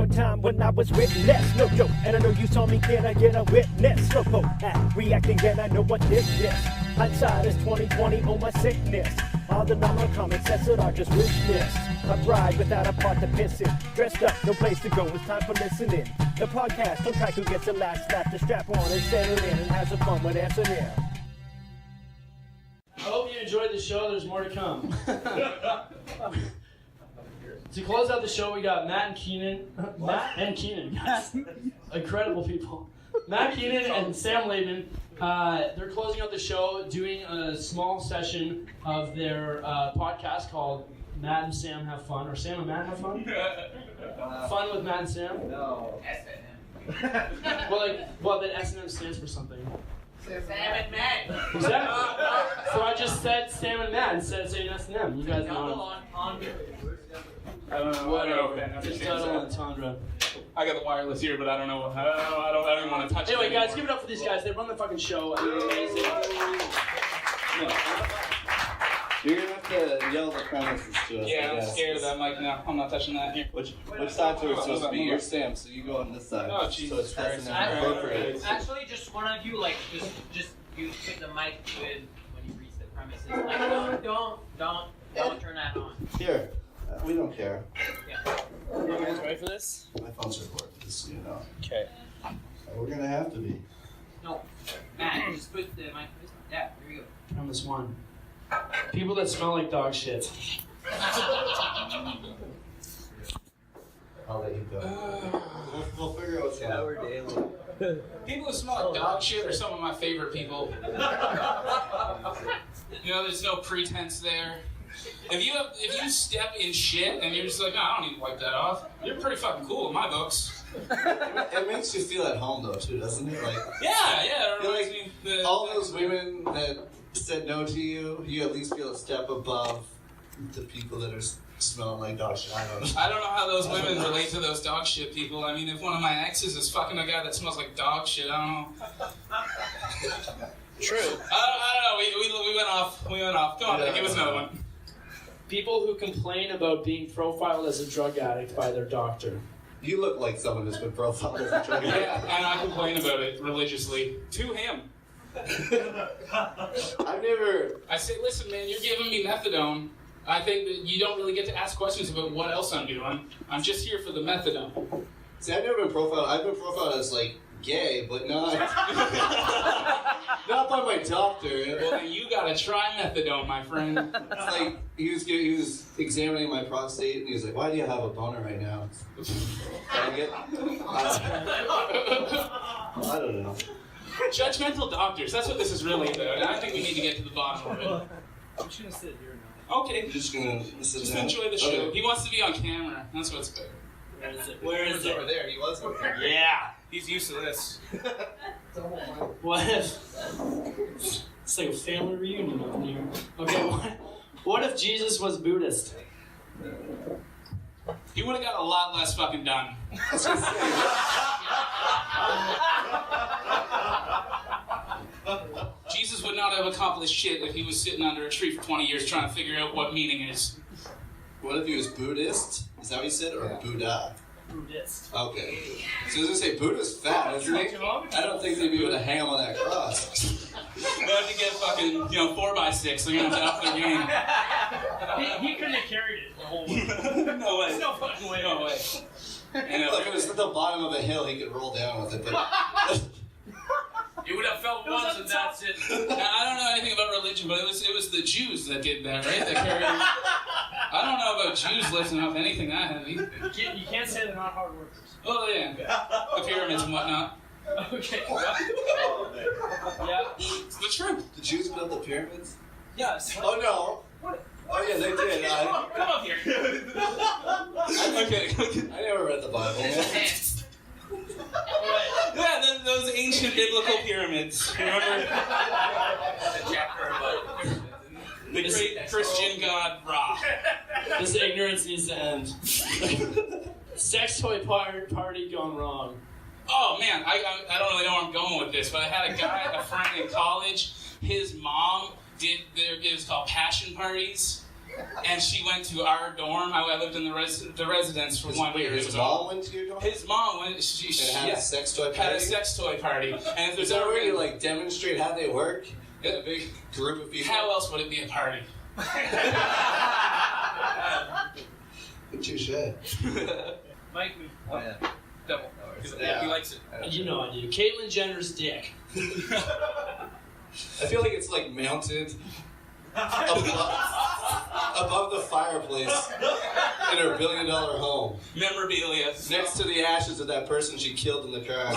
one time when I was witness. No joke, and I know you saw me. Can I get a witness? Slowpoke at reacting, and I know what this is. Hindsight is 20/20 on my sickness. All the normal comics that are just wish lists. I ride without a part to piss in. Dressed up, no place to go, it's time for listening. The podcast on track, who gets the last slap, the strap on and settle in and have some fun with S&M. I hope you enjoyed the show. There's more to come. To close out the show, we got Matt and Keenan. Matt and Keenan, guys. Incredible people. Matt Keenan and Sam Laban. They're closing out the show doing a small session of their podcast called Matt and Sam Have Fun, or Sam and Matt Have Fun? Fun with Matt and Sam? No. S&M. Well, then S&M stands for something. Sam and Matt. Exactly. So I just said Sam and Matt instead of saying S&M. You guys know. I don't know if that Just understands double that. entendre. I got the wireless here, but I don't know. I don't even want to touch it. Anyway, guys, anymore. give it up for these guys. They run the fucking show. And they're amazing. You're gonna have to yell the premises to us. Yeah, I'm scared of that mic now. I'm not touching that here. Which side are we supposed to be? You're Sam, so you go on this side. Oh, So Jesus it's Christ. S&M appropriate. Actually, just one of you, just you put the mic when you reach the premises. Like, don't turn that on. Here, we don't care. Yeah. You guys ready for this? My phone's recording, just so you know. Okay. We're gonna have to be. No, Matt, just put the mic. Yeah, there you go. On this one. People that smell like dog shit. I'll let you go. We'll figure out what's going on. People who smell like dog shit are some of my favorite people. You know, there's no pretense there. If you step in shit and you're just like, no, I don't need to wipe that off, you're pretty fucking cool in my books. It makes you feel at home though too, doesn't it? Like Yeah, it You're reminds like, me all those women that said no to you, you at least feel a step above the people that are smelling like dog shit. I don't know. I don't know how those women relate to those dog shit people. I mean, if one of my exes is fucking a guy that smells like dog shit, I don't know. True. I don't know. We went off. We went off. Go on, give us another one. People who complain about being profiled as a drug addict by their doctor. You look like someone who's been profiled as a drug addict. Yeah, and I complain about it religiously to him. I've never. I say, listen, man, you're giving me methadone. I think that you don't really get to ask questions about what else I'm doing. I'm just here for the methadone. See, I've never been profiled. I've been profiled as like gay, but not not by my doctor. Well, then you gotta try methadone, my friend. It's like he was examining my prostate, and he was like, "Why do you have a boner right now?" I don't know. Judgmental doctors. That's what this is really about. And I think we need to get to the bottom of it. I'm just gonna sit here now. Okay. I'm just gonna sit Just down. enjoy the show. Okay. He wants to be on camera. That's what's better. Where is it? Over there. He was over there. Yeah. He's used to this. What if it's like a family reunion up in here? Okay, what if Jesus was Buddhist? He would have got a lot less fucking done. Jesus would not have accomplished shit if he was sitting under a tree for 20 years trying to figure out what meaning is. What if he was Buddhist? Is that what you said, or Buddha? Buddhist. Okay. So I was gonna say Buddha's fat, isn't he? I don't think they'd be able to hang him on that cross. They have to get fucking, 4x6. They're gonna have to up their game. He couldn't have carried it the whole way. No way. No fucking way. No way. And Look, if it was at the bottom of a hill, he could roll down with it, but You would have felt once and that's it. Now, I don't know anything about religion, but it was the Jews that did that, right? That carried. I don't know about Jews lifting up anything that heavy. You can't say they're not hard workers. Oh yeah, the pyramids and whatnot. Okay. Yeah. It's the truth. the Jews built the pyramids? Yes. Oh no. Oh yeah, they did. Come up here. Okay. I never read the Bible. Yeah, those ancient biblical pyramids. Remember? The chapter about The great Christian god Ra. This ignorance needs to end. Sex toy party gone wrong. Oh man, I don't really know where I'm going with this, but I had a friend in college. His mom it was called passion parties, and she went to our dorm. I lived in the residence for 1 year. His mom went to your dorm? His mom went. She And had a sex toy party? Had a sex toy party. And if Is there's that ever where you been, like demonstrate how they work? A big group of people. how else would it be a party? Touche. Mike, Oh yeah. double. Yeah. He likes it. You know I do. Caitlyn Jenner's dick. I feel like it's like mounted above the fireplace in her $1 billion home, Memorabilia. next to the ashes of that person she killed in the car.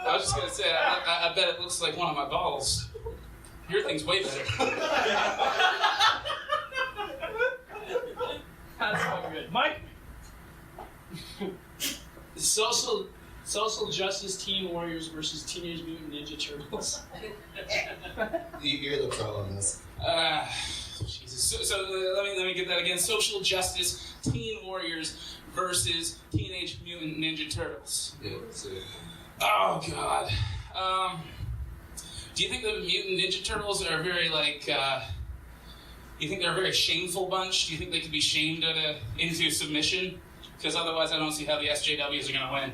I was just gonna say, I bet it looks like one of my balls. Your thing's way better. That's fucking good. Mike! Social justice teen warriors versus Teenage Mutant Ninja Turtles. You're the pro on this. Jesus. So let me get that again. Social justice teen warriors versus Teenage Mutant Ninja Turtles. Yeah, so. Oh God. Do you think the Mutant Ninja Turtles are very like? You think they're a very shameful bunch? Do you think they could be shamed into submission? Because otherwise, I don't see how the SJWs are gonna win.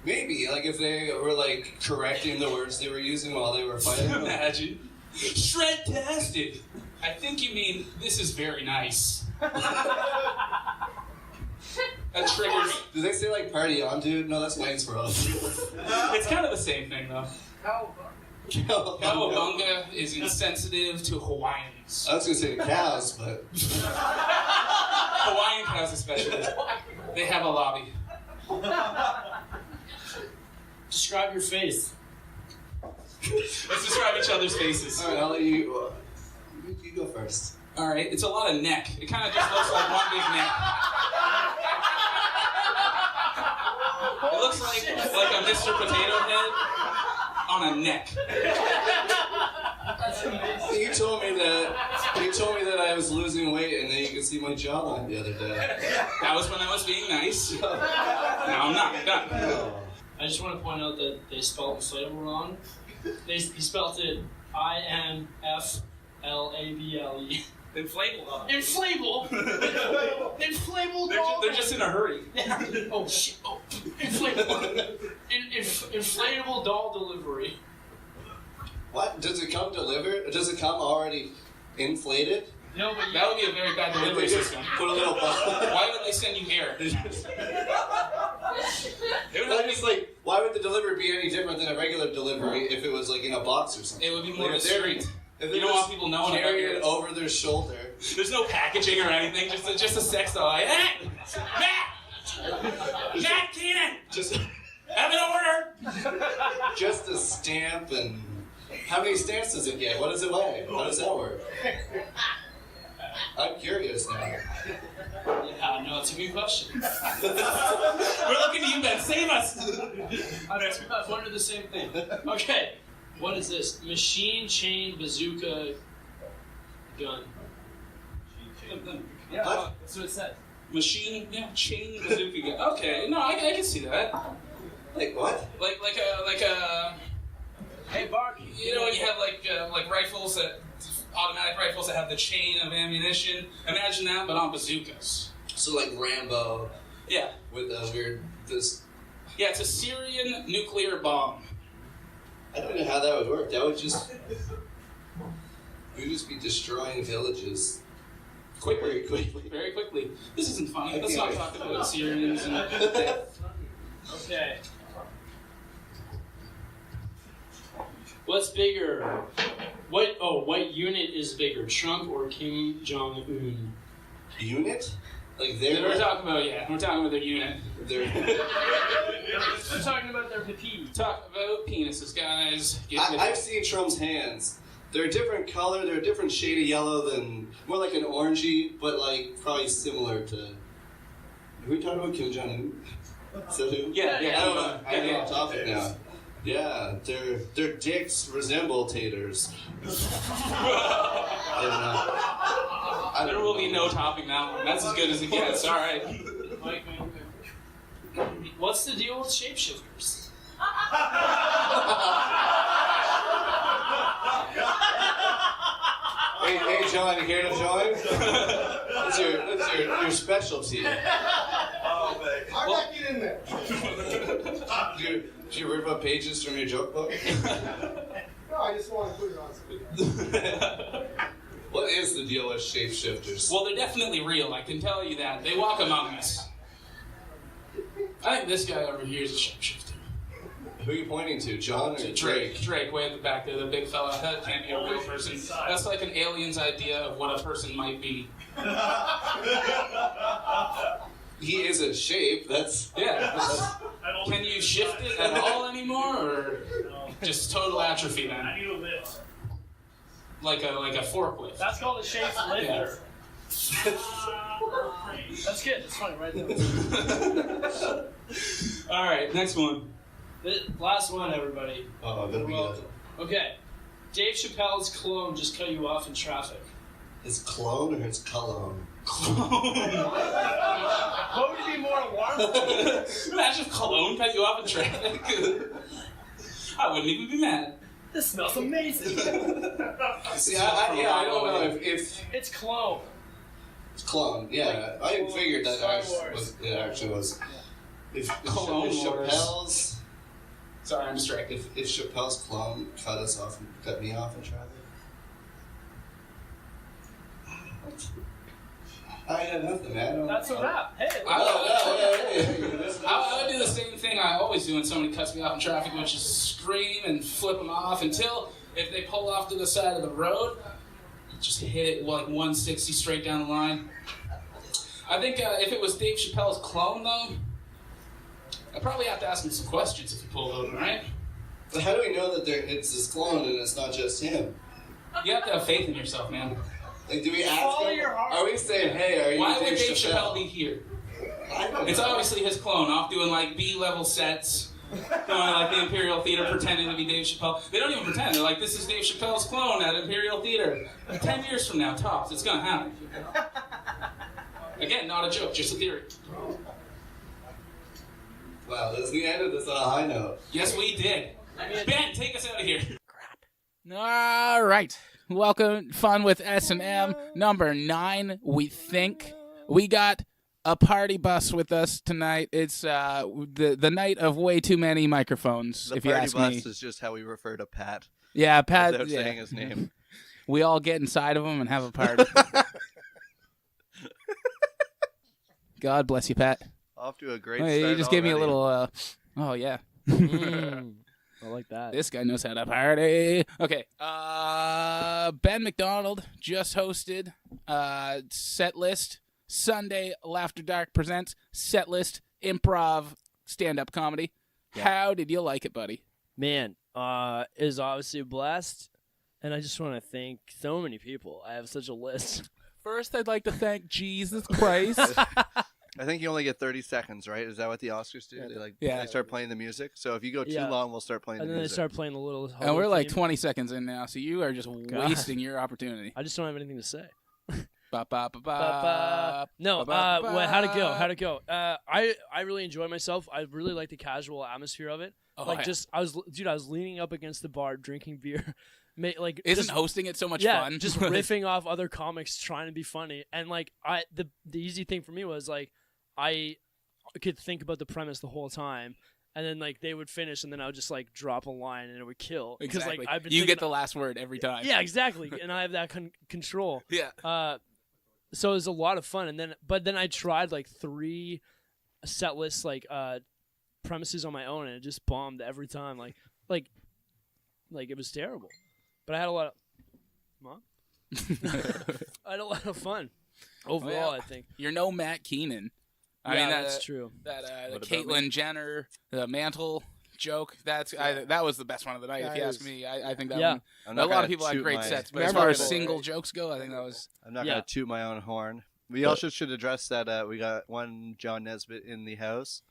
Maybe, like if they were like correcting the words they were using while they were fighting. Imagine. Shred-tastic. I think you mean this is very nice. That triggers. Did they say like party on, dude? No, that's Wayne's World. It's kind of the same thing, though. Cowabunga is insensitive to Hawaiians. I was gonna say the cows, but Hawaiian cows especially. They have a lobby. Describe your face. Let's describe each other's faces. all right, I'll let you. You go first. All right, it's a lot of neck. It kind of just looks like one big neck. It looks like a Mr. Potato Head on a neck. You told me that I was losing weight, and then you could see my jawline the other day. That was when I was being nice. Now I'm not. Done. I just want to point out that they spelled inflatable wrong. He spelled it INFLABLE. Inflatable. Inflatable. Inflatable doll. They're just in a hurry. Oh shit! Oh, inflatable. Inflatable doll delivery. What? Does it come delivered? Does it come already inflated? No, but That would be a very bad delivery system. Put a little bubble. Why would they send you air? It would I'm just like, why would the delivery be any different than a regular delivery if it was like in a box or something? It would be more Like, if they're- discreet. If You don't want people knowing about carrying your- it over their shoulder. There's no packaging or anything. Just a sex doll. Like, hey, Matt Keenan, Just have an order. just a stamp and how many stamps does it get? What does it weigh? How does that work? I'm curious now. yeah, no, it's a good question. We're looking to you, Ben. Save us. I wondered the same thing. Okay, what is this? Machine chain bazooka gun. Yeah, What? that's what it says. Machine, chain bazooka gun. Okay, no, I can see that. Like what? Like a. Hey, Bark. You know when you have like rifles automatic rifles that have the chain of ammunition. Imagine that, but on bazookas. So like Rambo Yeah, with a weird this. yeah. It's a Syrian nuclear bomb. I don't know how that would work. That would just we'd just be destroying villages Quickly, very quickly. very quickly. This isn't funny. I Let's not can't talk wait. about Syrians and. Okay. What's bigger? What unit is bigger, Trump or Kim Jong-un? Unit? Like We're talking about we're talking about their unit. they're I'm talking about their pee. Talk about penises, guys. Get with I've it. seen Trump's hands. They're a different color. They're a different shade of yellow than more like an orangey, but like probably similar to. Are we talking about Kim Jong Un? Is that who? Yeah, I don't know. yeah, I'm off topic now. Yeah, their dicks resemble taters. There will be no topping that one. That's as good as it gets. All right. What's the deal with shapeshifters? Hey, John, you here to join? That's your specialty. Oh, man. I'm not getting in there. Did you rip up pages from your joke book? No, I just want to put it on screen. What is the deal with shapeshifters? Well, they're definitely real. I can tell you that. They walk among us. I think this guy over here is a shapeshifter. Who are you pointing to, John or Drake? Drake, way at the back there, the big fella. That can't be a real person. That's like an alien's idea of what a person might be. He is a shape. That's Can you shift it at all anymore, or just total atrophy then? I need a lift. Like a forklift. That's called a shaped lifter. That's good. That's funny, right there. All right, next one. Last one, everybody. Oh, that'll be good. Okay. Dave Chappelle's clone just cut you off in traffic. His clone or his cologne? What would be more alarming? Imagine if Cologne cut you off in traffic. I wouldn't even be mad. This smells amazing. See, I don't know if It's clone. it's clone. Yeah, I figured that Star actually was. If Cologne Wars. Chappelle's. Sorry, I'm distracted. If Chappelle's clone cut us off and cut me off in traffic. I had nothing, man. That's a wrap. Hey, I would do the same thing I always do when somebody cuts me off in traffic, which is scream and flip them off until, if they pull off to the side of the road, just hit it like 160 straight down the line. I think if it was Dave Chappelle's clone, though, I'd probably have to ask him some questions if he pulled over, right? But how do we know that it's his clone and it's not just him? You have to have faith in yourself, man. Like, do we ask Follow him? your heart. Are we saying, hey, are you Why would Dave Dave Chappelle? Chappelle be here? I don't It's know. obviously his clone, off doing like B-level sets, going like the Imperial Theater, pretending to be Dave Chappelle. They don't even pretend. They're like, this is Dave Chappelle's clone at Imperial Theater. 10 years from now, tops, it's gonna happen. Again, not a joke, just a theory. Wow, we ended this on a high note. Yes, we did. Ben, take us out of here. All right. Welcome, Fun with S&M, number 9, we think. We got a party bus with us tonight. It's the night of way too many microphones, The if you party ask bus me. is just how we refer to Pat Yeah, Pat. without Yeah. saying his name. We all get inside of him and have a party. God bless you, Pat. Off to a great Oh, start you just gave me a already. little, oh, yeah. I like that. This guy knows how to party. Okay. Ben McDonald just hosted Set List. Sunday Laughter Dark presents Set List Improv Stand-Up Comedy. How did you like it, buddy? Man, is obviously a blast, and I just want to thank so many people. I have such a list. First, I'd like to thank Jesus Christ. I think you only get 30 seconds, right? Is that what the Oscars do? They start playing the music. So if you go too Yeah. long, we'll start playing And the then they music. start playing the little. And we're like theme. 20 seconds in now, so you are just wasting your opportunity. I just don't have anything to say. Ba, ba, ba, ba, Ba-ba. No, ba, ba, ba. well, how'd it go? How'd it go? I really enjoyed myself. I really like the casual atmosphere of it. Oh, like, yeah. I was leaning up against the bar drinking beer. Like, Isn't just, hosting it so much yeah, fun? just riffing off other comics trying to be funny. And like, the easy thing for me was like, I could think about the premise the whole time. And then like they would finish, and then I would just like drop a line, and it would kill. Because Exactly. like I've been you thinking, get the last word every time. yeah, exactly, and I have that control. Yeah. So it was a lot of fun, but then I tried like 3 set lists, like premises on my own, and it just bombed every time. Like it was terrible. But I had a lot of I had a lot of fun overall. Well, I think. You're no Matt Keenan. I Yeah, mean, that's true. That What about Caitlyn Jenner, the mantle joke. That was the best one of the night. If you ask me, I think that Yeah. one. I'm A not lot gonna of people had toot great my- sets, but as Memorable, far as right? single jokes go, I think that was. I'm not Yeah. going to toot my own horn. We also should address that we got one John Nesbitt in the house.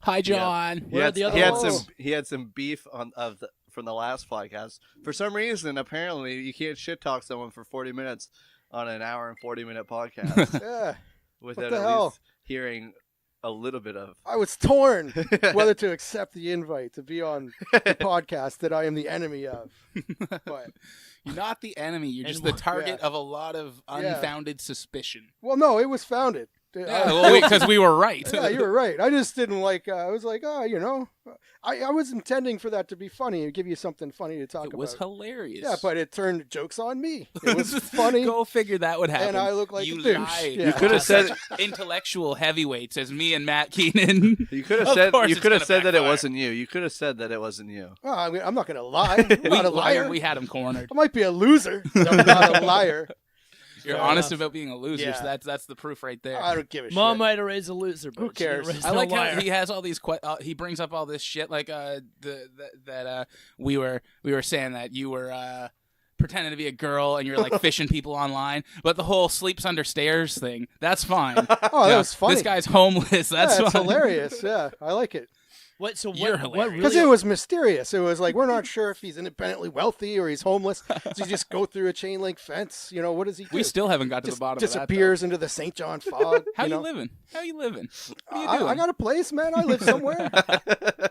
Hi, John. Where are the other he had ones? he had some beef from the last podcast. For some reason, apparently, you can't shit talk someone for 40 minutes on an hour and 40-minute podcast Yeah. without the at hell? least hearing a little bit of. I was torn whether to accept the invite to be on the podcast that I am the enemy of. But You're not the enemy. You're And just the what- target yeah. of a lot of unfounded suspicion. well, no, it was founded. Yeah, well, because we were right. Yeah, you were right. I just didn't like. I was like, I was intending for that to be funny and give you something funny to talk It was about. hilarious. Yeah, but it turned jokes on me. It was funny, Go figure that would happen. and I look like you a douche. lied. Yeah. You could have said Intellectual heavyweights as me and Matt Keenan. you could have Of said course you it's could have gonna said that it backfire. wasn't you. You could have said that it wasn't you. Oh, I mean, I'm not going to lie. I'm not a liar. We had him cornered. I might be a loser, but I'm not a liar. You're Fair honest enough. about being a loser, Yeah. so that's the proof right there. I don't give a Mom shit. might have raised a loser, but Who she didn't cares? raise I no like liar. how he has all these. He brings up all this shit, like that we were saying that you were pretending to be a girl and you're like fishing people online, but the whole sleeps under stairs thing, that's fine. Oh, that was funny. This guy's homeless. That's yeah, it's fine. hilarious. Yeah, I like it. What? So You're what hilarious. Because really? it was mysterious. It was like, we're not sure if he's independently wealthy or he's homeless. Does he just go through a chain link fence? You know, what does he do? We still haven't got to just the bottom disappears into the St. John fog. of that. How you know? living? How you living? What are you doing? I got a place, man. I live somewhere.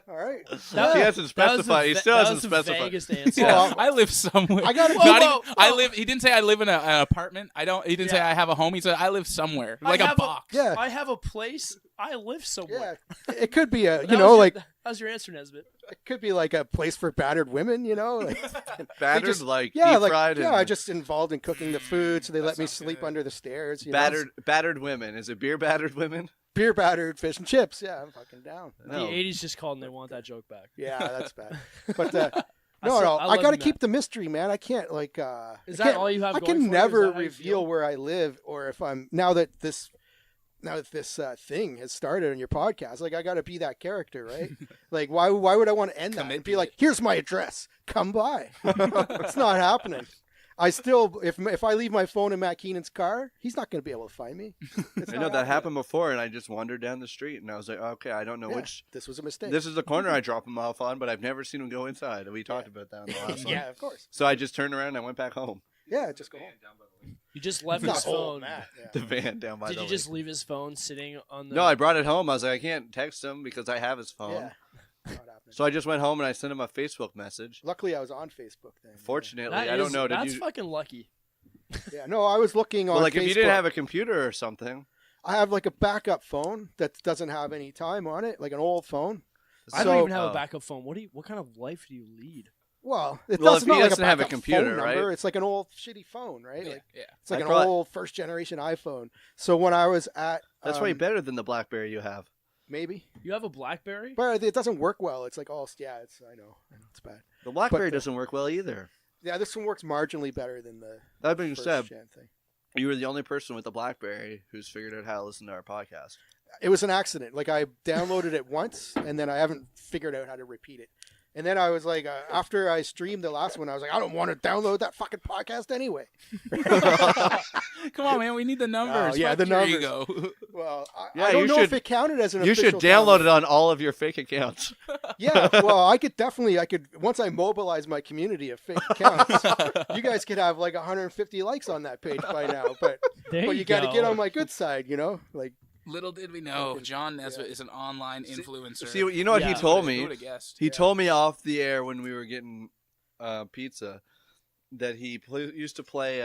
All right. That- He hasn't that was the specified. He ve- still that hasn't was the specified. vaguest answer. Yeah, Well, I live somewhere. I gotta- Not Whoa, even- whoa, I whoa. live. He didn't say I live in an apartment. I don't. He didn't say Yeah. I have a home. He said I live somewhere, I like a have box. Yeah. I have a place. I live somewhere. Yeah. It could be a, That you know, was like, your, that was your answer, Nesbitt. it could be like a place for battered women, you know? Like, Battered, just- like yeah, deep like, fried. yeah, and I just involved in cooking the food, so they let me sleep under the stairs. You know? battered women. Is it beer battered women? Beer battered fish and chips. Yeah, I'm fucking down. No. The 80s just called and they want that joke back. Yeah, that's bad. But no, I love I got to you, keep Matt. the mystery, man. I can't like. Is I that can't- all you have I going can for you? Is never that how you reveal feel? where I live, or if I'm now that this thing has started on your podcast. Like, I got to be that character, right? Like, why would I want to end that Commit and to be like, it. here's my address, come by? It's not happening. I still, if I leave my phone in Matt Keenan's car, he's not going to be able to find me. It's I not know that happening. happened before, and I just wandered down the street, and I was like, okay, I don't know Yeah, which. this was a mistake. This is the corner I drop him off on, but I've never seen him go inside. And we talked about that in the last one. yeah, of course. So I just turned around and I went back home. Yeah, just go home. You just left Not his home, phone. Matt. Yeah. The van down by Did the you lake. just leave his phone sitting on the... No, I brought it home. I was like, I can't text him because I have his phone. Yeah. Not happening. So I just went home and I sent him a Facebook message. Luckily, I was on Facebook then. Fortunately, That I don't is- know. Did That's you? fucking lucky. Yeah, no, I was looking on Well, like Facebook. if you didn't have a computer or something. I have like a backup phone that doesn't have any time on it, like an old phone. I So- don't even have Oh. a backup phone. What kind of life do you lead? Well, it Well, does if not he like doesn't a have a backup computer, phone number. right? It's like an old shitty phone, right? Yeah, Like, yeah. it's like I an brought- old first generation iPhone. So when I was at, That's way better than the BlackBerry you have. maybe, You have a BlackBerry? but it doesn't work well. It's like all, yeah, I know it's bad. The BlackBerry But, doesn't work well either. Yeah, this one works marginally better than the That being first said, gen thing. you were the only person with a BlackBerry who's figured out how to listen to our podcast. It was an accident. Like, I downloaded it once, and then I haven't figured out how to repeat it. And then I was like, after I streamed the last one, I was like, I don't want to download that fucking podcast anyway. Come on, man. We need the numbers. Oh, yeah, Fuck the your numbers. ego. Well, Yeah, I don't you know should- if it counted as an You official should download it on all of your fake accounts. Yeah, well, I could once I mobilize my community of fake accounts, you guys could have like 150 likes on that page by now. But There you got to go. get on my good side, you know? Like, Little did we know, John Nesbitt is an online influencer. See, you know what he Yeah. told Who me? would have guessed? He told me off the air when we were getting pizza that he used to play,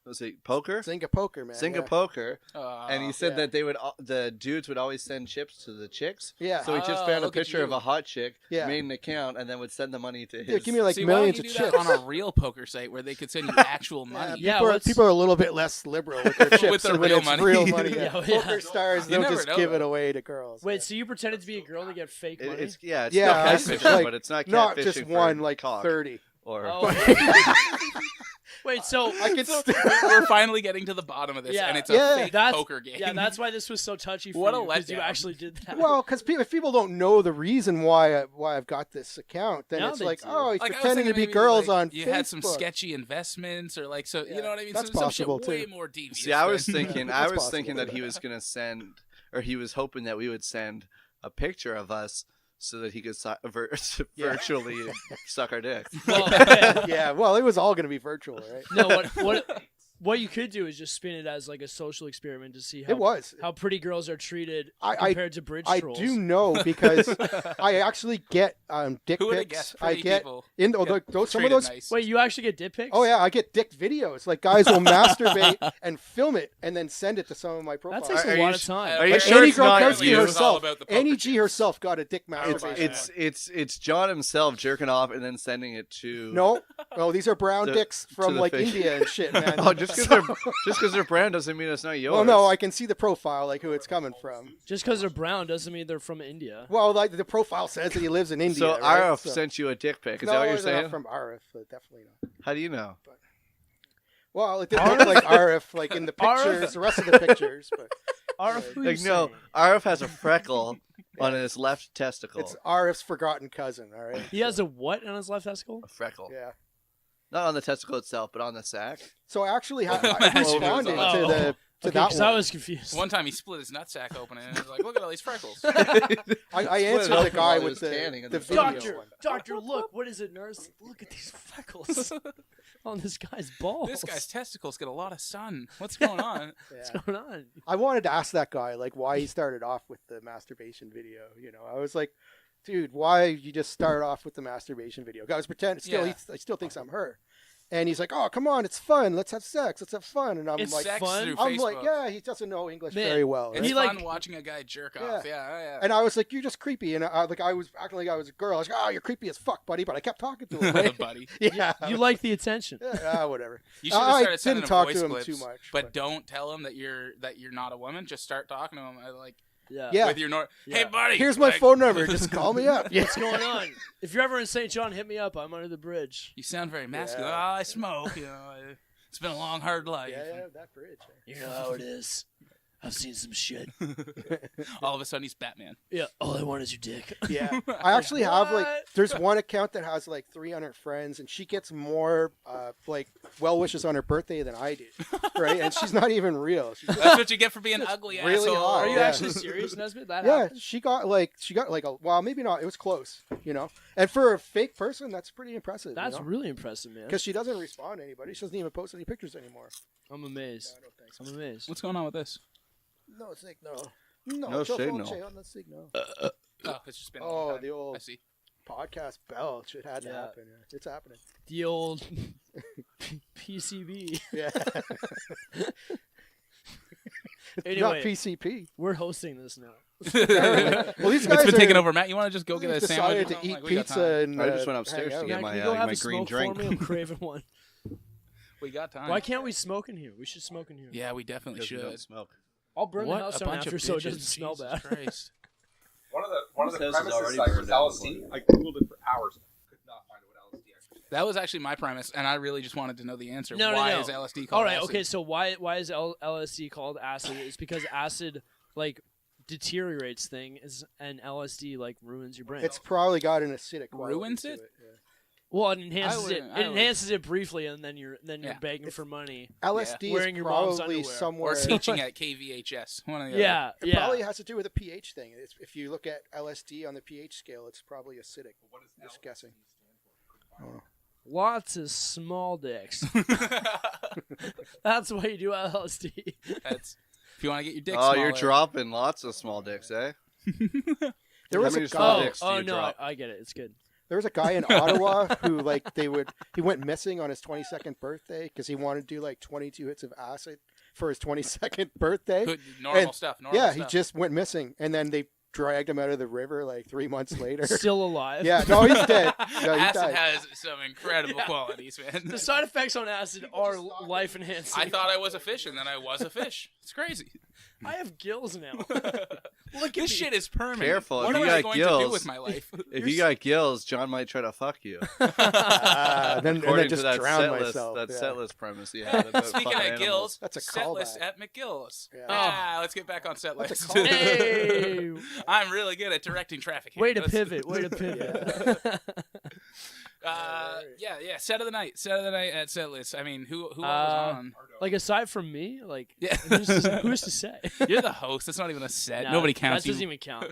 was it poker? Zynga poker, man. Zynga yeah. poker. And he said yeah. that the dudes would always send chips to the chicks. Yeah. So he just Oh, found a look at picture of you. a hot chick, Yeah. made an account, and then would send the money to his. Yeah, give me like See, millions why of don't you do chips. that on a real poker site where they could send you actual money? Yeah, people, what's- people are a little bit less liberal with their chips their when real it's money. real money. Yeah. Yeah, yeah. Poker stars, You they'll never just know, give though. it away to girls. Wait, so you pretended to be a girl to get fake money? It's yeah, still I- catfishing, like, but it's not catfishing not just for one, like cock 30. Or Oh. Wait, so I could still. We're finally getting to the bottom of this, Yeah. and it's a Yeah. fake that's poker game. Yeah, that's why this was so touchy for What a you, because you letdown. actually did that. Well, because if people don't know the reason why I've got this account, then Now it's they like, do. oh, he's Like, I was pretending to thinking be maybe, girls like, on you Facebook. had some sketchy investments, or like, so you Yeah, know what I mean. that's some shit possible, way too. more devious. See, I was than- thinking, That's I was possible. thinking that he was gonna send, or he was hoping that we would send a picture of us so that he could virtually suck our dicks. Well, Yeah, well, it was all going to be virtual, right? no, what you could do is just spin it as like a social experiment to see how It was. how pretty girls are treated I- compared to bridge I trolls. do know because I actually get dick Who would've pics. guessed I pretty get people in get those some of treated those. nice? Wait, you actually get dick pics? Oh yeah, I get dick videos. Like guys will masturbate and film it and then send it to some of my that profiles. takes Are a you lot of sh- time. Are you Like sure Annie it's not Gronkowski you? It was all herself, about the Annie poker G chip. herself got a dick masturbation. It's John himself jerking off and then sending it to. No, these are brown To- dicks to from the like face. India and shit, man. Oh, just because they're brown doesn't mean it's not yours. Well, no, I can see the profile, like who it's coming from. Just because they're brown doesn't mean they're from India. Well, like the profile says that he lives in India. So right? Arif sent you a dick pic. Is no, that what you're they're not saying? from Arif, definitely not. How do you know? Well, it didn't look like Arif, like in the pictures, the rest of the pictures, but Who you Like no, saying? Arif has a freckle on his left testicle. it's Arif's forgotten cousin. All right. He has a what on his left testicle? A freckle. Yeah. Not on the testicle itself, but on the sack. So I actually I Imagine it was responded on to the- to Okay, that because one. I was confused. One time he split his nutsack open and it was like, look at all these freckles. I answered the guy with canning the and video Doctor, one. doctor, look! What is it, nurse? Look at these freckles on this guy's balls. This guy's testicles get a lot of sun. What's going on? What's Yeah. going on? I wanted to ask that guy like why he started off with the masturbation video. You know, I was like, dude, why you just start off with the masturbation video? Guy was pretending still. Yeah. He still thinks I'm her, and he's like, oh come on, it's fun. Let's have sex. Let's have fun. And I'm It's like, sex fun. through I'm Facebook. like, yeah, he doesn't know English Man, very well. It's right? He, fun like- watching a guy jerk off. Yeah. And I was like, you're just creepy. And I was acting like I was a girl. I was like, oh, you're creepy as fuck, buddy. But I kept talking to him. Right? Buddy. Yeah. You like the attention. Yeah, whatever. You should have I started sending didn't him talk voice to him clips, too much, but but- don't tell him that you're not a woman. Just start talking to him like Yeah. Yeah. with your hey Yeah. buddy. Here's my like, phone number. Just call me up. Yeah. What's going on? If you're ever in St. John, hit me up. I'm under the bridge. You sound very masculine. Yeah. Oh, I smoke. It's been a long, hard life. Yeah, that bridge. You know how it is. I've seen some shit. All of a sudden, he's Batman. Yeah. All I want is your dick. Yeah, I actually have like. What? There's one account that has like 300 friends, and she gets more like well wishes on her birthday than I do, right? And she's not even real. She's just, That's what you get for being ugly, really asshole. hot. Are you Yeah. actually serious, Nesbitt? That yeah, happened? she got like a well, maybe not. It was close, you know. And for a fake person, that's pretty impressive. That's really impressive, man. because she doesn't respond to anybody. She doesn't even post any pictures anymore. I'm amazed. No thanks. I'm amazed. What's going on with this? No signal. No, No signal. signal. No signal. Oh, it's just been a long Oh, time. the I old see. podcast bell. It had to Yeah. happen. Yeah. It's happening. The old PCB. Yeah. It's Anyway. not PCP. We're hosting this now. Well, these guys It's been taken are- over. Matt, you want to just go get a decided sandwich? to eat Like, we got pizza time. and I just went upstairs hang to out. get Man, my can you go have my a green smoke drink. for me? I'm craving one. We got time. Why can't we smoke in here? We should smoke in here. Yeah, we definitely Because we don't should. smoke. I'll burn What the house a down bunch after of so it bitches. doesn't smell Jesus bad. Christ. One of the This house is premises already like burned was down LSD. before. I googled it for hours. Could not find out what LSD actually is. That was actually my premise, and I really just wanted to know the answer. No, Why no. is LSD called All right, acid? okay. So why is LSD called acid? It's because acid like deteriorates things, and LSD like ruins your brain. It's probably got an acidic quality Ruins to it? Yeah. well, it enhances it. I It enhances it briefly, and then you're Yeah. begging for money. LSD Wearing is your mom's probably underwear. somewhere. Or teaching at KVHS. One of the Yeah, It yeah. probably has to do with a pH thing. If you look at LSD on the pH scale, it's probably acidic. What does Just LSD guessing. stand for? Lots of small dicks. That's why you do LSD. That's if you want to get your dick Oh, smaller. you're dropping lots of small dicks, eh? There was How a many small guy. dicks do Oh you no, drop? I get it. It's good. There was a guy in Ottawa who he went missing on his 22nd birthday because he wanted to do like 22 hits of acid for his 22nd birthday. Good, normal And- stuff. Normal Yeah, stuff. he just went missing, and then they dragged him out of the river like 3 months later. Still alive. Yeah, no, he's dead. No, he acid died. has some incredible qualities, man. The side effects on acid are life enhancing. I thought I was a fish, and then I was a fish. It's crazy. I have gills now. Look, this shit is permanent. Careful, What if am you I got going to do gills- with my life? If you got gills, John might try to fuck you. Then According just to that drown set list, myself. that yeah. set list premise you had about Speaking fucking of gills, That's a set list callback. at McGill's. Yeah. Ah, let's get back on set That's list. a callback. Hey, I'm really good at directing traffic. Here. way to Let's- pivot. Way to pivot. Yeah. Set of the night at set list. I mean, who else was on? Like aside from me, like Yeah. who's to say? You're the host. That's not even a set. Nah, Nobody counts That you. doesn't even count.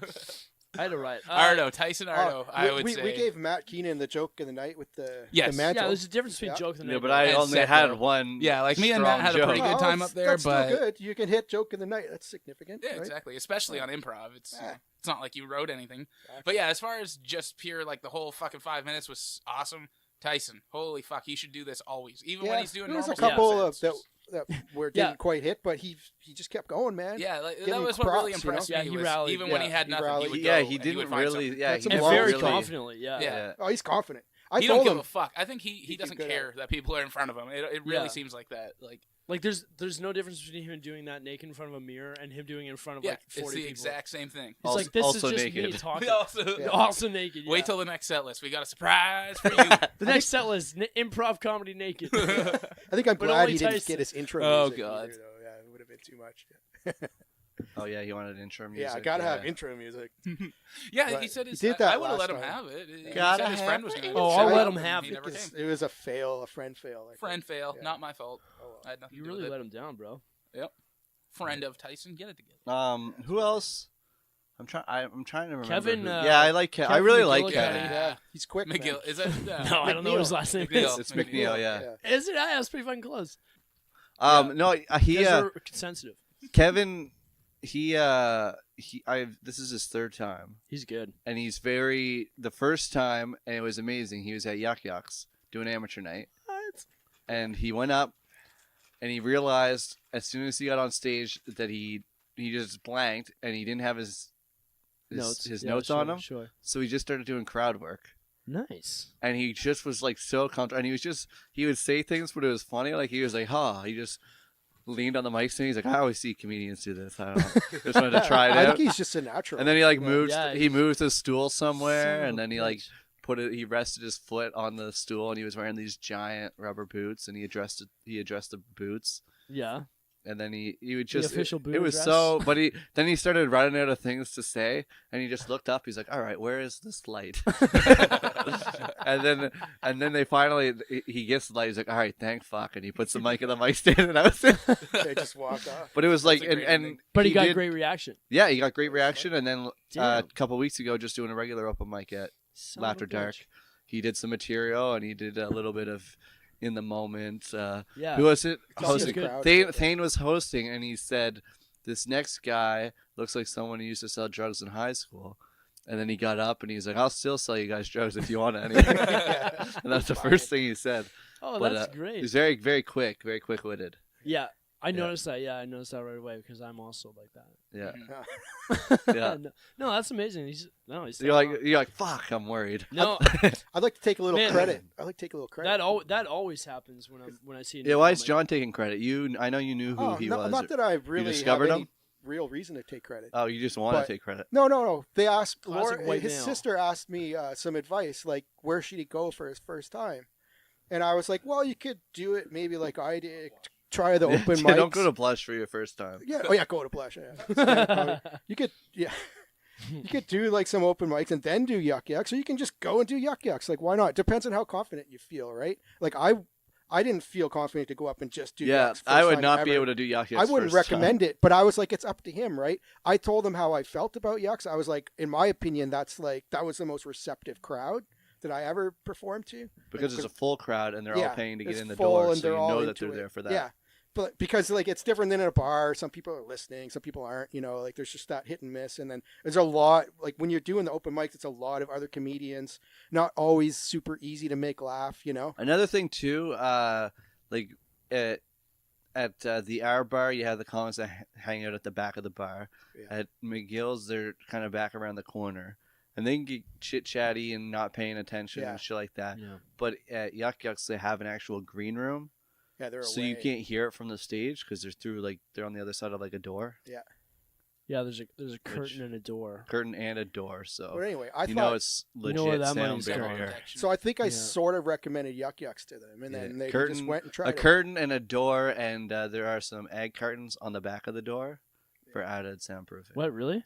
I had to write. Ardo, Tyson Ardo, I would say. We gave Matt Keenan the joke of the night with the Yes. mantle. Yeah, there's a difference between joke and Yeah, but I And only set, had though. one. Yeah, like me and strong Matt had a joke. pretty good time up there, that's but still good. You can hit joke of the night. That's significant. yeah, right? exactly. Especially on improv, it's Yeah. it's not like you wrote anything. But yeah, as far as just pure like the whole fucking 5 minutes was awesome. Tyson, holy fuck, he should do this always, even when he's doing there was normal a couple of sets. that were Yeah. didn't quite hit, but he just kept going, man. Yeah, like, Give that him was what really props, you know? impressed Yeah, me. he Was rallied. even when he Yeah, had he nothing, rallied. he would Yeah, go he and didn't would find really. something. Yeah, That's he some didn't balls. very really. confidently. Yeah. Yeah. Oh, he's confident. I He told don't give him. a fuck. I think he He'd be doesn't good at care that people are in front of him. It really Yeah. seems like that. Like there's no difference between him doing that naked in front of a mirror and him doing it in front of Yeah, like it's 40 the people. exact same thing. It's Also- like this also is just naked. me talking. Also, Also naked. wait yeah. till the next set list. We got a surprise for you. The next set list, improv comedy naked. I think I'm But glad only he didn't Tyson. get his intro Oh, music God. either, though. Yeah, it would have been too much. Oh yeah, you wanted intro music. Yeah, I gotta have intro music. Yeah, But he said he his. did that I would have last let him time. have it. He Gotta said his have friend was going to. Oh, I'll let him have He it. never came. It was a fail, a friend fail. I think. Friend fail, Yeah. not my fault. Oh, well. I had nothing You to do really with let it. him down, bro. Friend of Tyson, get it together. Who else? I'm trying to remember. Kevin, who- uh, yeah, I like. I Kevin really like McGillicuddy. Kevin. Yeah, he's quick. man. McGill, is that? No, I don't know what his last name McNeil. is. It's McNeil. Yeah. Is it? I was pretty fucking close. No, he. You guys are sensitive. Kevin. This is his third time, He's good. and he's very. The first time, and it was amazing. He was at Yuck Yucks doing amateur night, and he went up, and he realized as soon as he got on stage that he just blanked, and he didn't have his Notes. his Yeah, notes sure, on him. Sure. So he just started doing crowd work. Nice. And he just was like so comfortable, and he would say things, but it was funny. Like he was like, "Huh." He just leaned on the mic stand. He's like, "I always see comedians do this. I don't know. Just wanted to try it I out." think he's just a natural. And then he like Yeah. moved. Yeah, he moved his stool Son somewhere, of and a then he bitch. like put it. He rested his foot on the stool, and he was wearing these giant rubber boots, and he addressed the boots. Yeah. And then he would just official boot it was address? so, but he started running out of things to say, and he just looked up. He's like, "All right, where is this light?" and then they finally he gets the light. He's like, "All right, thank fuck," and he puts the mic in the mic stand, and I was. They just walk off. But it was like, That's a great and ending. But he got did- great reaction. Yeah, he got great reaction, and then a Damn. couple weeks ago, just doing a regular open mic at Son of a Laughter Dark, bitch. he did some material, and he did a little bit of in the moment. Yeah. Who was it? He's Hosting. good crowd. Thane was hosting, and he said, "This next guy looks like someone who used to sell drugs in high school." And then he got up, and he's like, "I'll still sell you guys drugs if you want any." And that's the first thing he said. Oh, But, that's great. He's very, very quick, very quick-witted. Yeah. I noticed that. Yeah, I noticed that right away because I'm also like that. Yeah, Yeah. yeah. No, that's amazing. He's You're like, "Fuck, I'm worried." no. I'd like to take a little Man. credit. I'd like to take a little credit. that always happens when I see. a Yeah, new why is comic. John taking credit? I know you knew who Oh, he no, was. not that I really discovered have any him? real reason to take credit. Oh, you just want But- to take credit. No. They asked Classic Laura, white his male. sister asked me some advice, like where should he go for his first time, and I was like, well, you could do it maybe like I did, try the open Yeah, mics. don't go to Blush for your first time. Yeah. Oh yeah, go to Blush. Yeah. You could you could do like some open mics and then do Yuck Yucks, or you can just go and do Yuck Yucks. Like why not? Depends on how confident you feel, right? Like I didn't feel confident to go up and just do Yeah, Yucks first I would time not be ever. able to do Yuck Yucks I wouldn't first time. recommend it, but I was like, it's up to him, right? I told him how I felt about Yucks. I was like, in my opinion, that was the most receptive crowd that I ever performed to. Because it's a full crowd and they're all paying to get it's in the full door, and so they're you all know that into they're it. there for that. Yeah, but because like it's different than in a bar. Some people are listening, some people aren't. You know, like there's just that hit and miss, and then there's a lot. Like when you're doing the open mics, it's a lot of other comedians. Not always super easy to make laugh. You know. Another thing too, like at the Hour Bar, you have the comics that hang out at the back of the bar. Yeah. At McGill's, they're kind of back around the corner, and they can get chit chatty and not paying attention Yeah. and shit like that. Yeah. But at Yuck Yucks, they have an actual green room, Yeah, they're so away. you can't hear it from the stage because they're on the other side of like a door, Yeah, there's a curtain and a door. curtain and a door. So But anyway, I you thought. know it's You legit know where that sound money's going. barrier. So I think I Yeah. sort of recommended Yuck Yucks to them, and Yeah. then they Curtain- just went and tried A it. curtain and a door, and there are some egg cartons on the back of the door for added soundproofing. What really?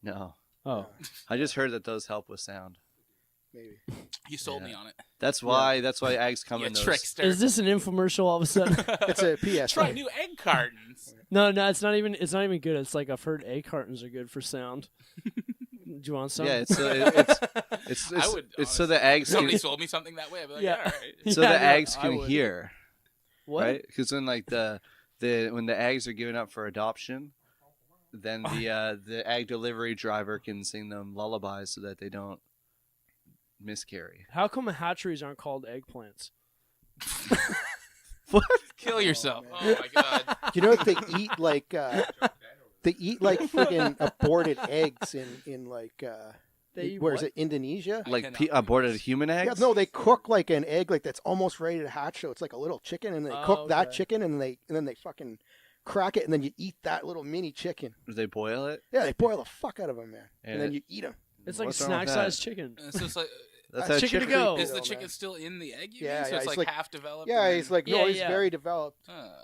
No, Oh, I just heard that those help with sound. Maybe. You sold Yeah. me on it. That's why eggs come You in those. trickster. is this an infomercial all of a sudden? It's a PS. Try new egg cartons. No, it's not even good. It's like I've heard egg cartons are good for sound. Do you want some? Yeah, I would. it's so the eggs Somebody can, sold me something that way. I'd be like, Yeah. yeah, all right. so Yeah, the yeah, eggs I can would. hear, What? right? Because when like the when the eggs are given up for adoption, then the egg delivery driver can sing them lullabies so that they don't miscarry. How come hatcheries aren't called eggplants? Kill yourself. Oh my god. You know what they eat like they eat like friggin' aborted eggs in like They eat where is what? it, Indonesia? Like cannot aborted human Yeah, eggs? no, they cook like an egg like that's almost ready to hatch, so it's like a little chicken, and they cook that okay. chicken, and then they fucking crack it, and then you eat that little mini chicken. Do they boil it? Yeah, they boil the fuck out of them, man, and And then it- you eat them. It's like a What's wrong with snack-sized chicken. It's just like, That's That's how chicken to chicken- go. is the man. chicken still in the egg? You Yeah, mean? So yeah, it's he's like like- half developed. Yeah, and he's then- like, no, Yeah, he's yeah. very developed.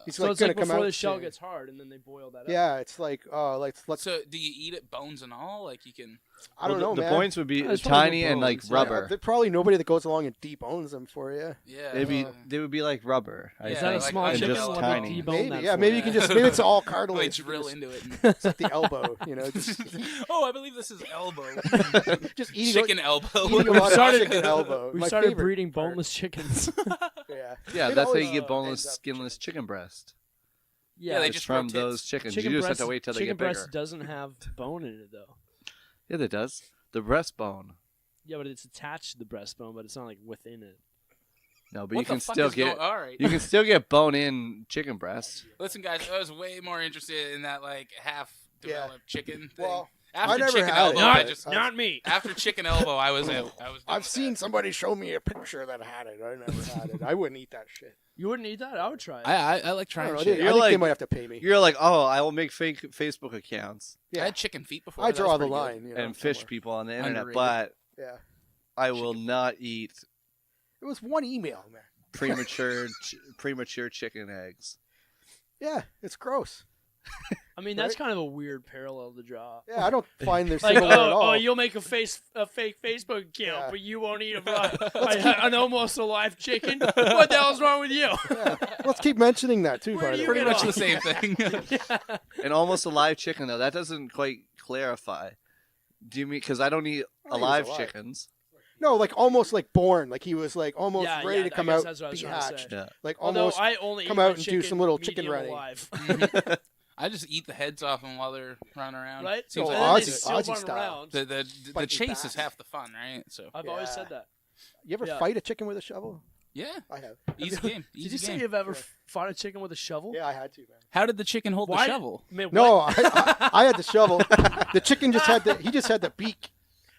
He's So like it's gonna like come before out the shell soon. gets hard, and then they boil that up. Yeah, it's like, oh, let's. So do you eat it bones and all? Like you can. I don't know, the man. points would be It's probably tiny the and like bones, Yeah, rubber. there's probably nobody that goes along and debones them for you. Yeah. They'd be they would be like rubber. I Yeah, Is that a think, like small and chicken? just What tiny. about debone Maybe, that yeah, for maybe you? you can just maybe it's all Like cartilage. drill Just- into it. It's like the elbow, you know. Just, Oh, I believe this is elbow. just eating Chicken elbow. eating a lot of started- chicken elbow. We My started favorite breeding part. boneless chickens. Yeah, Yeah, It that's how you always, get boneless, ends up skinless chicken breast. Yeah, they It's just grow from tits. those chickens. Chicken You just breast, have to wait till they chicken get bigger. breast doesn't have bone in it though. Yeah, it does. The breastbone. Yeah, but it's attached to the breastbone, but it's not like within it. No, but What you the can fuck still is get All right. you can still get bone-in chicken breast. Listen, guys, I was way more interested in that like half developed chicken thing. Well, after I never chicken had it, elbow, I but- just Not me. after chicken elbow, I was out. I was. done I've with seen that. somebody show me a picture that had it. I never had it. I wouldn't eat that shit. You wouldn't eat that? I would try it. I like I trying don't know. shit. I You're think they like- might have to pay me. You're like, oh, I will make fake Facebook accounts I Yeah, had chicken feet before. I that draw was the pretty good. line. You know, and fish somewhere. people on the internet, Underrated. but Yeah, I will not eat it was one email, man. premature chicken eggs. Yeah, it's gross. I mean, that's Right? kind of a weird parallel to draw. Yeah, I don't find they're Like, similar at all. oh, you'll make a fake Facebook account, Yeah. but you won't eat an almost alive chicken. What the hell's wrong with you? Yeah. Let's keep mentioning that too. Where by do the you way. Pretty get much the off? same thing. And almost alive chicken though, that doesn't quite clarify. Do you mean because I don't eat I think it was alive alive. chickens? No, like almost like born. Like he was like almost Yeah, ready yeah, to I come guess out, that's what I was be trying to say. hatched. Yeah. Like Although almost. I only come eat my out and do chicken some little chicken medium running. alive. I just eat the heads off them while they're running around. Right? Seems Oh, like and then Aussie- they still Aussie run style. around. the Fighting chase back. is half the fun, right? So I've always Yeah. said that. You ever Yeah. fight a chicken with a shovel? yeah, I have. easy game. Easy Did you say game. you've ever fought a chicken with a shovel? Yeah, I had to, man. How did the chicken hold Why- the shovel? Man, No, what? I had the shovel. The chicken just had the. He just had the beak.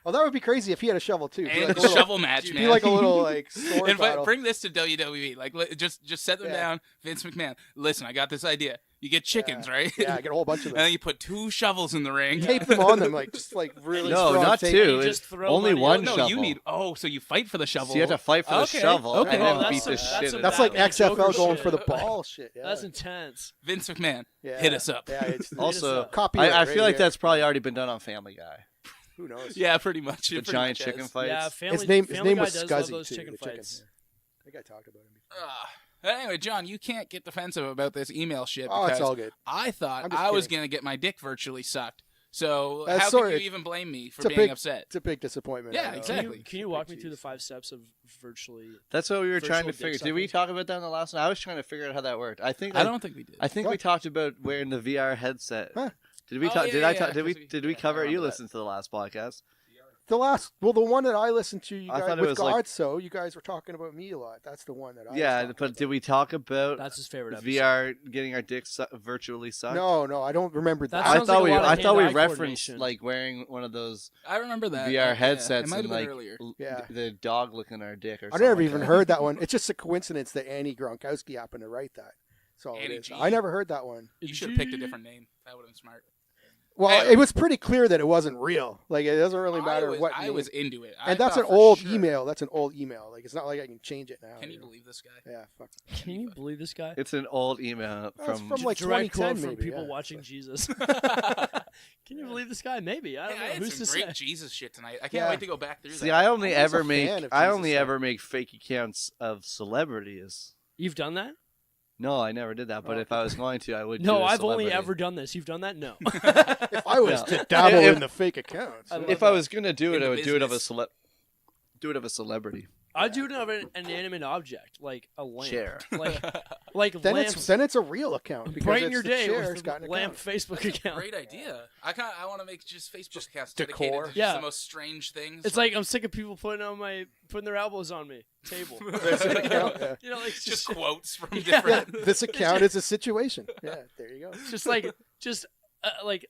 Oh, that would be crazy if he had a shovel too. It'd be And like the a little, shovel match, it'd man. be like a little like sword Invite, battle. bring this to WWE. Like, just set them Yeah. down. Vince McMahon. Listen, I got this idea. You get chickens, right? Yeah, get a whole bunch of And them. then you put 2 shovels in the ring. Tape them on them, like just like really No, strong not tape. two. You It's just throw only money one out. No, shovel. you need. Oh, so you fight for the shovel. So you have to fight for the Okay, shovel okay. and Oh, then that's beat the a- shit. that's out a of That's it. like Batman XFL Joker going shit. for the ball shit. Yeah. That's intense. Vince McMahon, Yeah. hit us up. Yeah, it's Also, up. copyright. I feel right like here. that's probably already been done on Family Guy. Who knows? Yeah, pretty much. The It pretty giant much chicken is. fights. Yeah, family, His name Family Guy was does love Scuzzy those too. chicken the chicken. fights. I think I talked about him before. Anyway, John, you can't get defensive about this email shit. Oh, because it's all good. I thought I'm just I was kidding. gonna get my dick virtually sucked. So That's how sorry. can you even blame me for It's a being big- upset? It's a big disappointment. Yeah, I know. exactly. Can you walk me through the 5 steps of virtually? That's what we were trying to Virtual dick figure. Did we sucking? talk about that in the last one? I was trying to figure out how that worked. I think I don't think we did. I think we What? talked about wearing the VR headset. Huh. Did we Oh, talk? yeah, did yeah, I talk? yeah, Did we? 'cause we- Did we yeah, I cover it? You remember that. listened to the last podcast. The one that I listened to, you I guys thought it with was God, like- so you guys were talking about me a lot. That's the one that I. was Yeah, talking but about. did we talk about That's his favorite episode. VR getting our dicks virtually sucked? No, I don't remember That that. I sounds thought like a lot of I thought we hand-eye referenced coordination. like wearing one of those I remember that. VR Yeah, headsets It might and have been like earlier. Yeah. the dog licking our dick or I something. never like even that. heard that one. It's just a coincidence that Annie Gronkowski happened to write that. So it Annie is. G. I never heard that one. You should have picked a different name. That would have been smart. Well, Hey. it was pretty clear that it wasn't real. Like it doesn't really matter what. I name. was into it. and that's an thought for old sure. email. That's an old email. Like it's not like I can change it now. Can you know? believe this guy? Yeah, fuck. Can you believe this guy? It's an old email That's from. from like Direct 2010 quote from maybe, people yeah. watching Jesus. Can you believe this guy? Maybe. I don't Yeah, I know. had Who's to some great say? Jesus shit tonight. I can't Yeah. wait to go back through See, that. I only I'm just a ever make fan of I Jesus, only so- ever make fake accounts of celebrities. You've done that? No, I never did that. But if I was going to, I would. No, do a I've only celebrity. ever done this. You've done that? No. If I was No. to dabble If- in the fake accounts, If I was gonna do In it, I the would do it of a business. do it of a celebrity. I do it of an inanimate object, like a lamp. Chair. Like then lamps. it's a real account because Brighten it's your the day chair, with it's got the an lamp account. Facebook account. Great idea. I want to make just Facebook accounts decor. dedicated to just Yeah. the most strange things. It's like I'm sick of people putting their elbows on me. Table. Yeah. You know, like just quotes from Yeah. Yeah, different. this account is a situation. Yeah, there you go. just like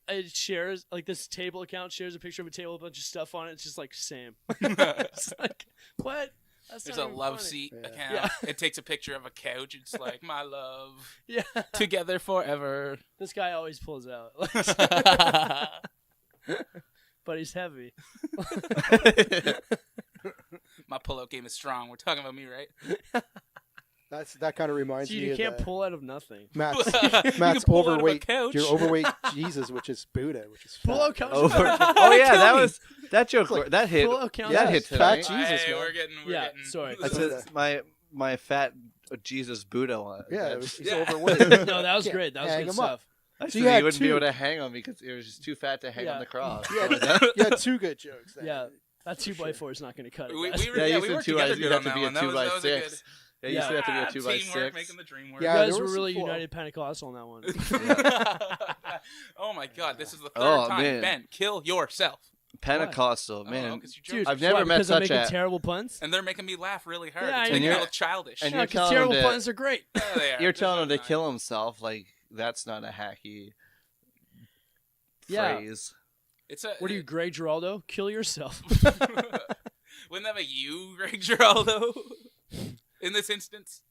it shares like this table account shares a picture of a table with a bunch of stuff on it. It's just like same. It's like what? That's There's not a even love funny. seat Yeah. account. Yeah. It takes a picture of a couch. It's like my love Yeah. together forever. This guy always pulls out. But he's heavy. My pull-out game is strong. We're talking about me, right? That kind of reminds See, me you of can't the- pull out of nothing. Matt's, You Matt's can pull out of a overweight. couch. You're overweight Jesus, which is Buddha, which is Pull fat. out couch. Oh yeah, Kill that me. was that joke. That hit. Pull out couch. That Yeah, hit fat tonight. Jesus, Hey, man. we're getting. Yeah, sorry. I said my fat Jesus Buddha one. Yeah, he's Yeah. overweight. No, that was Can't great. That was hang good him up. stuff. I So said you he had wouldn't be two. able to hang on because it was just too fat to hang Yeah. on the cross. You had two good jokes. There. Yeah, that 2x4 is not going to cut it. We, guys. we, were, Yeah, yeah, you we said worked 2 together by, good you'd on have to that be a one. That 2 was, by that was a 6. good. Yeah, you Yeah. said have to be a 2 by Teamwork, 6. making the dream work. Yeah, You there guys were was really some flow. United Pentecostal on that one. Oh my God, this is the third Oh, time. man. Ben, kill yourself. Pentecostal, Oh, man. 'cause you're Dude, joking. I've never why, met because I'm such making a- terrible puns. And they're making me laugh really hard. Yeah, It's I making me know. look childish. And Yeah, you're 'cause telling terrible him to- puns are great. Yeah, they are. You're telling him to They're kill himself. Like that's not a hacky Yeah. phrase. It's a. What are you, Greg Giraldo? Kill yourself. Wouldn't that make you, Greg Giraldo? In this instance,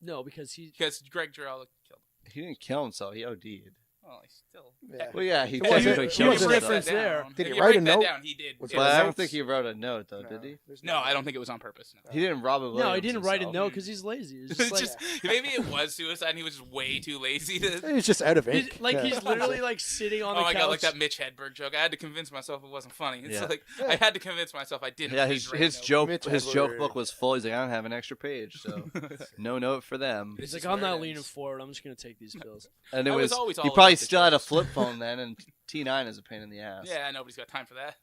No, because he. because Greg Giraldo killed. He didn't kill himself. He OD'd. Well, he still. Yeah. Well, yeah, he Well, technically he- killed was If you a break himself. difference that there. down- Did if he you write break a that note? down, he did. Was Yeah. But I don't notes? think he wrote a note, though, did he? There's No, I don't think it was on purpose. No. He didn't rob a No, he didn't write a himself. note because he's lazy. It's It's just like, just maybe it was suicide and he was just way too lazy to. He's just out of ink. he's literally like sitting on Oh the my couch. God, like that Mitch Hedberg joke. I had to convince myself it wasn't funny. It's Yeah. like I had to convince myself I didn't. Yeah, read his right his note. joke Mitch his joke Hedberg. book was full. He's like, I don't have an extra page, so no note for them. This He's like, is I'm where not it leaning ends. forward. I'm just gonna take these pills. And it I was was always all he probably about the still had a jokes. flip phone then, and T9 is a pain in the ass. Yeah, nobody's got time for that.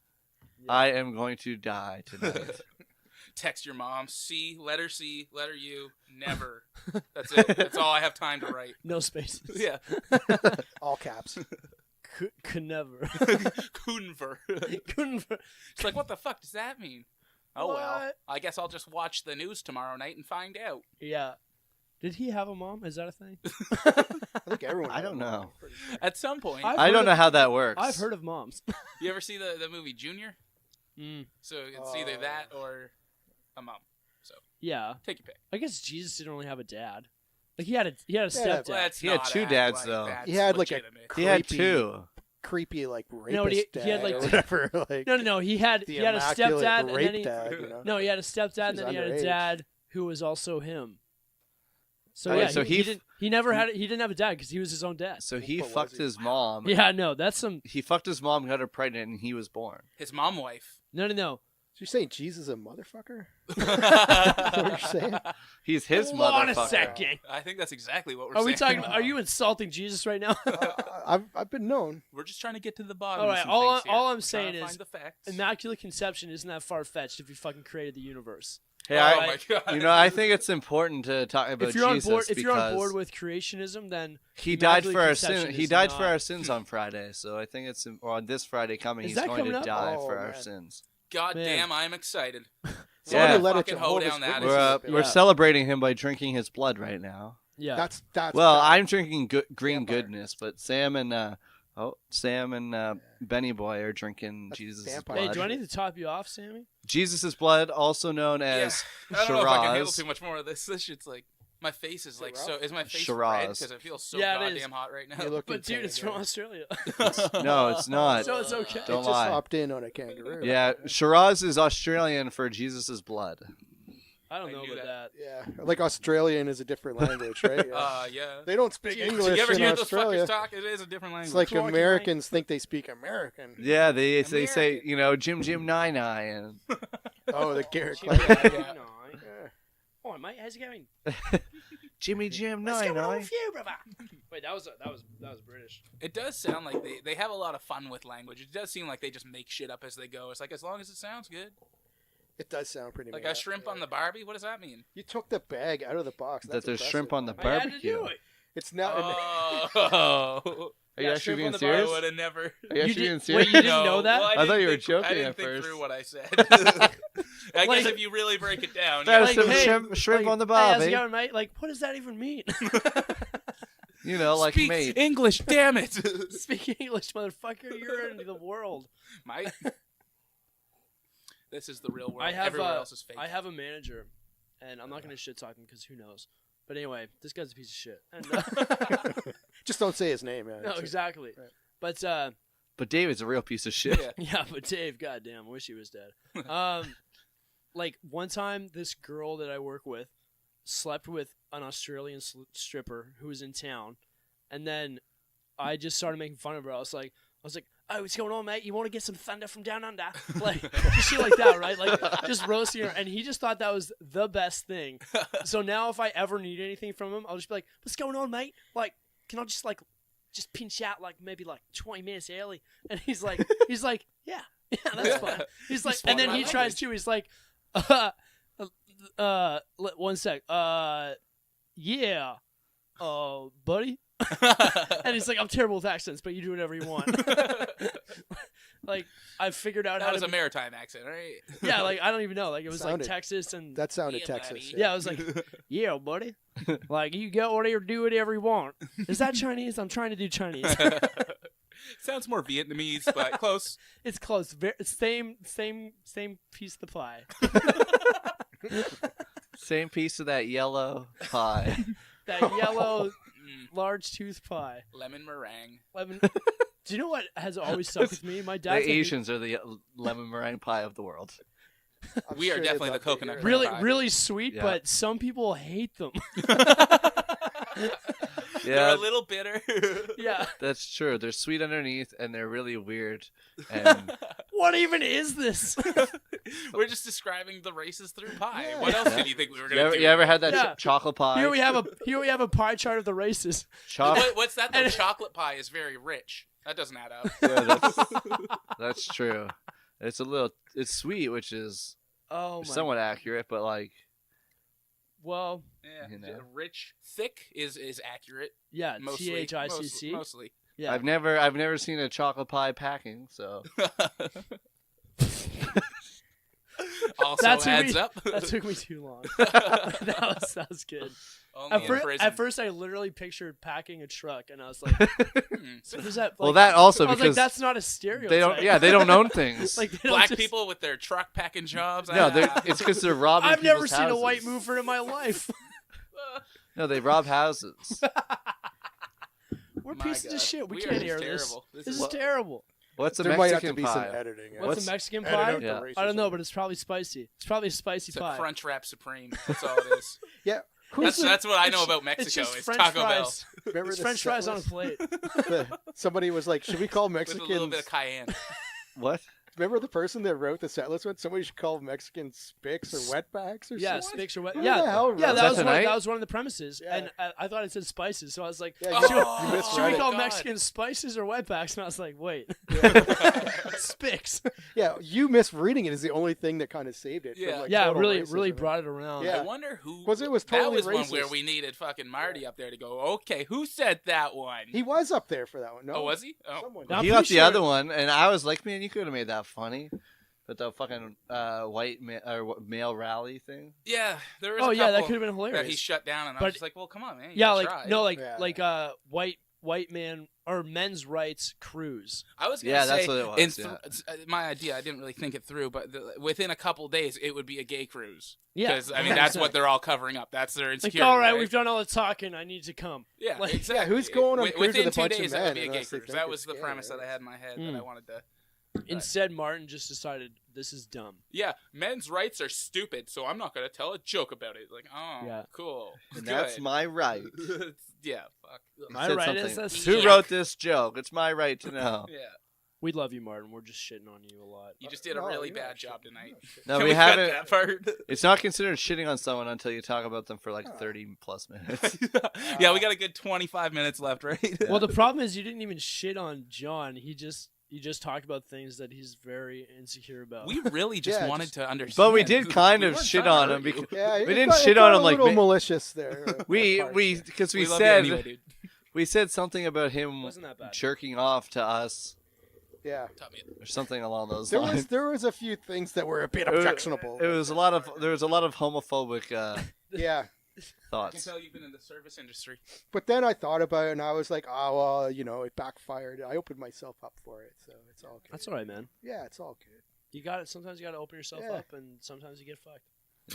I am going to die tonight. Text your mom. Letter U. Never. That's it. That's all I have time to write. No spaces. Yeah. all caps. Could never. Kunver. Couldn't. It's like, what the fuck does that mean? Oh well. What? I guess I'll just watch the news tomorrow night and find out. Yeah. Did he have a mom? Is that a thing? I think everyone. I don't know. At some point, I've I heard don't of- know how that works. I've heard of moms. you ever see the movie Junior? Mm. So it's either that or a mom. So Yeah. take your pick. I guess Jesus didn't really have a dad. Like he had a Yeah, stepdad. Let's He had not two act dads, like though. that's He had, like, a legitimate. He had creepy- two. Creepy like rapist No, he dad had, like, or whatever. Like No. He had the a immaculate stepdad, and rape then he dad. You know? no, he had a stepdad, and He then was he had a underage. dad who was also him. So Oh, yeah, so he he didn't. He never had. He didn't have a dad because he was his own dad. So he What was fucked he? his mom. Yeah, no, that's some. He fucked his mom, got her pregnant, and he was born. His mom wife. No. So you're saying Jesus is a motherfucker? Is that what you're saying? He's his Hold on a motherfucker. second. I think that's exactly what we're Are saying. we talking? Are you insulting Jesus right now? I've been known. We're just trying to get to the bottom. All of right, some all things here. I'm We're trying saying to is find the facts. Immaculate Conception isn't that far fetched if you fucking created the universe. Hey, Oh I, my God. you know, I think it's important to talk about If you're on Jesus board, if because you're on board with creationism, then he died Immaculate for our Conception sins. He is died for not- our sins on Friday, so I think it's or on this Friday coming. Is He's that going coming to up? die Oh, for our man. sins. God Man. damn, I'm excited. Yeah. Let a Fucking hoe Jehovah's down that. Witness We're Yeah. celebrating him by drinking his blood right now. yeah. That's Well, bad. I'm drinking green Vampire. goodness, but Sam and Benny Boy are drinking Jesus' vampire. Hey, blood. do I need to top you off, Sammy? Jesus' blood, also known as I don't know if I can handle Shiraz. too much more of this. This shit's like my face is like Shiraz? so. Is my face Shiraz. red because it feels so Yeah, it is. goddamn hot right now? You look But dude, insane, it's from yeah. Australia. No, it's not. So it's okay. It Don't just lie. hopped in on a kangaroo. Yeah, Shiraz is Australian for Jesus' blood. I don't I know knew about that. Yeah, like Australian is a different language, right? Yeah. Yeah. They don't speak Do English you ever in hear those Australia. fuckers talk? It is a different language. It's like Talking Americans think they speak American. Yeah, they say, American. Jim Nine and Oh, the Garrett Yeah, Clark. yeah. Yeah. Oh, mate? How's it going? Jimmy Jim What's 9, going on eh? with you, brother? Wait, that was British. It does sound like they have a lot of fun with language. It does seem like they just make shit up as they go. It's like, as long as it sounds good. It does sound pretty Like mad. a shrimp on the Barbie? What does that mean? You took the bag out of the box. That That's there's impressive. shrimp on the I had to barbecue. do it. It's now. Oh. Are you Yeah, actually shrimp being on the I serious? would have never. Are you You actually did- being wait, serious? you didn't know that? Well, I thought didn't you were think- joking I didn't at think first. through what I said. I Like- guess if you really break it down, There's Like, some hey, shrimp like, on the Hey, how's it barbie. going, mate? Like, what does that even mean? You know, like speak mate. English, damn it, Speak English, motherfucker. You're into the world. Mate. This is the real world. I have Everywhere else is fake. I have a manager, and I'm not gonna shit talk him because who knows. But anyway, this guy's a piece of shit. And, Just don't say his name, man. no, exactly. Right. But But David's a real piece of shit. Yeah. yeah, but Dave, goddamn, I wish he was dead. Like one time, this girl that I work with slept with an Australian stripper who was in town, and then I just started making fun of her. I was like, "Oh, what's going on, mate? You want to get some thunder from down under?" Like just shit like that, right? Like just roasting her, and he just thought that was the best thing. So now, if I ever need anything from him, I'll just be like, "What's going on, mate? Like, can I just pinch out like maybe like 20 minutes early?" And he's like, "Yeah, that's fine." He's like, and then he tries to. He's like, one sec, yeah, buddy." And he's like, "I'm terrible with accents, but you do whatever you want." Like, I figured out That how was to. a maritime accent, right? Yeah, like I don't even know. Like it was Sounded- like Texas and. That sounded Yeah, Texas. buddy. Yeah, I was like, "Yeah, buddy, like you go whatever, do whatever you want." Is that Chinese? I'm trying to do Chinese. Sounds more Vietnamese, but close. It's close. Same piece of the pie. Same piece of that yellow pie. That yellow large tooth pie. Lemon meringue. Lemon. Do you know what has always stuck with me? My The dad. Asians are the lemon meringue pie of the world. I'm We are sure they'd definitely the love to hear coconut it. cream. Really, pie. really sweet, Yeah. but some people hate them. They're Yeah, a little bitter. Yeah. that's true. They're sweet underneath, and they're really weird. And What even is this? We're just describing the races through pie. Yeah. What else did you think we were you going to do? ever had that Yeah. chocolate pie? Here we have a pie chart of the races. What's that? The chocolate pie is very rich. That doesn't add up. Yeah, that's true. It's sweet, which is Oh my. somewhat accurate, but like, Well, Yeah, You know. rich, thick is accurate. yeah. Mostly, THICC. Mostly. Yeah. I've never seen a chocolate pie packing, so Also That took adds me- up. That took me too long. that was good. Only in prison. At first, I literally pictured packing a truck, and I was like, so does that? Like, well, that also I was like, because that's not a stereotype. they don't. Yeah, they don't own things. Like they don't Black just- people with their truck packing jobs. no, it's because they're robbing. I've never people's seen a houses. white mover in my life. No, they rob houses. We're My pieces God. of shit. We We are can't just air terrible. this. This This is- is terrible. What's a There might have to Mexican be some pie? editing. What's a Mexican edit pie? out the Yeah. racism. I don't know, but it's probably spicy. It's probably a spicy It's a pie. Crunch Wrap Supreme. That's all it is. Yeah. Who's That's what I know It's- about It's Mexico. just It's French Taco Bell fries. remember It's the French fries on a setlist? plate. Somebody was like, "Should we call with a little bit Mexicans?" of cayenne. What? Remember the person that wrote the set list? What somebody should call Mexicans spicks or wetbacks or Yeah, something. sticks or what? Who Yeah, the hell yeah. wrote That that was tonight? that was one of the premises, Yeah. and I thought it said spices, so I was like, Yeah, should, you should misread we it. call God. Mexicans spices or wetbacks? And I was like, wait, spicks. Yeah, you misreading it is the only thing that kind of saved it. Yeah. from, like, Yeah, total really, racism. really brought it around. Yeah. I wonder who. 'Cause it was that totally was one where racist. we needed fucking Marty up there to go. Okay, who said that one? He was up there for that one. No, Oh, was he? Oh. Someone I'm he pretty got the sure- other one, and I was like, man, you could have made that funny. But the fucking male rally thing. Yeah, there was. Oh a yeah, that couple could have been that he hilarious. shut down, and I But- was just like, well, come on, man. You Yeah, gotta like try. no, like Yeah. white man or men's rights cruise. I was gonna Yeah, say, that's what it was, in yeah. my idea, I didn't really think it through, but within a couple days, it would be a gay cruise. Yeah, Because I mean, that's what they're all covering up. That's their like. insecurity. All right, we've done all the talking. I need to come. Yeah, like- exactly. Yeah, who's going on a cruise within with a 2 bunch of days? That men would be a gay unless they cruise. think That it's was the gay, premise that I right? had in my head that Mm. I wanted to. Instead, Martin just decided this is dumb. Yeah, men's rights are stupid, so I'm not gonna tell a joke about it. Like, oh, Yeah. cool. And Good. that's my right. Yeah, fuck. My Said right something. is that's Who Yeah. wrote this joke? It's my right to know. Yeah. We love you, Martin. We're just shitting on you a lot. You just did a No, really you're bad not job shitting. tonight. No, Can we cut haven't. that part? It's not considered shitting on someone until you talk about them for like 30 plus minutes. Yeah, we got a good 25 minutes left, right? Well, the problem is you didn't even shit on John. You just talked about things that he's very insecure about. We really just Yeah, wanted just- to understand. But we did kind We of weren't shit trying on to him hurt you. because Yeah, we it didn't got- shit it on got him a like little malicious there. we parts. because we We love said you anyway, dude. we said something about him Wasn't that bad. jerking off to us Yeah. or something along those There lines. was a few things that were a bit It was- objectionable. There was a lot of homophobic Yeah. I can thoughts. tell you've been in the service industry. But then I thought about it and I was like, oh, well, it backfired. I opened myself up for it, so it's all good. That's all right, man. Yeah, it's all good. You got it. Sometimes you got to open yourself Yeah. up, and sometimes you get fucked.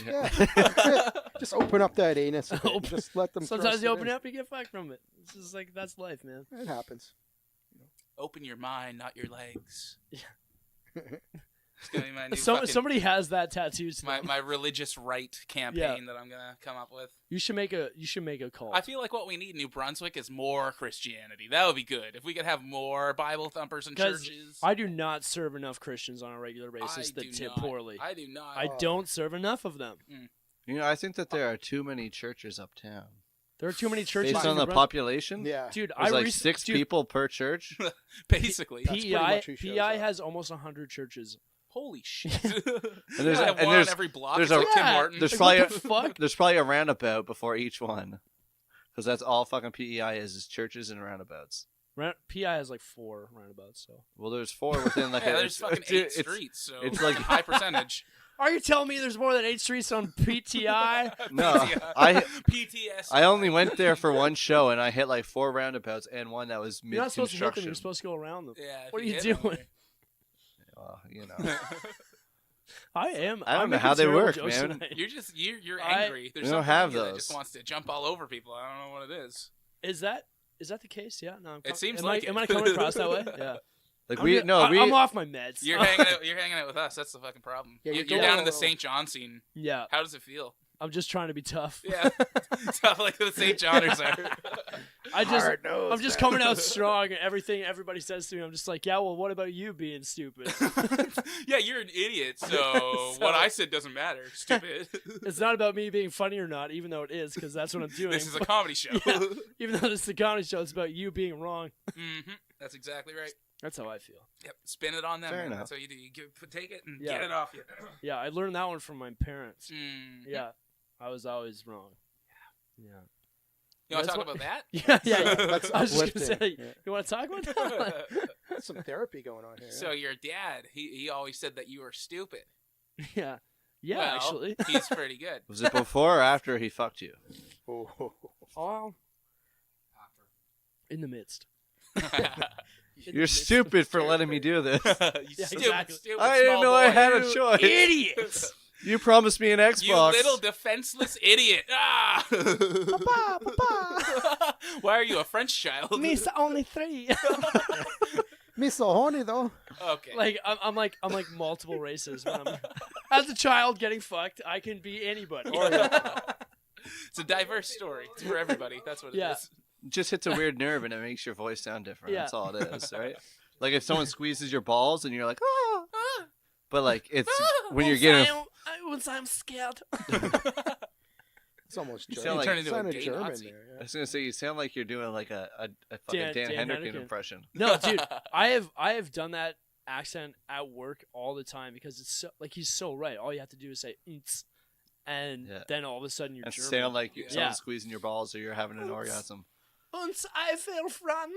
Yeah. That's it. Just open up that anus. a bit. Just let them Sometimes thrust you it open in. it up, and you get fucked from it. It's just like that's life, man. It happens. Open your mind, not your legs. It's gonna be my new Somebody has that tattooed. my religious right campaign that I'm gonna come up with. You should make a call. I feel like what we need in New Brunswick is more Christianity. That would be good if we could have more Bible thumpers in churches. I do not serve enough Christians on a regular basis that tip poorly. I do not. I don't serve enough of them. I think that there are too many churches uptown. There are too many churches. Based in on New the Brunswick. population, Yeah. Dude, there's like rec- 6 dude, people per church. Basically. That's pretty PEI much who shows PEI up. has almost 100 churches. Holy shit! And there's and one there's- on every block. there's It's a- like Tim Yeah. Hortons. There's Like, probably what the fuck? there's probably a roundabout before each one, because that's all fucking PEI is churches and roundabouts. PEI has like 4 roundabouts. So Well, there's 4 within like yeah, a, there's fucking 8 streets, so it's like- high percentage. are you telling me there's more than 8 streets on PTI? No, PTS. I only went there for one show and I hit like 4 roundabouts and one that was You're not supposed to hit them. mid-construction. You're supposed to go around them. Yeah, if What are you hit doing? them, Well, I am. I don't I'm know making how they terrible work, jokes man. tonight. you're I- angry. There's We don't something have in you that those. just wants to jump all over people. I don't know what it is. Is that the case? Yeah. No. It seems am like I, it. Am I coming across that way? Yeah. Like I'm off my meds. You're hanging out with us. That's the fucking problem. Yeah, you're you're down in the doing- St. John scene. Yeah. How does it feel? I'm just trying to be tough. Yeah, tough like the St. Johners are. I'm just coming out strong, and everything everybody says to me, I'm just like, yeah. Well, what about you being stupid? Yeah, you're an idiot. So what I said doesn't matter. Stupid. It's not about me being funny or not, even though it is, because that's what I'm doing. This is a comedy show. Yeah. Even though this is a comedy show, it's about you being wrong. That's exactly right. That's how I feel. Yep, spin it on them. Fair man. enough. That's what you do. You take it and Yeah. get it off you. Yeah, I learned that one from my parents. Mm. Yeah, I was always wrong. Yeah. You want to That's talk what- about that? Yeah. That's I was just gonna uplifting. say, Yeah. you want to talk about that? There's some therapy going on here. So your dad, he always said that you were stupid. Yeah. Yeah, Well, actually. he's pretty good. Was it before or after he fucked you? Oh. Oh. In the midst. You're stupid for letting me do this. You Yeah, stupid, exactly. stupid I didn't small know I boy. had a You choice. Idiots! You promised me an Xbox. You little defenseless idiot! Ah! Papa! Why are you a French child? Me's only 3. Me so horny though. Okay. Like I'm like multiple races. When I'm, as a child getting fucked, I can be anybody. It's a diverse story. It's for everybody. That's what it Yeah. is. Just hits a weird nerve and it makes your voice sound different. Yeah. That's all it is, right? Like if someone squeezes your balls and you're like, ah, but like it's when you're getting. Once I'm scared. It's almost You German. sound like- It sounded gay German Nazi. there. I Yeah. was gonna say you sound like you're doing like a fucking Dan Dan Henderson Henderson. impression. No, dude, I have done that accent at work all the time because it's so, like he's so right. All you have to do is say "ts," and Yeah. then all of a sudden you're And German. sound like Yeah. someone's squeezing your balls or you're having an orgasm. Uns I feel fun.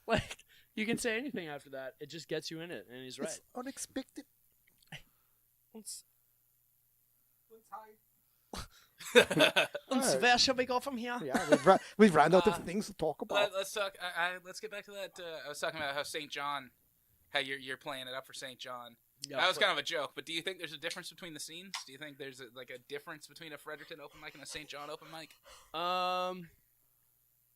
Like you can say anything after that. It just gets you in it, and he's right. It's unexpected. Uns, Alright. where shall we go from here? Yeah, we've ran out of things to talk about. Let's talk. Let's get back to that. I was talking about how St. John, how you're playing it up for St. John. Yeah, That was kind of a joke, but do you think there's a difference between the scenes? Do you think there's like a difference between a Fredericton open mic and a St. John open mic?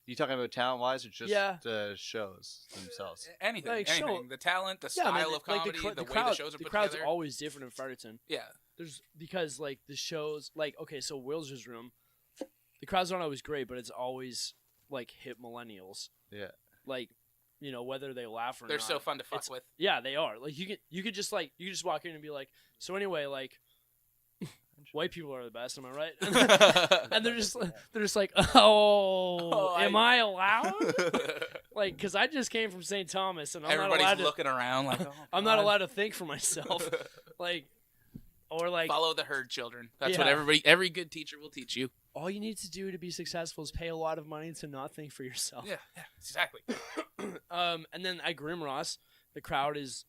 You talking about talent wise or just Yeah. the shows themselves? Anything, Like, anything. show- The talent, the Yeah, style I mean, of like comedy, the the way crowd, the shows are the put crowd's together. always different in Fredericton. Yeah, There's because like the shows, like okay, so Will's room, the crowds aren't always great, but it's always like hip millennials. Yeah. Like, whether they laugh or They're not. so fun to fuck It's- with. Yeah, they are. Like you could just walk in and be like, so anyway, like white people are the best, am I right? And they're just like, am I allowed? Like, because I just came from St. Thomas, and I'm Everybody's not allowed to. looking around like, I'm not allowed to think for myself. Like, or like, follow the herd, children. That's Yeah. what every good teacher will teach you. all you need to do to be successful is pay a lot of money to not think for yourself. Yeah, exactly. And then at Grimross, the crowd is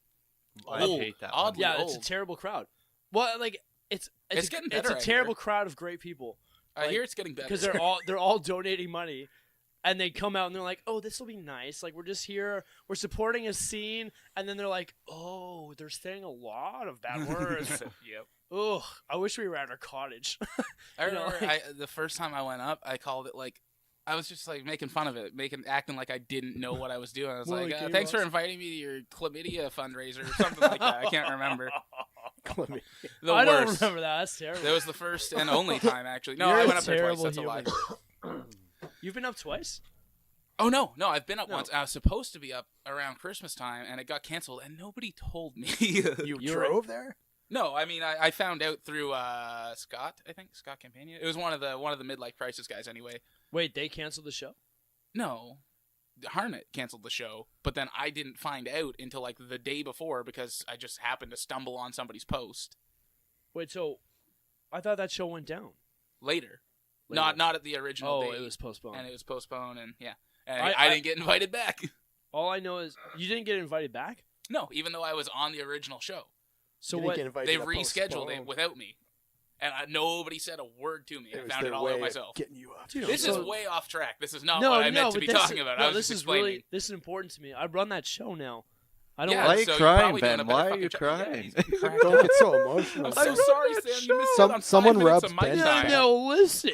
I Old. hate that. Oddly yeah, old. it's a terrible crowd. Well, like it's getting it's better, a I terrible hear. crowd of great people I hear it's getting better. because they're all donating money, and they come out and they're like, oh, this will be nice. Like we're just here, we're supporting a scene, and then they're like, oh, they're saying a lot of bad words. Yep. Ugh, I wish we were at our cottage. I You know, remember like- the first time I went up, I called it like, I was just like making fun of it, acting like I didn't know what I was doing. I was Well, like, like, you thanks for lost- inviting me to your chlamydia fundraiser or something like that. I can't remember. The I don't worst. remember that. That's terrible. That was the first and only time, actually. No, You're I a went up there twice. terrible That's a lie. human. You've been up twice? Oh, no, I've been up No. once. I was supposed to be up around Christmas time, and it got canceled, and nobody told me. You drove there? No, I mean, I found out through Scott, I think. Scott Campania. It was one of the midlife crisis guys, anyway. Wait, they canceled the show? No, Harnett canceled the show, but then I didn't find out until like the day before because I just happened to stumble on somebody's post Wait, so I thought that show went down. later. Later. Not at the original Oh, date. it was postponed. And it was postponed, and yeah. And I- I didn't get invited back. All I know is you didn't get invited back. No, even though I was on the original show. So You didn't what? get invited They to rescheduled it postpone. without me. And nobody said a word to me. It I was found their it all way out of myself. Getting you up. Dude, This so- is way off track. This is not no, what I no, meant to but be this talking is, about. No, I was this just is explaining. really this is important to me. I run that show now. I don't. Yeah, Why are you so you're crying, probably doing a Ben? better Why are fucking you job. crying? Yeah, he's crying. Don't get so emotional. I'm so sorry, Sam. You missed Some- out on someone 5 minutes rubs of mic Ben's time. back. No, listen.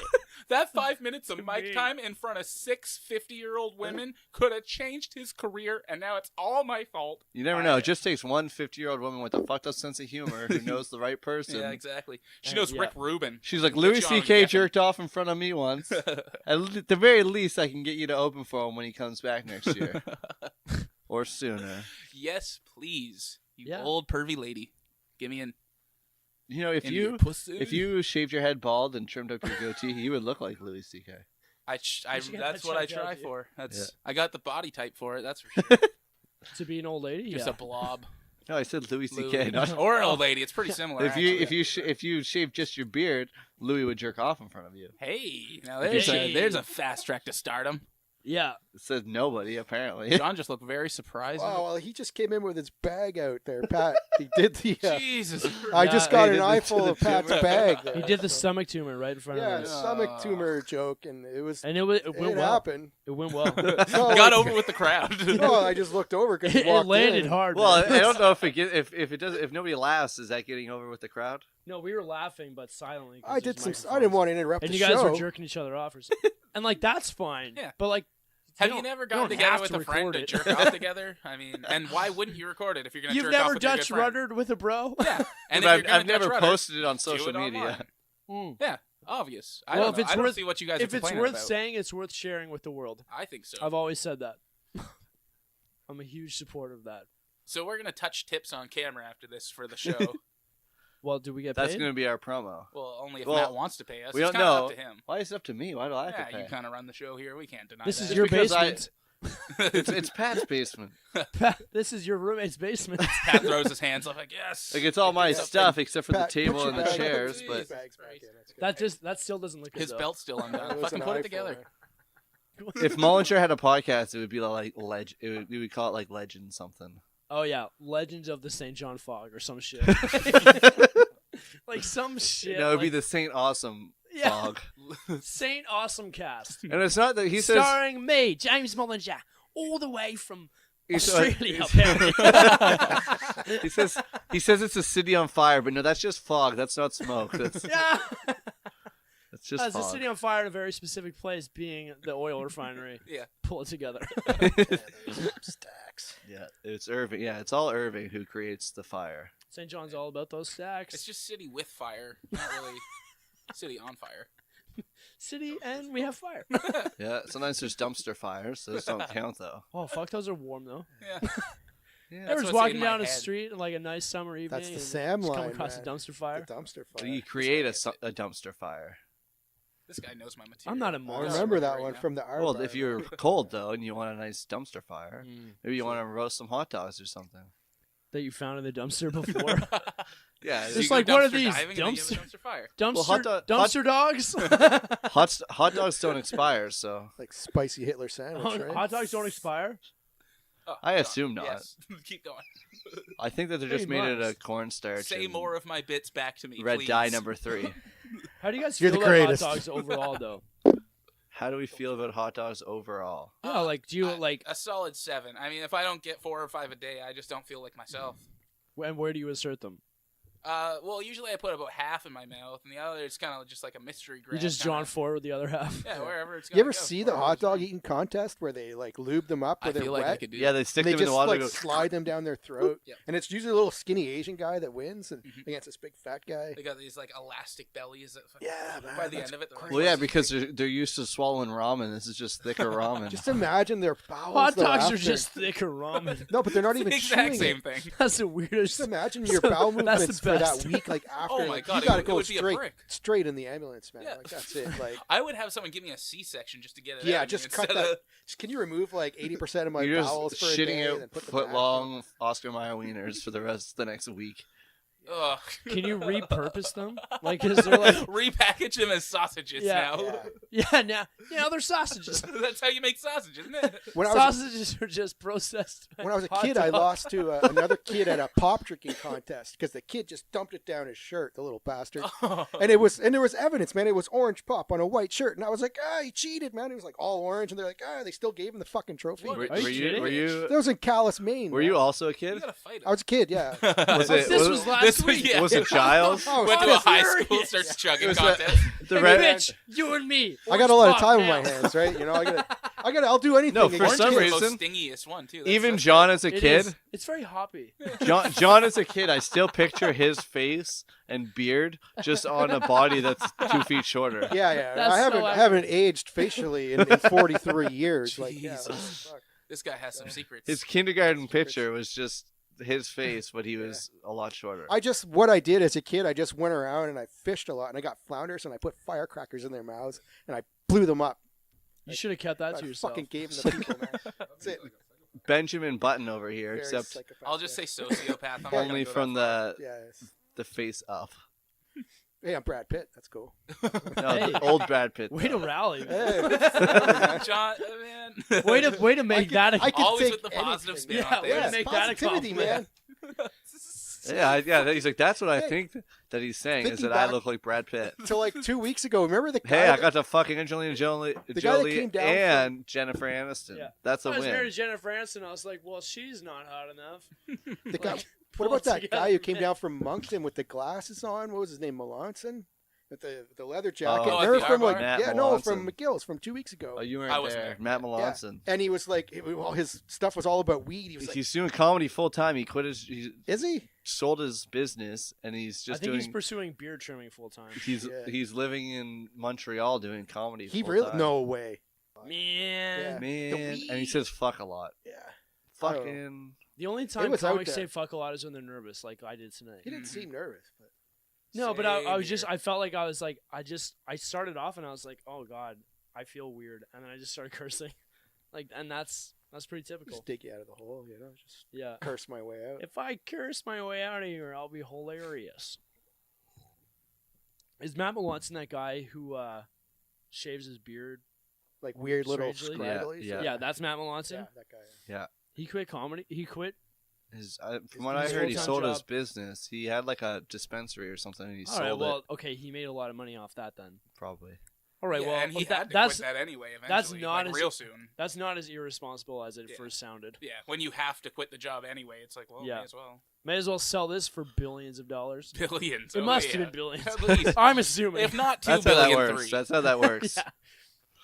That 5 minutes of To mic me. time in front of 6 50-year-old women could have changed his career, and now it's all my fault. You never know. It just takes one 50-year-old woman with a fucked up sense of humor who knows the right person. Yeah, exactly. She knows yeah. Rick Rubin. She's like, Louis John C.K. Geffen. jerked off in front of me once. At the very least, I can get you to open for him when he comes back next year. Or sooner. Yes, please. You Yeah. old pervy lady. Give me in. You know, if your you pussy. shaved your head bald and trimmed up your goatee, you would look like Louis C.K. You should get that's that what I checked out, try dude. for. That's Yeah. I got the body type for it. That's for sure. To be an old lady, Just yeah. a blob. No, I said Louis Louis. C.K. Not, Or an old lady. It's pretty similar. if you shaved just your beard, Louis would jerk off in front of you. Hey, now Hey. there's a fast track to stardom. Yeah. It says nobody apparently. John just looked very surprised. Wow, well, he just came in with his bag out there, Pat. He did the. Jesus. I Yeah, just got he an did the- eyeful of Pat's bag. There. He did the stomach tumor right in front Yeah, of us, stomach tumor joke, and it was. and it went It well. happened. It went well. No, Got like- over with the crowd. No, I just looked over because it landed hard. Well, man. I don't know if it get, if it does if nobody laughs, is that getting over with the crowd? No, we were laughing, but silently. 'cause I did there's some. I didn't microphones. want to interrupt And the you guys show. were jerking each other off or something. And like that's fine. Yeah. But like, Have you you don't- never you gotten don't together have with to a friend record to it. jerk off together? I mean, and why wouldn't you record it if you're going to you've jerk off never with your Dutch good friend? ruddered with a bro. Yeah. And But if you're gonna I've never Dutch rudder, posted it on do social it media. online. Yeah, obvious. I Well, don't if know. it's I don't worth- see what you guys If are it's complaining worth about. saying, it's worth sharing with the world. I think so. I've always said that. I'm a huge supporter of that. So we're going to touch tips on camera after this for the show. Well, do we get That's paid? going to be our promo. Well, only if Well, Matt wants to pay us. we It's don't kind of know. up to him. Why is it up to me? Why do I have Yeah, to pay? you kind of run the show here. We can't deny This that. is your because I- basement. it's Pat's basement. This is your roommate's basement. Pat throws his hands up like, yes. Like it's all my stuff except for Pat, the table put and your the bag- chairs. Jeez. But Bags back in, that's good. That still doesn't look His good. belt's still undone. That was Fucking an put it eyeful together. there. if Mullinger had a podcast, it would be like we would call it like Legend something. Oh yeah, Legends of the St. John Fog or some shit. Like some shit. No, it'd be like- the Saint Awesome Yeah. Fog. Saint Awesome Cast. And it's not that he says. Starring me, James Mullinger, all the way from he's- Australia. he's- apparently. he says it's a city on fire, but no, that's just fog. That's not smoke. That's Yeah. just It's a fog. city on fire in a very specific place, being the oil refinery. Yeah. Pull it together. Stacks. Yeah, it's Irving. Yeah, it's all Irving who creates the fire. St. John's all about those stacks. It's just city with fire, not really city on fire. city, and we have fire. Yeah, sometimes there's dumpster fires. Those don't count though. Oh fuck, those are warm though. Yeah. Yeah. I was what's walking in my down a head. street like a nice summer evening. That's the and Sam just come line, across man. a dumpster fire. The dumpster fire. You create a dumpster fire. This guy knows my material. I'm not I immortal. remember that right one now. from the R Well, bar. if you're cold though and you want a nice dumpster fire, Mm. maybe you want to roast some hot dogs or something. That you found in the dumpster before. Yeah, It's So you like, go what are dumpster these, diving and then you have a dumpster- dumpster fire. Dumpster, hot dogs. hot dogs don't expire, so like spicy Hitler sandwich, right? Hot dogs don't expire. Oh, I God. assume not. Yes. Keep going. I think that they're just Pretty made out much. of cornstarch. Say and more of my bits back to me, red please. dye number 3. How do you guys You're feel the about greatest. hot dogs overall, though? How do we feel about hot dogs overall? Yeah, like, do you I- like, a solid 7. I mean, if I don't get 4 or 5 a day, I just don't feel like myself. and where do you insert them? Well, usually I put about half in my mouth, and the other is kind of just like a mystery grab. You just kinda- John Ford with the other half. Yeah, wherever it's. You gotta ever go. see the Wherever hot it's dog going. eating contest where they like lube them up I where they're feel like I wet? could do Yeah, that. they stick They them in just the water. like and go, slide them down their throat, Yep. and it's usually a little skinny Asian guy that wins, and against this big fat guy. They got these like elastic bellies. That Yeah, man, By the that's end of it, they're like, well, yeah, because they're used to swallowing ramen. This is just thicker ramen. Just imagine their bowels. Hot though, dogs are after. just thicker ramen. No, but they're not It's even the exact chewing same it. thing. That's the weirdest. Just imagine your bowel That's the movements for that best. week, like after. Oh my like, God, you it gotta would- it go would be a brick. straight in the ambulance, man. Yeah. Like that's it. Like I would have someone give me a C-section just to get it. yeah, out of me just cut instead that. of- Just, can you remove like 80% of my You're bowels just for a shitting day and out then put them foot back? long Oscar Mayer wieners for the rest of the next week. Ugh. Can you repurpose them? Like, is there like, Repackage them as sausages Yeah. now. Yeah. yeah, they're sausages. That's how you make sausage, isn't it? When I was Sausages are just processed. when I was a hot kid, I dog. lost to another kid at a pop drinking contest because the kid just dumped it down his shirt, the little bastard. And there was evidence, man. It was orange pop on a white shirt, and I was like, he cheated, man. It was like all orange, and they're like, they still gave him the fucking trophy. What? Were, Are you were you? kidding? Were you? That was in Calais, Maine. Were man. you also a You kid? gotta fight it. I was a kid, yeah. Was it? This was, was last This was- week. yeah. was it Giles? Oh, Went to a yes. high furious. school, starts chugging was contest. the Hey, red. Mitch, you and me. I got a lot of Orange pop time on my now. hands, right? You know, I'll do anything. No, for against some Orange kids. is the reason- most stingiest one too. Even that's John as a It kid, is. It's very hoppy. John as a kid, I still picture his face and beard just on a body that's 2 feet shorter. Yeah. That's I haven't so I haven't aged facially in 43 years. Like, yeah, Jesus. what the fuck? This guy has some secrets. His kindergarten picture was just his face, but he was a lot shorter. What I did as a kid, I just went around and I fished a lot, and I got flounders, and I put firecrackers in their mouths, and I blew them up. You should have kept that I to yourself. fucking gave them to people, man. That's it. Benjamin Button over here, Very except psychopath, I'll just yeah. say sociopath. I'm not only gonna go from that the Yeah. It's, the face up. hey, I'm Brad Pitt. That's cool. No, Hey. the old Brad Pitt. Way to though. rally. Hey, far. John, man. Way to make that. I can Always take with the positive anything. spin Yeah, on way to things. make that a positivity, man. compliment. Yeah. He's like, that's what I Hey. think that he's saying is Thinking that I back- look like Brad Pitt. So like 2 weeks ago, remember the guy? Hey, I that- got to fucking Angelina Jolie, The guy that came down and Jennifer Aniston. Yeah. That's a I was married win. to Jennifer Aniston. I was like, well, she's not hot enough. the guy. Like, What pull about it that together, guy who came man. down from Moncton with the glasses on? What was his name? Melanson? With the leather jacket. Oh, at Remember the from R like Bar? no, Matt from Melanson. McGill's from 2 weeks ago. Oh, you I weren't wasn't there. there. Matt Yeah. Melanson. And he was like, all his stuff was all about weed. He was like, He's doing comedy full time. He quit his. He is he? sold his business, and he's I just think doing. he's pursuing beard trimming full time. He's Yeah. he's living in Montreal doing comedy. He full really? time. No way. Man, Yeah. Man, The and he says fuck a lot. Yeah. I don't know. Fucking. the only time was out comics there. say fuck a lot is when they're nervous, like I did tonight. He didn't seem nervous, but No, but I Same was just, here. I felt like I was like, I started off and I was like, oh God, I feel weird. And then I just started cursing. Like, and that's pretty typical. just dig you out of the hole, you know, just Yeah. curse my way out. If I curse my way out of here, I'll be hilarious. Is Matt Melanson that guy who shaves his beard? Like weird little Strangely. scragglies. Yeah. Yeah, that's Matt Melanson. Yeah, that guy. He quit comedy. He quit. From what I his heard, he full-time sold his job. business. He had like a dispensary or something, and he All right. sold Well, it. okay. He made a lot of money off that then. Probably. All right. Yeah, well, and he that- had to that's quit that anyway. that's Eventually, not like, as- real soon. that's not as irresponsible as it Yeah. first sounded. Yeah, when you have to quit the job anyway, it's like, well, Yeah. may as well. May as well sell this for billions of dollars. Billions. It oh, must yeah. have been billions. At least. I'm assuming. If not That's how that 2 billion, works. 3. That's how that works. Yeah.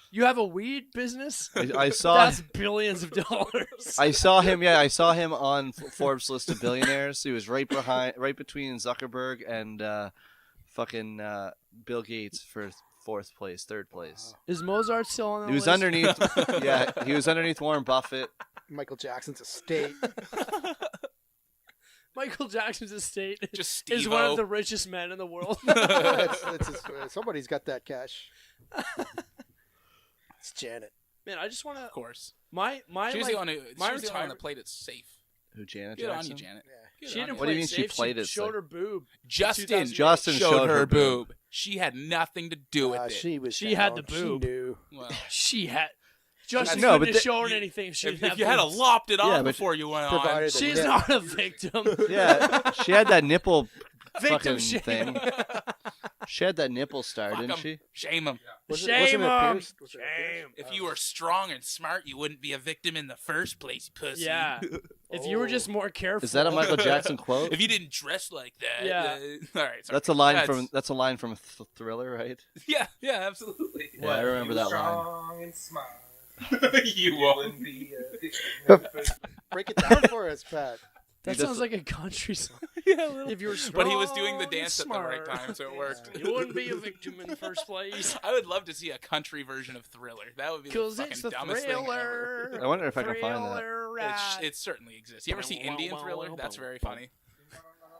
You have a weed business? I saw. That's billions of dollars. I saw him. Yeah, I saw him on Forbes list of billionaires. He was right between Zuckerberg and fucking Bill Gates for fourth place, third place. Is Mozart still on that He was list? underneath. Yeah, he was underneath Warren Buffett. Michael Jackson's estate. Michael Jackson's estate Just is one Steve-O. of the richest men in the world. Somebody's got that cash. It's Janet. Man, I just want to. Of course. My She was like, the one who, my she was the one retirement- that played it safe. Who, Janet Good on Jackson? you, Janet. Good She on didn't you. What do play you mean it she safe. played it Showed safe? her boob. Justin 2008. showed her boob. She had nothing to do with it. She had the down. boob. She knew. Well, She had. Justin No, couldn't but have the- shown anything if she if, didn't have if you had boobs. lopped it off Yeah, but before you went on, provided that- She's Yeah. not a victim. Yeah, she had that nipple Victim fucking shame. thing. She had that nipple star, fuck didn't 'em. she? Shame him. Shame wasn't it 'em. pierced? Was it Shame. If you were strong and smart, you wouldn't be a victim in the first place, pussy. Yeah. If you were just more careful. Is that a Michael Jackson quote? If you didn't dress like that. Yeah. All right. Sorry. That's a line from Thriller, right? Yeah. Yeah. Absolutely. Yeah, I remember that line. Strong and smart. You won't. Wouldn't be a Break it down for us, Pat. That He sounds does- like a country song. Yeah. If you were But he was doing the strong dance at and the right smart, time, so it worked. You wouldn't be a victim in the first place. I would love to see a country version of Thriller. That would be the Because fucking it's the dumbest thing ever. thriller. I wonder if I can find that. Thriller, It certainly exists. You ever see Indian Thriller? That's very funny.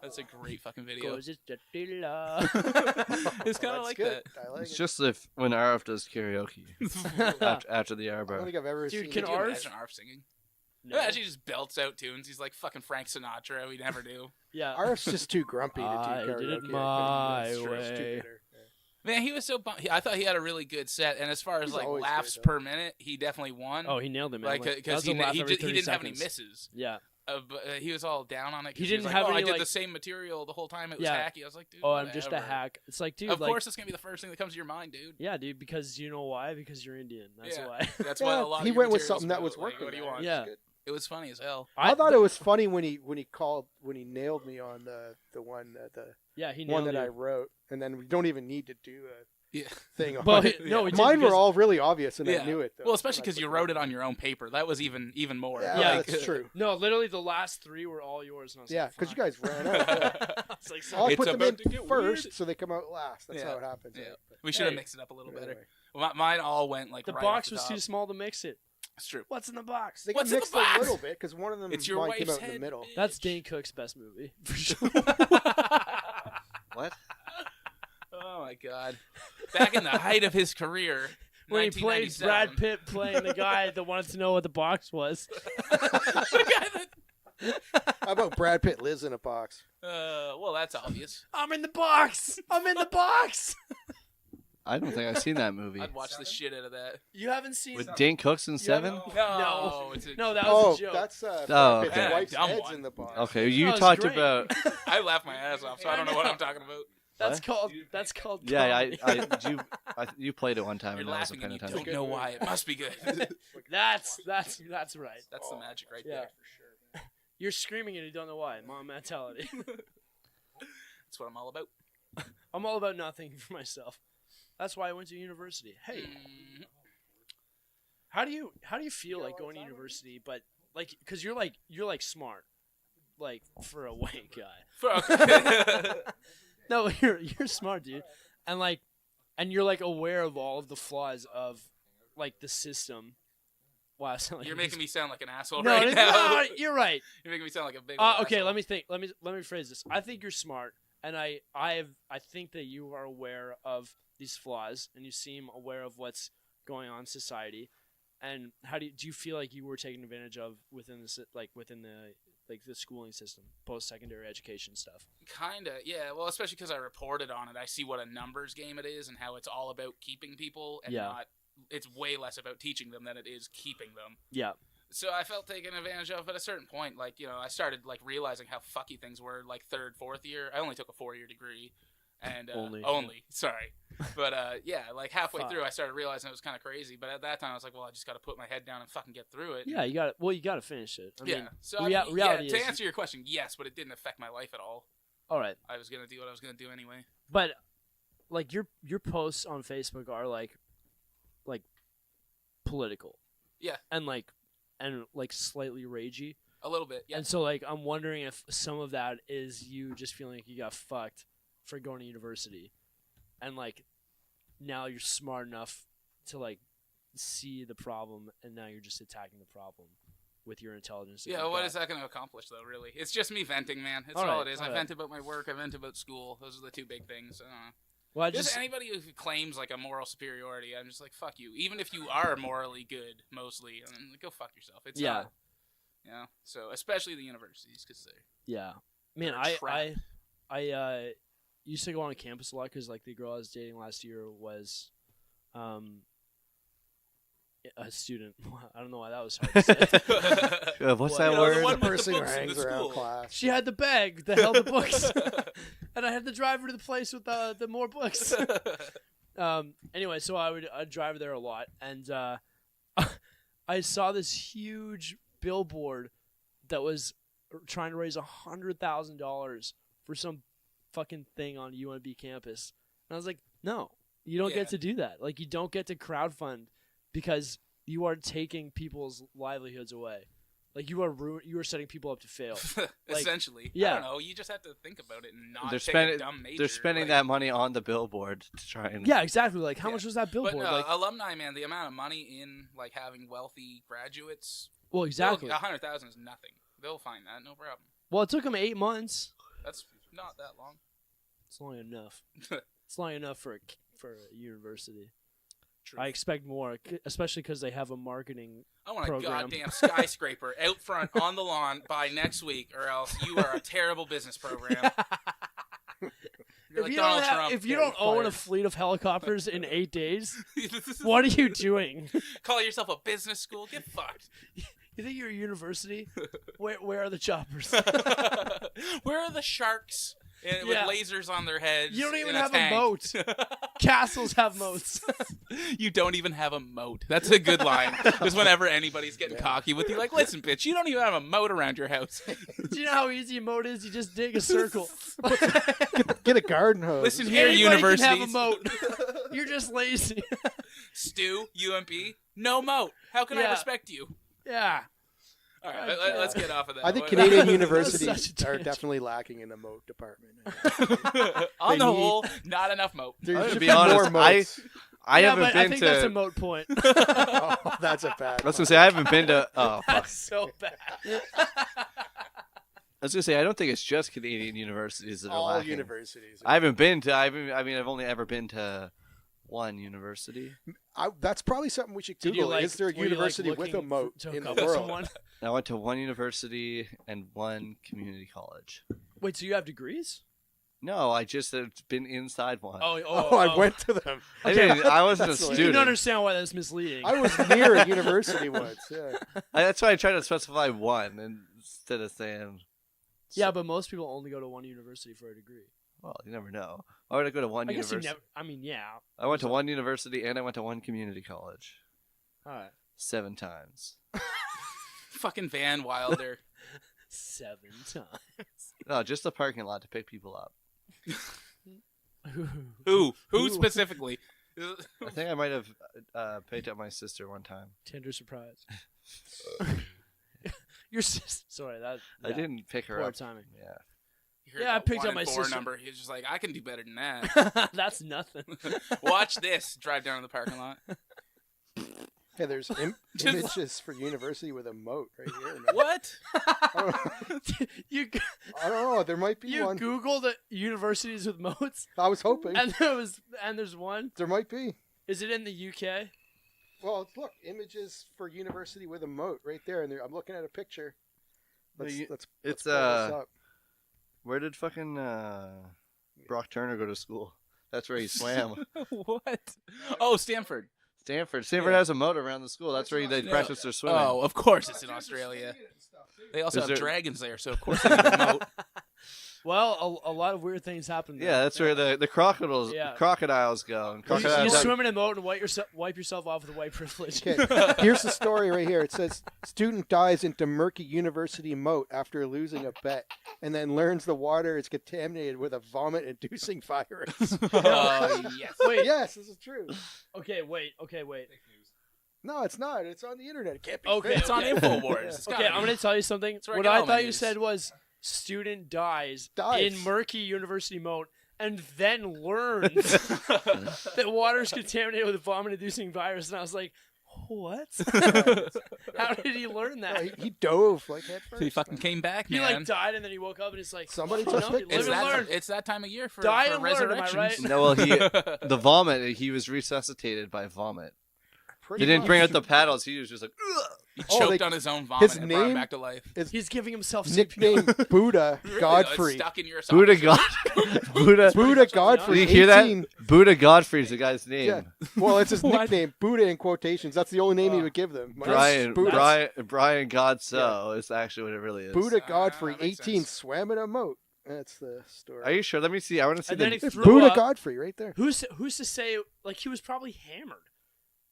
That's a great fucking video. 'Cause it's the thriller. It's kind of That's like good. that. I like It's it. just if when Arf does karaoke after the I don't Arbar. think I've ever Dude, seen can it. Could you Arf- imagine Arf singing? No. Imagine he just belts out tunes. He's like fucking Frank Sinatra. We never do. Yeah. Arf's just too grumpy to do I karaoke. did it think. my It's true, it's too way. bitter. Man, he was so bummed. I thought he had a really good set, and as far as He's like always laughs great, though. per minute, he definitely won. Oh, he nailed it, man. like that because was a laugh he every didn't 30 have any seconds. misses. Yeah. But he was all down on it. 'cause He was didn't like, have oh, I any, did like- the same material the whole time. It was Yeah. hacky. I was like, dude. Oh, I'm just a whatever. hack. It's like, dude, Of like, course, that's gonna be the first thing that comes to your mind, dude. yeah, dude, because you know why? Because you're Indian. That's Yeah. why. That's Yeah, what a lot. he of your went with material's something that about. was Like, working. what do you man. want? Yeah. It's good. It was funny as hell. I thought it was funny when he nailed me on the one Yeah, he one nailed that I you. wrote, and then we don't even need to do a Yeah. thing on Well, it. no, we did Mine were because- all really obvious, and Yeah. I knew it. Though, Well, especially when I because put you them wrote in. it on your own paper. That was even more. Yeah, Yeah. that's true. No, literally, the last three were all yours. And I was Yeah, like, because you fuck. guys ran out. Yeah. It's like, I'll It's put them in about to get first, weird. so they come out last. That's Yeah. how it happens. Yeah. right? But We should have Hey. mixed it up a little better. anyway. Well, mine all went like the right box off the was top. too small to mix it. It's true. What's in the box? They got What's in the mixed box? a little bit because one of them It's your mine came wife's out in the head, middle. bitch. That's Dane Cook's best movie for sure. What? Oh my god! Back in the height of his career, when he played 1997. Brad Pitt playing the guy that wanted to know what the box was. The guy that- How about Brad Pitt lives in a box? well, that's obvious. I'm in the box. I'm in the box. I don't think I've seen that movie. I'd watch the shit out of that. You haven't seen? With Dane Cooks in Seven? No, it's a, No, that was a joke. That's Oh, Brad Pitt's okay. wife's Dumb head's one. in the box. Okay, you That was talked great. about. I laughed my ass off, so I don't know what I'm talking about. That's What? called. Yeah, comedy. you played it one time You're and I wasn't laughing and paying you attention. don't know why. It must be good. That's right. That's the magic right Yeah. there. You're screaming and you don't know why. Mom mentality. That's what I'm all about. I'm all about not thinking for myself. That's why I went to university. Hey, Mm, how do you feel like going to university? But like, cause you're like smart, like for a white guy. fuck. No, you're smart, dude, and you're like aware of all of the flaws of like the system. Wow, I sound like You're making me sound like an asshole no, right now. no, you're right. You're making me sound like a big. Okay, asshole. let me think. Let me rephrase this. I think you're smart, and I think that you are aware of these flaws, and you seem aware of what's going on in society. And how do you feel like you were taken advantage of within the schooling system, post-secondary education stuff? Kinda, yeah. Well, especially because I reported on it, I see what a numbers game it is, and how it's all about keeping people, and Yeah. not. It's way less about teaching them than it is keeping them. Yeah. So I felt taken advantage of at a certain point. Like, I started like realizing how fucky things were. Like third, fourth year, I only took a 4-year degree, and only. Sorry, but yeah, like halfway Fuck. through, I started realizing it was kind of crazy. But at that time, I was like, well, I just got to put my head down and fucking get through it. Yeah, you got to finish it. I Yeah. mean, So reality to is- answer your question, yes, but it didn't affect my life at all. all right. I was gonna do what I was gonna do anyway. But like your posts on Facebook are like political. Yeah. And like slightly ragey. A little bit, yeah. And so like I'm wondering if some of that is you just feeling like you got fucked for going to university. And like now you're smart enough to like see the problem, and now you're just attacking the problem with your intelligence. Yeah, what is that going to accomplish, though, really? It's just me venting, man. It's all it is. I vent about my work. I vent about school. Those are the two big things. Well, just anybody who claims like a moral superiority, I'm just like, fuck you. Even if you are morally good, mostly, go fuck yourself. It's not. You know? So, especially the universities, because they're... Yeah. Man, I used to go on campus a lot because, like, the girl I was dating last year was a student. I don't know why that was hard to say. What's that word? The person who hangs around class. She had the bag that held the books, and I had to drive her to the place with the more books. Anyway, so I'd drive her there a lot, and I saw this huge billboard that was trying to raise $100,000 for some fucking thing on UNB campus, and I was like, no, you don't get to do that. Like, you don't get to crowdfund because you are taking people's livelihoods away. Like, you are setting people up to fail. Like, essentially. Yeah. I don't know. You just have to think about it and not They're take a dumb major. They're spending that money on the billboard to try and... Yeah, exactly. Like, how much was that billboard? But like, alumni, man, the amount of money in, like, having wealthy graduates... Well, exactly. 100,000 is nothing. They'll find that, no problem. Well, it took them 8 months. That's not that long. It's long enough. It's long enough for a university. True. I expect more, especially because they have a marketing I want program. a goddamn skyscraper out front on the lawn by next week, or else you are a terrible business program. You're like Donald Trump. If you don't own a fleet of helicopters in 8 days, what are you doing? Call yourself a business school? Get fucked. You think you're a university? Where are the choppers? Where are the sharks with lasers on their heads? You don't even in have tank? a moat. Castles have moats. You don't even have a moat. That's a good line. Because whenever anybody's getting cocky with you, like, listen, bitch, you don't even have a moat around your house. Do you know how easy a moat is? You just dig a circle. Get a garden hose. Listen here, Anybody universities. can have a moat. You're just lazy. Stu, UMP, no moat. How can I respect you? Yeah. All right, let's get off of that. I think Canadian Such universities a are tangent. definitely lacking in the moat department. On the need- whole, not enough moat. There I'm should gonna be be honest, more moats. I Yeah, haven't but been I think that's a to... moat point. Oh, that's a bad I was going to say, I haven't been to... Oh, fuck. That's so bad. I was going to say, I don't think it's just Canadian universities that are All lacking. universities. I haven't been to... I've only ever been to one university. That's probably something we should Did you, Google. like, Is there a were you, like, university with a looking moat to in the hook up with world? someone? I went to one university and one community college. Wait, so you have degrees? No, I just have been inside one. Oh, I went to them. I wasn't a That's the way- You student. can understand why that's misleading. I was near a university once. Yeah. That's why I tried to specify one instead of saying... Yeah, but most people only go to one university for a degree. Well, you never know. Why would I go to one I guess university? you never. I mean, yeah. I went to one university and I went to one community college. All right. 7 times. Fucking Van Wilder. 7 times. No, just the parking lot to pick people up. Who specifically? I think I might have picked up my sister one time. Tinder surprise. Your sister. Sorry, that. I didn't pick her Poor up. timing. Yeah. You heard Yeah, I that picked 1 up my and 4 sister. number. He's just like, I can do better than that. That's nothing. Watch this. Drive down to the parking lot. Hey, there's images for university with a moat right here. What? You I don't know. There might be you one. Googled universities with moats, I was hoping. and there's one. There might be. Is it in the UK? Well, look, images for university with a moat right there, and I'm looking at a picture. Let's It's pull this up. where did fucking Brock Turner go to school? That's where he swam. What? Oh, Stanford. Stanford has a moat around the school. That's where they practice their swimming. Oh, of course it's in Australia. They also Is have there- dragons there, so of course they need a moat. Well, a lot of weird things happen there. Yeah, that's where the crocodiles go. And You crocodiles swim in a moat and wipe yourself off with white privilege. Okay, here's the story right here. It says, student dies into murky university moat after losing a bet, and then learns the water is contaminated with a vomit-inducing virus. Oh, yes. Wait. Yes, this is true. Okay, wait. No, it's not. It's on the internet. It can't be Okay, fake. It's on InfoWars. It's Okay, gotta I'm be. going to tell you something. where I What get I all my thought you news. said was student dies Dies. in murky university moat and then learned that water is contaminated with a vomit-inducing virus. And I was like, what? How did he learn that? No, he dove like head first. He fucking came back, He man. like died and then he woke up and he's like, Somebody you just know, like- live and learn. It's that time of year for, Die for and learn, am I resurrections. right? No, well, the vomit. He was resuscitated by vomit. Pretty He didn't much. bring out the paddles. He was just like, ugh. He Oh, choked like, on his own vomit his and brought him name back to life. He's giving himself sick Nickname Buddha It's Godfrey. stuck in your Buddha esophagus. Buddha. Buddha Godfrey. Did you hear 18. that? Buddha Godfrey is the guy's name. Yeah. Well, it's his What? nickname. Buddha in quotations. That's the only name he would give them. Brian Buddha, Brian Godso is actually what it really is. Buddha Godfrey, that makes 18, sense. swam in a moat. That's the story. Are you sure? Let me see. I want to see And then the. he It's threw Buddha up. Godfrey right there. Who's to say, like, he was probably hammered.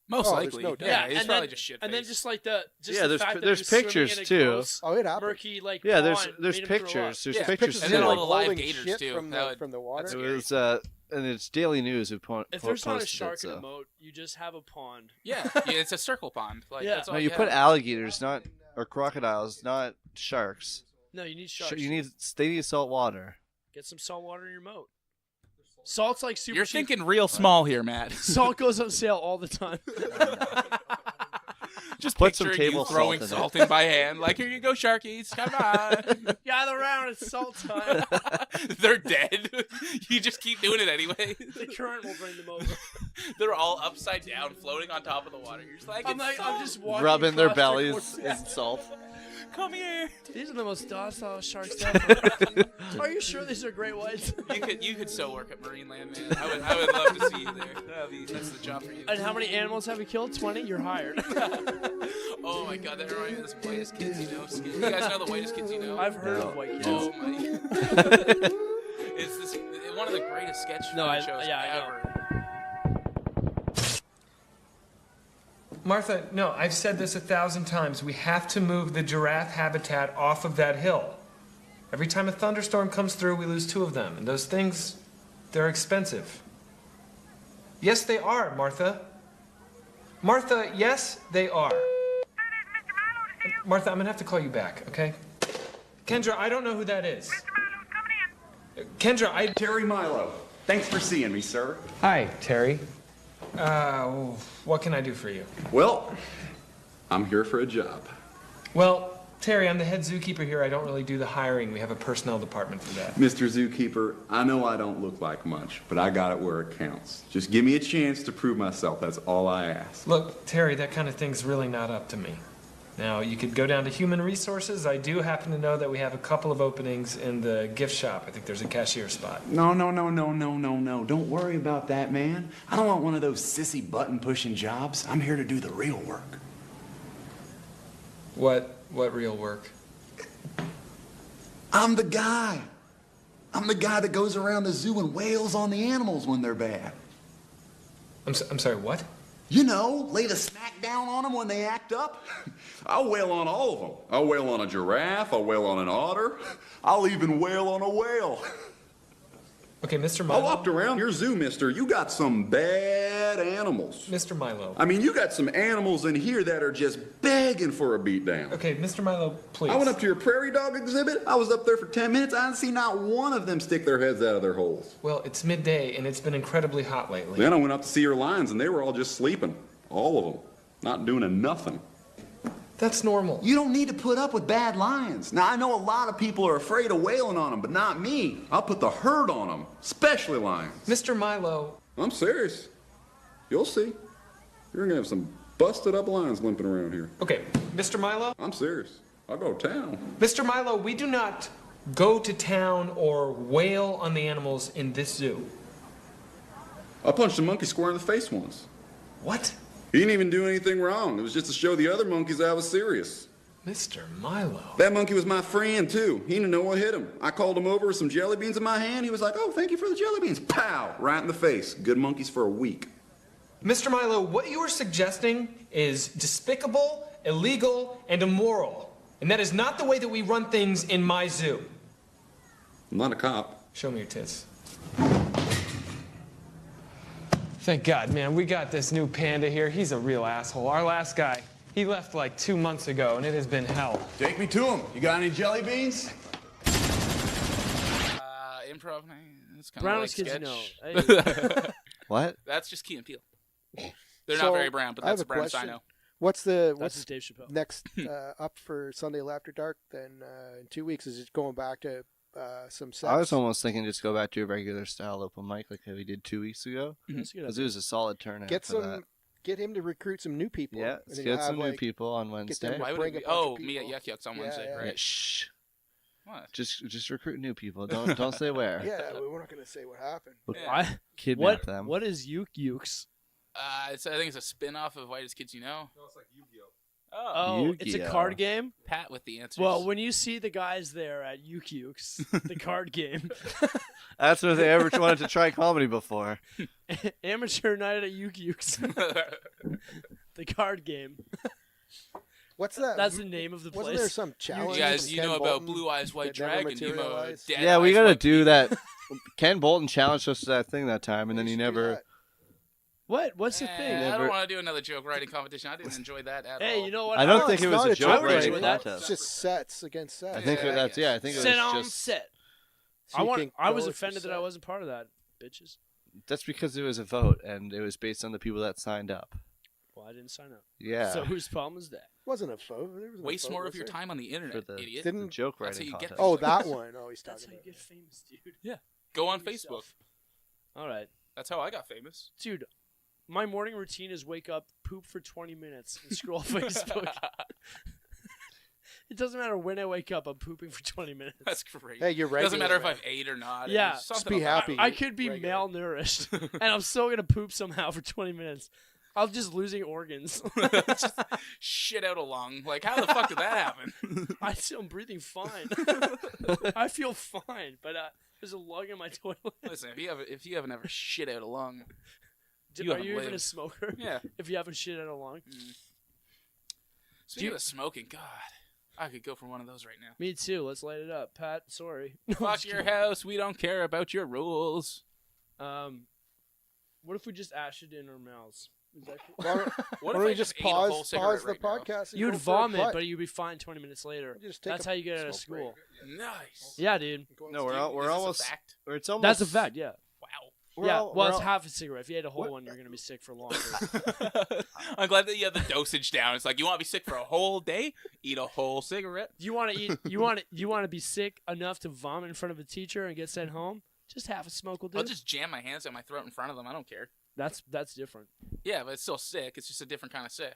Most Oh, there's likely. no doubt. Yeah, he's and probably then, just shit. And then just like Yeah, the there's- fact that there's he was swimming pictures, in a too. gross, Oh, it happened. murky, like, Yeah, pond there's made him throw up. pictures. There's Yeah. pictures And then too. all the like live rolling gators, shit too. from That would- the water. It was and it's Daily News who If there's not a posted shark it, in a so. moat, you just have a pond. Yeah, it's a circle pond. Like, Yeah. that's all No, you have. put alligators, not or crocodiles, not sharks. No, you need sharks. You need they need salt water. Get some salt water in your moat. Salt's like super You're cheap. thinking real small here, Matt. Salt goes on sale all the time. Just Put some picturing table you throwing salt in it. salt in by hand. Like, here you go, Sharkies. Come on. Gather around, it's salt time. They're dead. You just keep doing it anyway. The current will bring them over. They're all upside down, floating on top of the water. You're just like, I'm it's just walking Rubbing their across the bellies course. in salt. come here. These are the most docile sharks ever. Are you sure these are great whites? You could so work at Marine Land, man. I would love to see you there. That's the job for you. And how many animals have you killed? 20? You're hired. Oh my god, that reminds me of this Whitest Kids You Know skit. You guys know the Whitest Kids You Know? I've heard of white kids. Oh my. It's one of the greatest sketch shows ever. Martha, no, I've said this 1,000 times. We have to move the giraffe habitat off of that hill. Every time a thunderstorm comes through, we lose 2 of them. And those things, they're expensive. Yes, they are, Martha. Martha, yes, they are. Martha, I'm going to have to call you back, okay? Kendra, I don't know who that is. Kendra, Terry Milo. Thanks for seeing me, sir. Hi, Terry. What can I do for you? Well, I'm here for a job. Well, Terry, I'm the head zookeeper here. I don't really do the hiring. We have a personnel department for that. Mr. Zookeeper, I know I don't look like much, but I got it where it counts. Just give me a chance to prove myself. That's all I ask. Look, Terry, that kind of thing's really not up to me. Now, you could go down to human resources. I do happen to know that we have a couple of openings in the gift shop. I think there's a cashier spot. No. Don't worry about that, man. I don't want one of those sissy button-pushing jobs. I'm here to do the real work. What real work? I'm the guy. I'm the guy that goes around the zoo and wails on the animals when they're bad. I'm sorry, what? You know, lay the smack down on them when they act up. I'll wail on all of them. I'll wail on a giraffe. I'll wail on an otter. I'll even wail on a whale. Okay, Mr. I Milo. walked around your zoo, mister. You got some bad animals. Mr. Milo. I mean, you got some animals in here that are just begging for a beatdown. Okay, Mr. Milo, please. I went up to your prairie dog exhibit. I was up there for 10 minutes. I didn't see not one of them stick their heads out of their holes. Well, it's midday, and it's been incredibly hot lately. Then I went up to see your lions, and they were all just sleeping. All of them. Not doing nothing. That's normal. You don't need to put up with bad lions. Now, I know a lot of people are afraid of wailing on them, but not me. I'll put the herd on them, especially lions. Mr. Milo. I'm serious. You'll see. You're going to have some busted up lions limping around here. Okay, Mr. Milo? I'm serious. I'll go to town. Mr. Milo, we do not go to town or wail on the animals in this zoo. I punched a monkey square in the face once. What? He didn't even do anything wrong. It was just to show the other monkeys I was serious. Mr. Milo. That monkey was my friend, too. He didn't know what hit him. I called him over with some jelly beans in my hand. He was like, oh, thank you for the jelly beans. Pow! Right in the face. Good monkeys for a week. Mr. Milo, what you are suggesting is despicable, illegal, and immoral. And that is not the way that we run things in my zoo. I'm not a cop. Show me your tits. Thank God, man. We got this new panda here. He's a real asshole. Our last guy, he left like 2 months ago, and it has been hell. Take me to him. You got any jelly beans? Improv. It's kind Brown of like as kids you know. sketch. Hey. What? That's just Key and Peele. They're So, not very brown, but I have that's a the brownest I question. know. What's That's Dave Chappelle. next up for Sunday After Dark? Then in 2 weeks, is it going back to some sets? I was almost thinking just go back to a regular style open mic like we did 2 weeks ago. That's a good Because idea. it was a solid turnout. get for some. that. Get him to recruit some new people. Yeah, and let's then you'll get some have, new like, people on them Wednesday. to Why would bring it be? a bunch of Oh, me at people. Yuck Yucks on Yeah, Wednesday, yeah. right? Yeah, shh. What? Just recruit new people. Don't say where. Yeah, we're not going to say what happened. We'll Yeah. kidnap them. What is Ukes? I think it's a spin-off of Whitest Kids You Know. No, it's like Yu-Gi-Oh. Oh, it's a Yu-Gi-Oh. card game? Pat with the answers. Well, when you see the guys there at Ukes, the card game, That's what they ever wanted to try comedy before. amateur night at Ukes, the card game. What's that? That's the name of the place. Wasn't there some challenge? you guys, from you Ken know Bolton about Blue Eyes White that never Dragon, you know materialized? Dead Yeah, we Eyes got to White do that. Ken Bolton challenged us to that thing that time, and then We he should do never. that. What? What's the I thing? don't Never- want to do another joke writing competition. I didn't enjoy that at all. Hey, you know what? I don't No, think it's it was not a joke would writing enjoy that. contest. It's just sets against sets. I think Yeah, that's I I think it Set was on just set. So you can I go was with offended the that I set. wasn't part of that, bitches. that's because it was a vote and it was based on the people that signed up. Well, I didn't sign up. Yeah, So whose problem is that? It wasn't a vote. There was no Waste vote, more was of your there? time on the for internet, the, idiot. the Didn't- joke That's how writing you get contest. Oh, that one. Oh, he's That's talking how you about. get famous, dude. Go on Do Facebook. yourself. All right. That's how I got famous. Dude, my morning routine is wake up, poop for 20 minutes, and scroll Facebook. It doesn't matter when I wake up, I'm pooping for 20 minutes. That's great. Hey, you're Doesn't matter if regular, I've ate or not. Yeah. There's Just something be about happy. it. I could be Regular. malnourished, and I'm still going to poop somehow for 20 minutes. I'm just losing organs. Just shit out a lung. Like, how the fuck did that happen? I'm breathing fine. I feel fine, but there's a lung in my toilet. Listen, if you haven't ever shit out a lung, Dude, you are haven't you even a lived. smoker? Yeah. If you haven't shit out a lung? Speaking of smoking, God, I could go for one of those right now. Me too. Let's light it up. Pat, sorry. Fuck your house. We don't care about your rules. What if we just ash it in our mouths? Is that cool? Why don't, What why if don't I we just just ate a whole pause cigarette the right now? podcast? and You'd go for a vomit, butt? but you'd be fine 20 minutes later. Just take That's a how you get out of smoke break. school. Nice. Yeah, dude. No, we're Is this a almost. fact? Or it's almost. That's a fact, yeah. Wow. We're yeah, all- well, we're it's all- half a cigarette. If you ate a whole one, you're going to be sick for longer. I'm glad that you have the dosage down. It's like, you want to be sick for a whole day? Eat a whole cigarette. You want to eat? You want to be sick enough to vomit in front of a teacher and get sent home? Just half a smoke will do. I'll just jam my hands down my throat in front of them. I don't care. That's different. Yeah, but it's still sick. It's just a different kind of sick.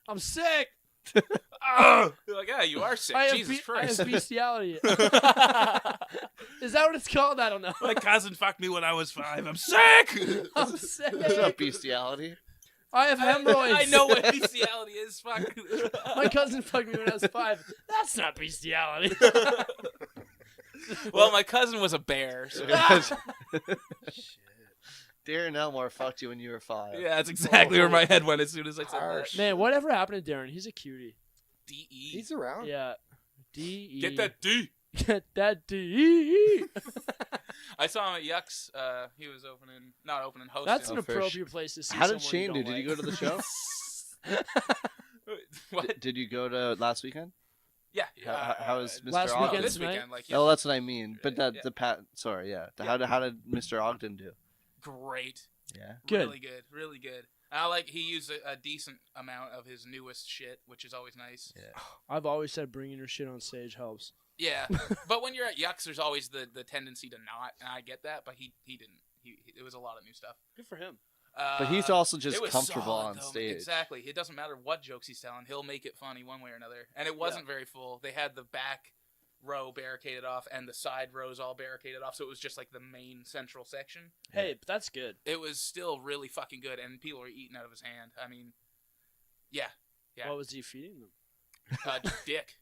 I'm sick. You're like, yeah, you are sick. I have Jesus I Christ. have bestiality. Is that what it's called? I don't know. My cousin fucked me when I was 5. I'm sick. I'm sick. That's not bestiality. I have hemorrhoids. I know what bestiality is. Fuck. My cousin fucked me when I was 5. That's not bestiality. Well, my cousin was a bear. So. Darren Elmore fucked you when you were 5. Yeah, that's exactly where my head went as soon as I said Harsh. that. Man, whatever happened to Darren? He's a cutie. D-E. He's around. Yeah. D-E. Get that D. Get that D-E. I saw him at Yucks. He was not opening, hosting. That's an Oh, for appropriate place to see How did someone Shane do? you don't Did you like. go to the show? What? Did you go to last weekend? Yeah. How was Mr. last Ogden? weekend This tonight? weekend, like, Oh, that's what I mean. But Yeah. the Pat. Sorry, yeah. Yeah. How did Mr. Ogden do? great. Yeah. Good. Really good. Really good. And I like he used a decent amount of his newest shit, which is always nice. Yeah. I've always said bringing your shit on stage helps. Yeah. But when you're at Yucks, there's always the tendency to not, and I get that, but he didn't. It was a lot of new stuff. Good for him. But he's also just it was comfortable solid, on though. stage. Exactly. It doesn't matter what jokes he's telling. He'll make it funny one way or another. And it wasn't very full. They had the back row barricaded off and the side rows all barricaded off, so it was just like the main central section. Hey, but that's good. It was still really fucking good, and people were eating out of his hand. I mean, yeah. Yeah. What was he feeding them? Dick.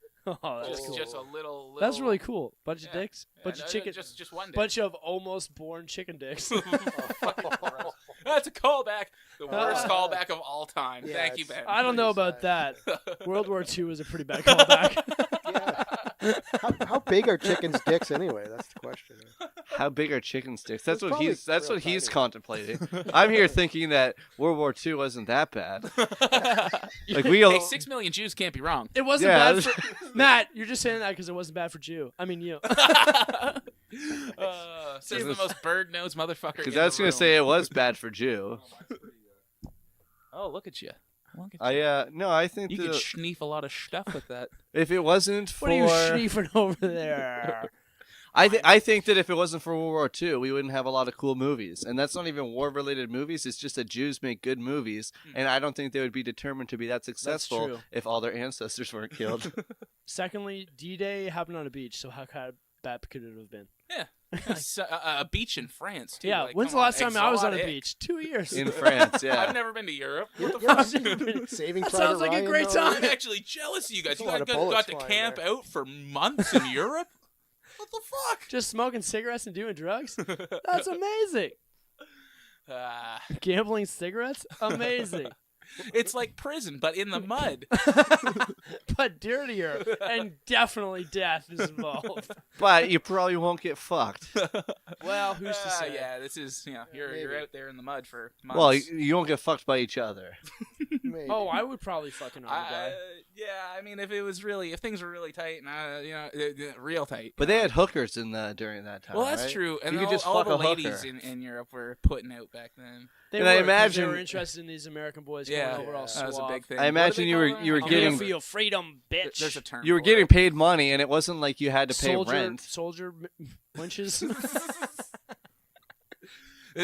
Oh, that's cool. Just a little. That's really cool. Bunch of Yeah. dicks. Bunch of no, chicken. Just one dick. Bunch of almost born chicken dicks. That's a callback. The worst Ah. callback of all time. Yeah, Thank you, it's- Ben. I don't know about sad. that. World War II was a pretty bad callback. Yeah. How big are chickens' dicks anyway? That's the question. How big are chicken sticks? That's It's what he's. probably That's real what he's tiny. contemplating. I'm here thinking that World War II wasn't that bad. Like we all. Hey, 6 million Jews can't be wrong. It wasn't Yeah, bad for Matt. You're just saying that because it wasn't bad for Jew. I mean you. Says the most bird-nosed motherfucker. Because in I was the gonna room. say it was bad for Jew. Oh, look at you. No, I think You could schneef a lot of stuff with that. if it wasn't for What are you schneefing over there? I think that if it wasn't for World War II, we wouldn't have a lot of cool movies. And that's not even war-related movies. It's just that Jews make good movies. And I don't think they would be determined to be that successful true. if all their ancestors weren't killed. Secondly, D-Day happened on a beach, so how bad could it have been? Yeah. A beach in France, too. Yeah, Like, when's the come on, last time I was on a exotic. beach? 2 years. In France, yeah. I've never been to Europe. What the Yeah, fuck? Saving That Private sounds like a Ryan, great though. time. I'm actually jealous of you guys. There's a You lot guys of got bullets to flying camp there. out for months in Europe? What the fuck? Just smoking cigarettes and doing drugs? That's amazing. Gambling cigarettes? Amazing. It's like prison, but in the mud. But dirtier. And definitely death is involved. But you probably won't get fucked. Well, who's to say? Yeah, this is, you're out there in the mud for months. Well, you won't get fucked by each other. Maybe. Oh, I would probably fucking on a guy. Yeah, I mean, if things were really tight, and real tight. But they had hookers during that time. Well, that's right? true. And you could just all fuck the a ladies hooker. in Europe were putting out back then. They And were, I 'cause imagine- they were interested in these American boys Yeah, going over all that was a suave. big thing. I What do imagine they you were call you were that? I'm here getting for your freedom, bitch. There's a term. you were for getting it. paid money, and it wasn't like you had to pay rent. Soldier winches.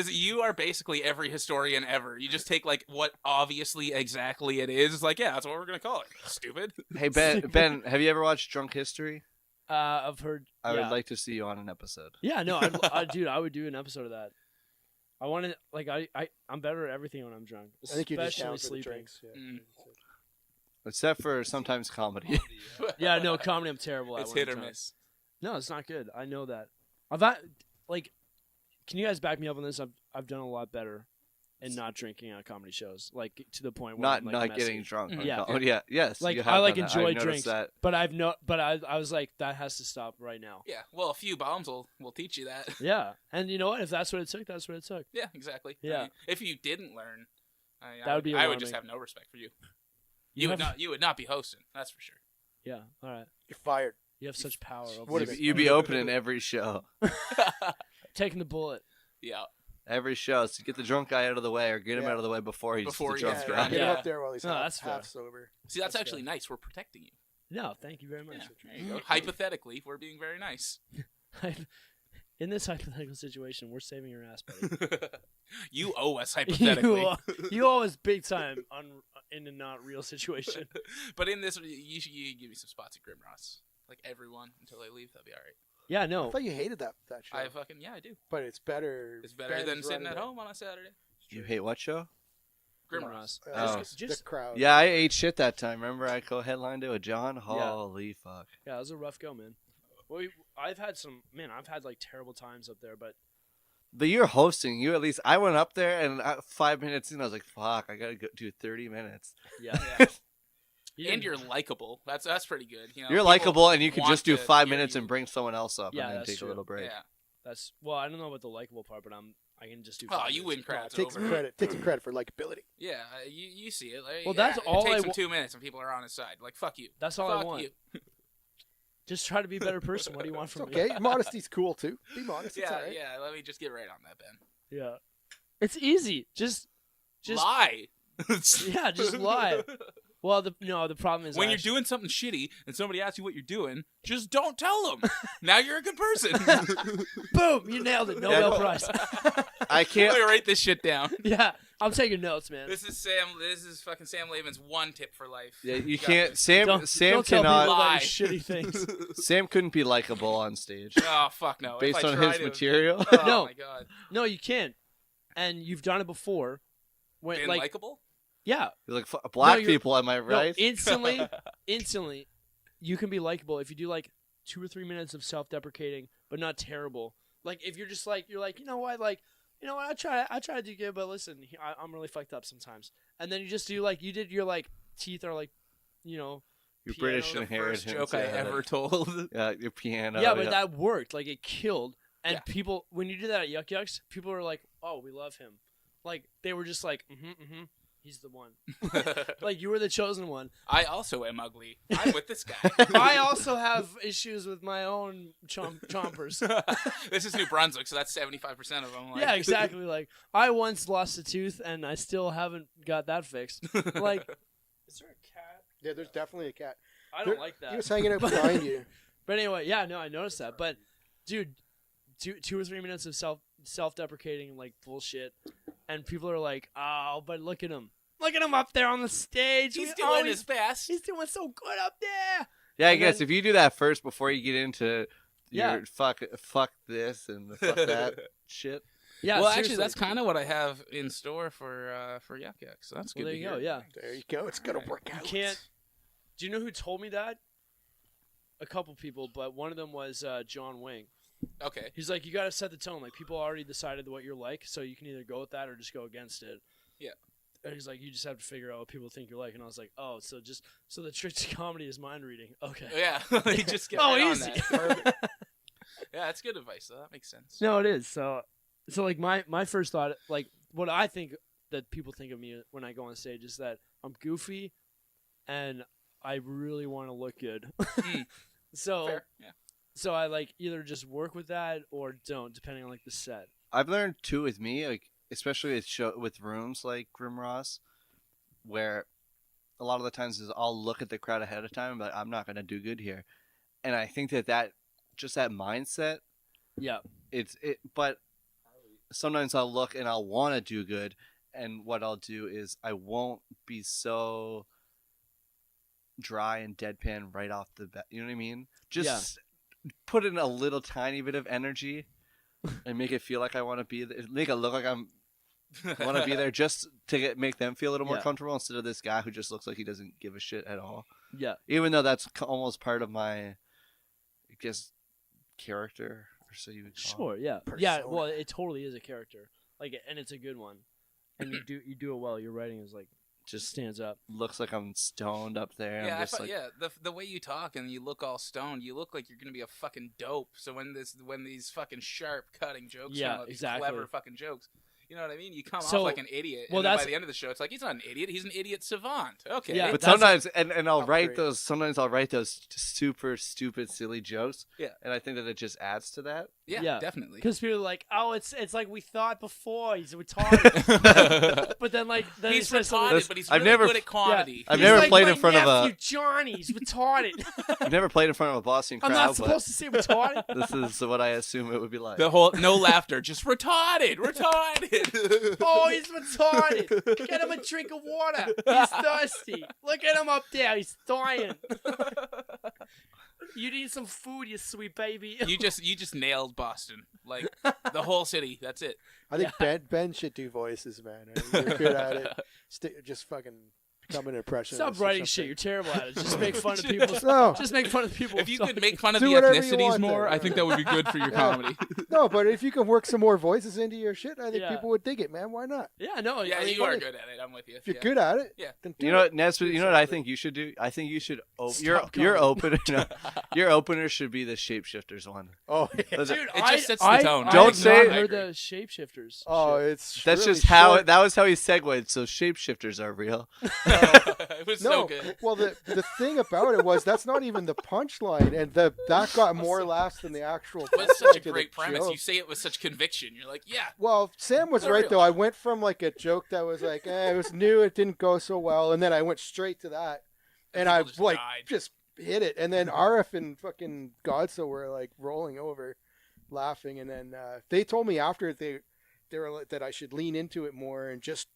You are basically every historian ever. You just take like what obviously exactly it is. It's like, yeah, that's what we're gonna call it. Stupid. Hey Ben, have you ever watched Drunk History? I've heard. I yeah. would like to see you on an episode. Yeah, no, dude, I would do an episode of that. I want to like I'm better at everything when I'm drunk. I think you're just especially down for the sleeping. drinks. Yeah. Mm. Except for sometimes comedy. Yeah, no, comedy I'm terrible at. It's when hit I'm or drunk. miss. No, it's not good. I know that. I've had, like, can you guys back me up on this? I've done a lot better in not drinking on comedy shows, like to the point where not I'm, like, not messy. getting drunk. Mhm. Yeah. Oh yeah, yes. Like you have I like done that. enjoy I've noticed drinks, that. but I was like that has to stop right now. Yeah. Well, a few bombs will teach you that. Yeah, and you know what? If that's what it took, that's what it took. Yeah, exactly. Yeah. I mean, if you didn't learn, That would be I would just alarming. have no respect for you. You You would not be hosting. That's for sure. Yeah, all right. You're fired. You have such power over What me. if You'd be opening every show. Taking the bullet. Yeah. Every show. So get the drunk guy out of the way, or get him Yeah. out of the way before he's Before the he drunk gets guy. drunk. Get him Yeah. up there while he's No, half, that's fair. half sober. See, that's That's actually nice. We're protecting you. No, thank you very much. Yeah, there you go. Hypothetically, we're being very nice. In this hypothetical situation, we're saving your ass, buddy. You owe us hypothetically. you owe us big time in a not real situation. But in this, you give me some spots at Grimross. Like everyone until I leave, that'll be all right. Yeah, I no. thought you hated that show. I do. But it's better. It's better Ben's than sitting running at it. home on a Saturday. You hate what show? Grimross. Oh. The crowd. Yeah, I ate shit that time. Remember, I co-headlined it with John. Holy fuck! Yeah, it was a rough go, man. Well, I've had like terrible times up there, but But you're hosting. You at least. I went up there, and 5 minutes in, I was like, "Fuck! I gotta go do 30 minutes." yeah. And you're likable. That's pretty good. You know, You're people likable, and you could want just do to 5 hear minutes you. and bring someone else up, Yeah, and then that's take true. a little break. Yeah. That's I don't know about the likable part, but I can just do. Oh, 5 you minutes. win crowds Take some over. credit. Take some credit for likability. Yeah, you see it. Like, Well, that's yeah, all It takes I him wa- 2 minutes, and people are on his side. Like, fuck you. That's all I Fuck want. you. Just try to be a better person. What do you want It's from okay. me? Modesty's cool too. Be modest. It's Yeah, all right. yeah. Let me just get right on that, Ben. Yeah, it's easy. Just lie. yeah, just lie. Well, the problem is When you're actually- doing something shitty and somebody asks you what you're doing, just don't tell them. Now you're a good person. boom, you nailed it. Nobel Prize. I can't. Let me write this shit down. Yeah, I'm taking notes, man. This is fucking Sam Lavin's one tip for life. Yeah, you got can't. this. Sam don't tell people cannot. about Lie. your shitty things. Sam couldn't be likable on stage Oh fuck no. If based I on tried his to- material. Oh No. my god. No, you can't. And you've done it before. When Being like likable? yeah, You're like black you're- people, am I right? no, instantly, you can be likable if you do like 2 or 3 minutes of self-deprecating, but not terrible. Like if you're just like you're like I try to do good, but listen, I'm really fucked up sometimes. And then you just do like you did your like teeth are like, Your piano- British The inheritance. first joke I yeah. ever told. Yeah, your piano. yeah, but that worked. Like it killed. And Yeah. people, when you do that at Yuck Yucks, people are like, "Oh, we love him." Like they were just like, He's the one. Like, you were the chosen one. I also am ugly. I'm with this guy. I also have issues with my own chompers. This is New Brunswick, so that's 75% of them. Like. Yeah, exactly. Like, I once lost a tooth, and I still haven't got that fixed. Like, is there a cat? Yeah, there's definitely a cat. I don't like that. He was hanging out behind you. But anyway, yeah, no, I noticed that. But, dude, 2 or 3 minutes of self-deprecating, like, bullshit. And people are like, oh, but look at him. Look at him up there on the stage. He's doing his best. He's doing so good up there. Yeah, I And guess then- if you do that first before you get into Yeah. your fuck this and the fuck that shit. Yeah, well, seriously. actually, that's kind of what I have in store for Yuck Yuck. So that's good. Well, there to you hear. go, yeah. There you go. It's going to work You out. can't. Do you know who told me that? A couple people, but one of them was John Wing. Okay. He's like, you got to set the tone. Like, people already decided what you're like, so you can either go with that or just go against it. Yeah. And he's like, you just have to figure out what people think you're like. And I was like, oh, so the trick to comedy is mind reading. Okay. Yeah. You just get Oh, right on easy. that. Yeah, that's good advice, though. That makes sense. No, it is. So like my first thought, like what I think that people think of me when I go on stage is that I'm goofy, and I really want to look good. So Fair. Yeah. So I like either just work with that or don't, depending on like the set. I've learned too with me, like especially with rooms like Grim Ross, where a lot of the times is I'll look at the crowd ahead of time, but I'm not gonna do good here, and I think that just that mindset. Yeah. But sometimes I'll look and I'll want to do good, and what I'll do is I won't be so dry and deadpan right off the bat. You know what I mean? Just put in a little tiny bit of energy and make it feel like I want to be there. Make it look like I'm want to be there, just to make them feel a little more comfortable, instead of this guy who just looks like he doesn't give a shit at all. Yeah. Even though that's almost part of my, I guess, character, or so you would call it. Sure. Yeah. Yeah. Well, it totally is a character. Like, and it's a good one. And you do it well. Your writing is like just stands up. Looks like I'm stoned up there. Yeah, I'm just like, the way you talk and you look all stoned, you look like you're gonna be a fucking dope. So when these fucking sharp cutting jokes, come out, these clever fucking jokes, you know what I mean? You come off like an idiot. Well, and then by the end of the show, it's like he's not an idiot. He's an idiot savant. Okay. Yeah, but sometimes, and I'll write those. Sometimes I'll write those super stupid, silly jokes. Yeah. And I think that it just adds to that. Yeah, definitely. Because people are like, oh, it's like we thought before. He's retarded. But then he's says something- retarded, but he's really good at comedy. I've He's never like played my in front of nephew, Johnny's retarded. I've never played in front of a Boston crowd. I'm not but supposed to say retarded. This is what I assume it would be like. The whole no laughter, just retarded. Oh, he's retarded. Get him a drink of water. He's thirsty. Look at him up there. He's dying. You need some food, you sweet baby. You just nailed Boston, like the whole city. That's it. I think Ben should do voices, man. You're good at it. Just fucking become an impressionist. Stop writing shit. You're terrible at it. Just make fun of people. No. Just make fun of people. If you could make fun of Do the whatever you ethnicities want more, then. I think that would be good for your comedy. No, but if you can work some more voices into your shit, I think Yeah. people would dig it, man. Why not? Yeah, no. Yeah, I mean, you are good at it. I'm with you. If you're good at it, Yeah. then do You know it. what, Nesbitt? You know what I think you should do? I think you should. Your comedy. opener. No, your opener should be the shapeshifters one. Oh, yeah. Listen, Dude, It just sets the I tone. Don't have say- not heard the shapeshifters. Oh, shit. it's that's really just how short. that was how he segued. So shapeshifters are real. It was so No, good. well, the thing about it was that's not even the punchline, and that got more laughs than the actual. It was such a punchline to the great premise. joke. You say it with such conviction. You're like, yeah. Well, Sam was They're right real. though. I went from like a joke that was like, it was new, it didn't go so well, and then I went straight to that, and I people just like died. just hit it, and then RF and fucking Godso were like rolling over, laughing, and then they told me after they were like, that I should lean into it more and just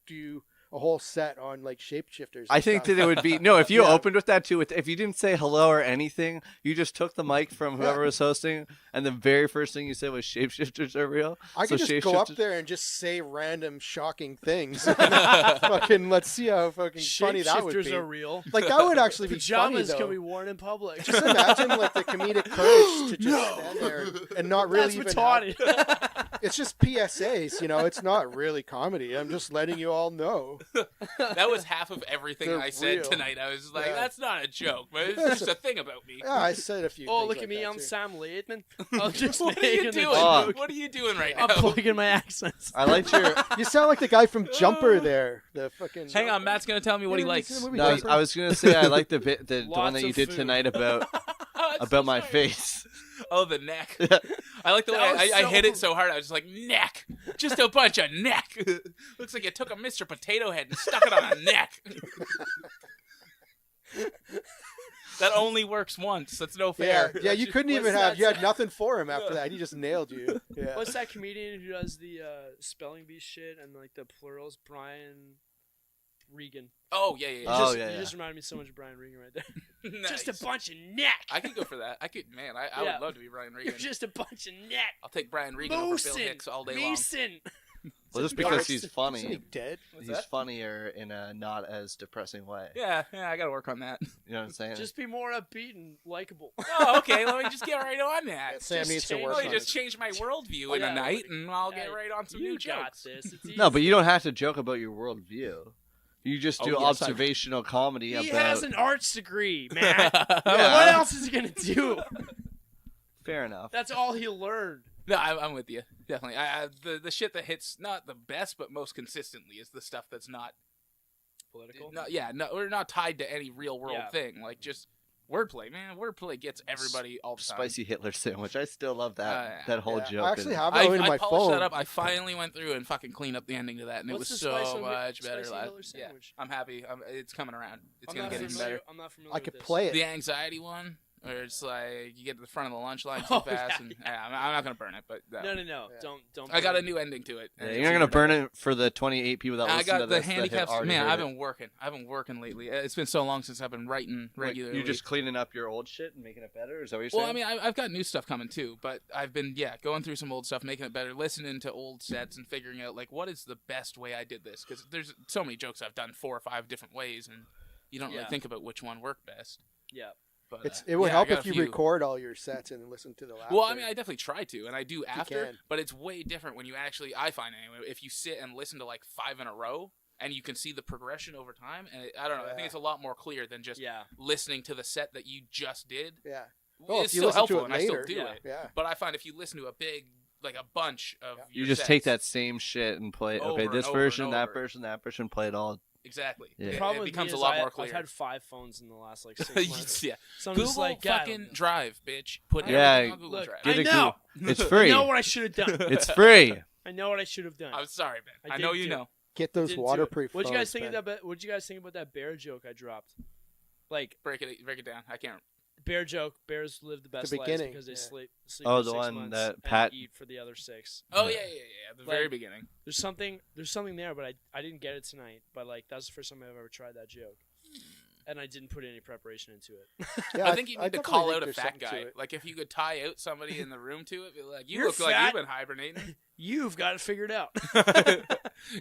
do a whole set on like shapeshifters. I and think stuff. that it would be no if you Yeah. opened with that too. If you didn't say hello or anything, you just took the mic from whoever was hosting, and the very first thing you said was shapeshifters are real. I So could just go up shapeshifters- there and just say random shocking things. Fucking let's see how fucking funny that would Shapeshifters be. are real. Like that would actually be funny Pajamas though. can be worn in public. Just imagine like the comedic courage to just stand there and not really That's even have- retarded. It's just PSAs, you know. It's not really comedy. I'm just letting you all know. That was half of everything They're I said real. tonight. I was just like, Yeah. that's not a joke, but it's That's just a thing about me. Yeah, I said a few. Oh, things look like at me, that, I'm too. Sam Laidman. I'm just What are you making doing? a joke. What are you doing right now? I'm plugging my accents. I liked your. You sound like the guy from Jumper there. The fucking. Hang on, Matt's gonna tell me what he Yeah, have you likes. seen the movie No, Jumper? I was gonna say I like the bit, the one Lots that you of did food. tonight about That's about so my sorry. face. Oh, the neck. I like the way That was I so- hit it so hard. I was just like, neck. Just a bunch of neck. Looks like you took a Mr. Potato Head and stuck it on a neck. That only works once. That's no Yeah, fair. yeah. You couldn't even what's have. that You had say? nothing for him after that. He just nailed you. Yeah. What's that comedian who does the spelling bee shit and like the plurals? Brian Regan. Oh, yeah. You Oh, just, yeah, you yeah. just reminded me so much of Brian Regan right there. Nice. Just a bunch of neck. I could go for that. I Yeah. would love to be Brian Regan. You're just a bunch of neck. I'll take Brian Regan over Bill Moosin. Hicks all day long. Mason. Well, just because he's Isn't he funny, dead? What's he's that? funnier in a not as depressing way. Yeah, I gotta work on that. You know what I'm saying? Just be more upbeat and likable. Oh, okay. Let me just get right on that. Sam Just needs to change- work Let on me just it. change my worldview Oh, in yeah, a night, and I'll get Yeah, right on some you new got jokes. this. It's easy. No, but you don't have to joke about your worldview. You just do Oh, yes, I- observational comedy He about. has an arts degree, Matt. Yeah. What else is he gonna do? Fair enough. That's all he learned. No, I'm with you. Definitely. The shit that hits not the best, but most consistently is the stuff that's not Political. we're not tied to any real world Yeah. thing. Like just wordplay, man. Wordplay gets everybody all the time. Spicy Hitler sandwich. I still love that Yeah. whole Yeah, joke. I actually and- have that one in I my polished phone. that up. I finally went through and fucking cleaned up the ending to that, and What's it was the spicy so Hitler- much better. spicy last- Hitler Yeah, sandwich? I'm happy. It's coming around. It's I'm gonna not get even familiar. better. I'm not familiar I with could this. play it. The anxiety one, where it's like you get to the front of the lunch line too Oh, fast, yeah, and I'm not gonna burn it, but No. Yeah. Don't. I got burn a new ending to it. Yeah, and you're it's not gonna even burn better. it for the 28 people that I listen got to the this. that have handicaps. already Man, heard I've it. been working. I've been working lately. It's been so long since I've been writing Like, regularly. you're just cleaning up your old shit and making it better. Is that what you're well, saying? I mean, I've got new stuff coming too, but I've been going through some old stuff, making it better, listening to old sets, and figuring out like what is the best way I did this, because there's so many jokes I've done 4 or 5 different ways, and you don't really Yeah. think about which one worked best. Yeah. But It would yeah, I help got if a you few. record all your sets and listen to the laughter. Well, I mean, I definitely try to, and I do after, can. but it's way different when you actually, I find anyway, if you sit and listen to like 5 in a row, and you can see the progression over time, and I don't know, I think Yeah. it's a lot more clear than just Yeah. listening to the set that you just did. Yeah. Well, It's if you still listen to helpful, it and I still later, do yeah. it. Yeah. But I find if you listen to a big, like a bunch of you your just sets, take that same shit and play. Over Okay, and this over version, and that over. person, that person, play it all. Exactly. Yeah. It, The Problem it with becomes me a is lot more clear. I've had 5 phones in the last like 6 months. Yeah. So I'm Google just like, God, fucking Drive, bitch. Put Yeah, everything on Google look, Drive. Get I a know. It's free. I know what I should have done. It's free. I know what I should have done. I'm sorry, man. I I know did you too. know. Get those Didn't do it. waterproof. What'd you guys phones, think Ben. of that? What'd you guys think about that bear joke I dropped? Like Break it down. I can't. bear joke. Bears live the best lives beginning, because they yeah. sleep Oh, for the 6 one months that and Pat- eat for the other 6. Oh yeah. The Like- very beginning. There's something there, but I didn't get it tonight. But like that's the first time I've ever tried that joke, and I didn't put any preparation into it. Yeah, I think you need to definitely call think out a there's fat something to guy. it. Like if you could tie out somebody in the room to it, be like, you You're look like fat. you've been hibernating. You've got it figured out.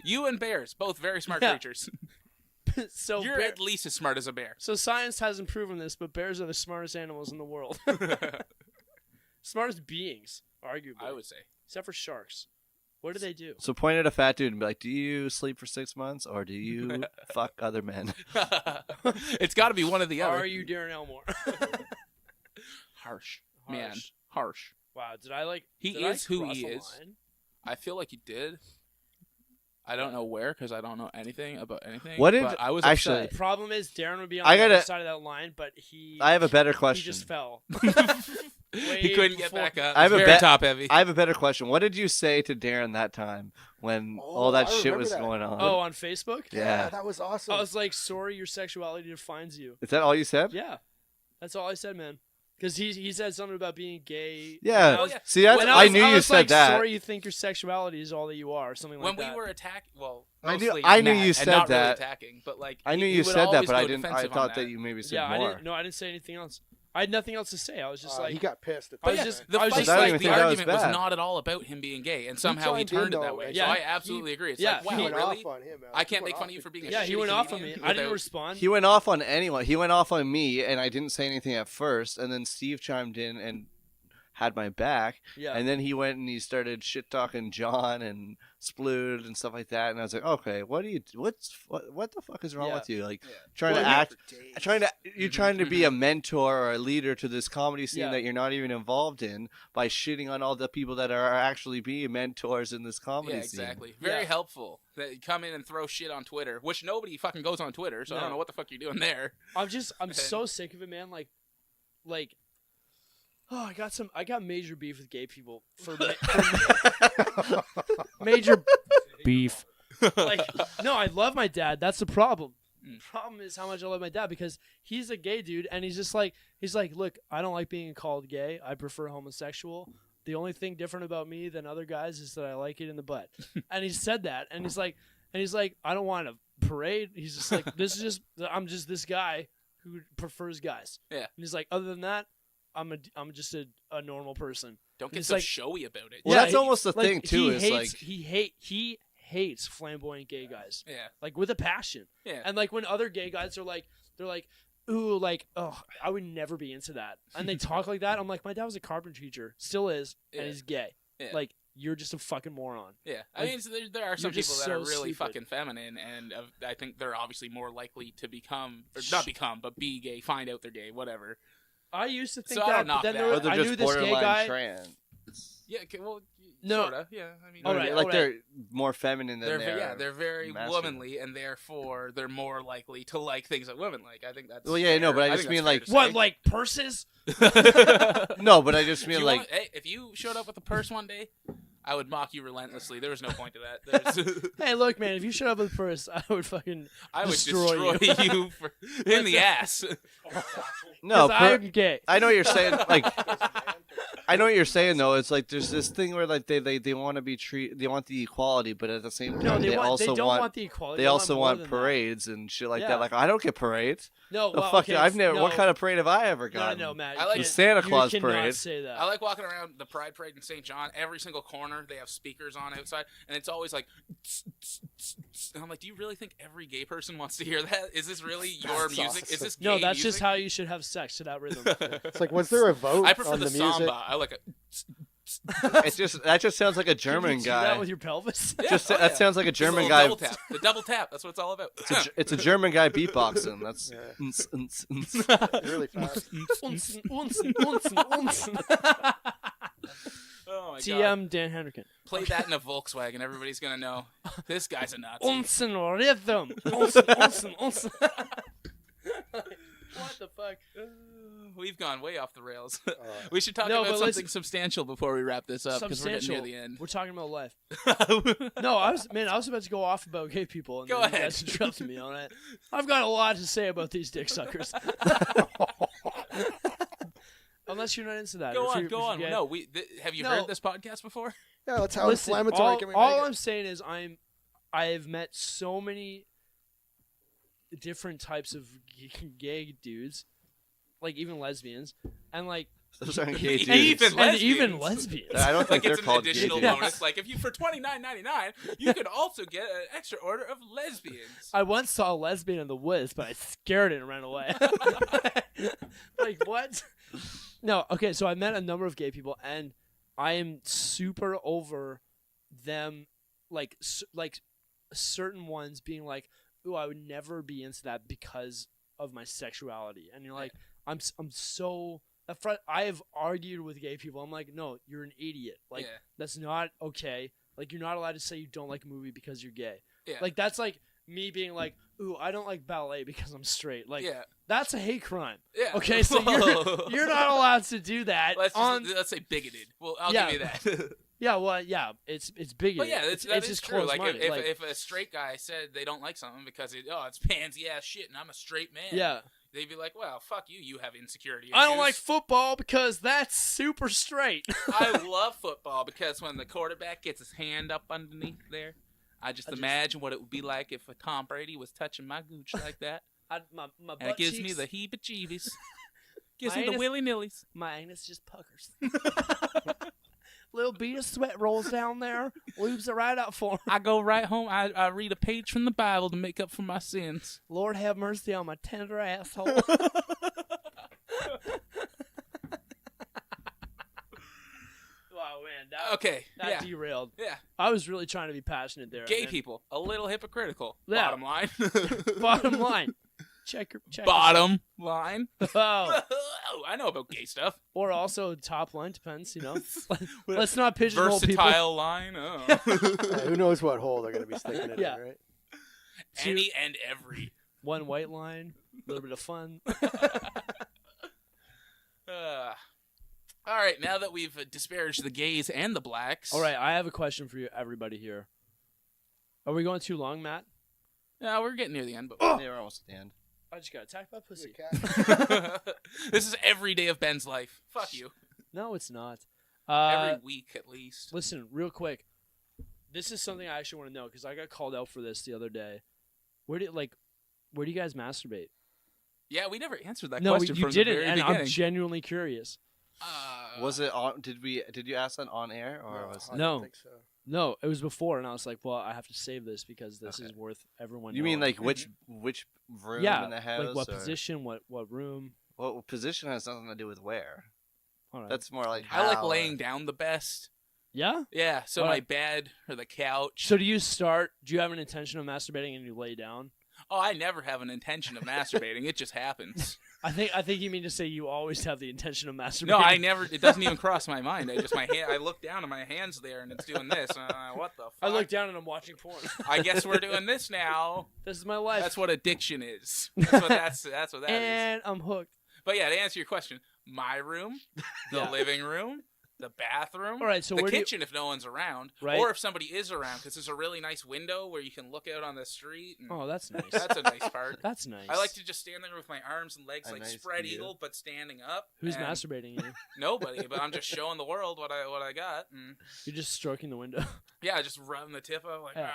You and bears, both very smart Yeah. creatures. so You're bear- at least as smart as a bear. so science hasn't proven this, but bears are the smartest animals in the world. Smartest beings, arguably. I would say. Except for sharks. What do they do? So point at a fat dude and be like, "Do you sleep for 6 months or do you fuck other men?" It's got to be one of the other. Are you Darren Elmore? Harsh. Man. Harsh. Harsh. Wow, did I like? He did I is who cross he a is. line? I feel like you did. I don't know where because I don't know anything about anything. What did- but I was actually- upset. The problem is Darren would be on I the other gotta- side of that line, but he I have a better he question. just fell. He couldn't get back up. I have It's a very bet- top heavy. I have a better question. What did you say to Darren that time when all that I shit remember was that. going on? Oh, on Facebook? Yeah. that was awesome. I was like, sorry, your sexuality defines you. Is that all you said? Yeah, that's all I said, man. Because he said something about being gay. Yeah. And I was- See, that's, and I knew I you was said like, that. Sorry, you think your sexuality is all that you are, or something when like we that. were attacking, well, I knew- mostly I knew Matt, you and said not really that. attacking, but like I knew he you would said that, always but I go didn't. I defensive on thought that you maybe said yeah, more. I didn't say anything else. I had nothing else to say. I was just like, he got pissed at But that. yeah, just- the I was fight, just- I don't like, even the think that was argument was bad. not at all about him being gay, and somehow he joined turned in, it that though, way. and So yeah, I absolutely agree. It's yeah, like, wow, he went really? off on him. Man. I can't He make went fun of off you for being a yeah, shitty he went off on me. comedian I didn't without- respond. He went off on anyone. He went off on me, and I didn't say anything at first. And then Steve chimed in and had my back. Yeah. And then he went and he started shit talking John and Splood and stuff like that. And I was like, okay, what the fuck is wrong with you? Like trying to be a mentor or a leader to this comedy scene that you're not even involved in by shitting on all the people that are actually being mentors in this comedy scene. Exactly. Very helpful. That you come in and throw shit on Twitter, which nobody fucking goes on Twitter, so I don't know what the fuck you're doing there. I'm so sick of it, man. Like, oh, I got major beef with gay people for major beef. Like, no, I love my dad. That's the problem. The problem is how much I love my dad because he's a gay dude, and he's like, look, I don't like being called gay. I prefer homosexual. The only thing different about me than other guys is that I like it in the butt. And he said that, and he's like, I don't want a parade. He's just like, I'm just this guy who prefers guys. Yeah. And he's like, other than that, I'm just a normal person. Don't get so showy about it. Well, that's almost the thing too. He hates flamboyant gay guys. Yeah. Like with a passion. Yeah. And like when other gay guys are like, they're like, ooh, like, oh, I would never be into that. And they talk like that. I'm like, my dad was a carpentry teacher, still is, and he's gay. Yeah. Like, you're just a fucking moron. Yeah. I mean, so there are some people that are really fucking feminine, and I think they're obviously more likely to but be gay, find out they're gay, whatever. I used to think that, but then I knew this gay guy. Trans. Yeah, well, no, sorta. Yeah, I mean, they're more feminine than they're very womanly, and therefore they're more likely to like things that women like. I think that's. Well, yeah, no, but I just mean like what, like purses? No, but I just mean like, hey, if you showed up with a purse one day, I would mock you relentlessly. There was no point to that. Hey, look, man, if you showed up with a purse, I would destroy you in the ass. No, I'm gay. I know what you're saying. Like, I know what you're saying though. It's like there's this thing where like they want to be they want the equality, but at the same time they don't want the equality. They also want parades and shit like that. Like, I don't get parades. No, well, fuck it. I've never. What kind of parade have I ever gotten? No, Matt. I like the Santa Claus you parade. Say that. I like walking around the Pride Parade in St. John. Every single corner they have speakers on outside, and it's always like. And I'm like, do you really think every gay person wants to hear that? Is this really your music? Is this gay that's music? just how you should have sex to that rhythm. It's like, was there a vote? I prefer on the music? samba. I like it. That just sounds like a German Can you guy. do that with your pelvis? That sounds like a German guy. Double tap. The double tap. That's what it's all about. It's a German guy beatboxing. That's really fast. Oh my TM God. Dan Henrikin. Play that in a Volkswagen. Everybody's gonna know this guy's a Nazi. Unsen rhythm. Unsen. What the fuck? We've gone way off the rails. We should talk about something substantial before we wrap this up because we're getting near the end. We're talking about life. No, I was about to go off about gay people. And go ahead. You guys interrupted me on it. I've got a lot to say about these dick suckers. Unless you're not into that. Go on. No, have you heard this podcast before? Yeah, that's how inflammatory can we all make it? I'm saying is I have met so many different types of gay dudes, like even lesbians, and like those aren't gay dudes. Even lesbians. I don't think it's they're called an additional gay bonus. Like if you for $29.99, you could also get an extra order of lesbians. I once saw a lesbian in the woods, but I scared it and ran away. Like what? No, okay, so I met a number of gay people, and I am super over them, like certain ones being like, "Ooh, I would never be into that because of my sexuality," and you're like, "I'm so." I have argued with gay people. I'm like, "No, you're an idiot. Like that's not okay. Like you're not allowed to say you don't like a movie because you're gay. Yeah. Like that's like me being like, ooh, I don't like ballet because I'm straight. Like that's a hate crime. Yeah. Okay, so you're not allowed to do that. Let's say bigoted. Well, I'll give you that. Yeah, well, yeah, it's bigoted. But yeah, it's just true. Like close-minded. if a straight guy said they don't like something because it's pansy ass shit, and I'm a straight man. Yeah. They'd be like, well, fuck you. You have insecurity issues. I don't like football because that's super straight. I love football because when the quarterback gets his hand up underneath there, I just imagine what it would be like if a Tom Brady was touching my gooch like that. My butt and it gives me the heebie-jeebies. Gives me the willy-nillys. My anus just puckers. Little bead of sweat rolls down there, lubes it right up for him. I go right home. I read a page from the Bible to make up for my sins. Lord have mercy on my tender asshole. Okay. That Yeah. derailed. Yeah. I was really trying to be passionate there. Gay and people, a little hypocritical. Yeah. Bottom line. Bottom line. Check Bottom line. Oh. I know about gay stuff. Or also top line, depends, Let's not pigeonhole people. Versatile line. Oh. Who knows what hole they're going to be sticking it Yeah. in, right? Any and every. One white line, a little bit of fun. All right, now that we've disparaged the gays and the blacks. All right, I have a question for you, everybody here. Are we going too long, Matt? No, we're getting near the end, but They were almost at the end. I just got attacked by pussy. this is every day of Ben's life. Fuck you. No, it's not. Every week at least. Listen, real quick. This is something I actually want to know because I got called out for this the other day. Where do you guys masturbate? Yeah, we never answered that No, question you from didn't, the very and beginning. I'm genuinely curious. Was it on? Did you ask that on air or was I No. don't think so. No, it was before, and I was like, well, I have to save this because this is worth everyone You mean knowing. like which room yeah, in the house? like what or- position, what room? Well, position has nothing to do with where. All right. That's more like I like how, laying down the best. Yeah? Yeah, so All my right. bed or the couch. So do you have an intention of masturbating and you lay down? Oh, I never have an intention of masturbating. It just happens. I think you mean to say you always have the intention of masturbating. No, I never. It doesn't even cross my mind. I look down and my hand's there and it's doing this. What the fuck? I look down and I'm watching porn. I guess we're doing this now. This is my life. That's what addiction is. That's what that is. And I'm hooked. But yeah, to answer your question, my room, the Yeah. living room, the bathroom, All right, so the where do you- kitchen if no one's around, Right. or if somebody is around, because there's a really nice window where you can look out on the street. And Oh, that's nice. that's a nice part. That's nice. I like to just stand there with my arms and legs A like nice spread view. eagle, but standing up. Who's and masturbating you? Nobody, but I'm just showing the world what I got. And You're just stroking the window. yeah, just rubbing the tip of like Yeah.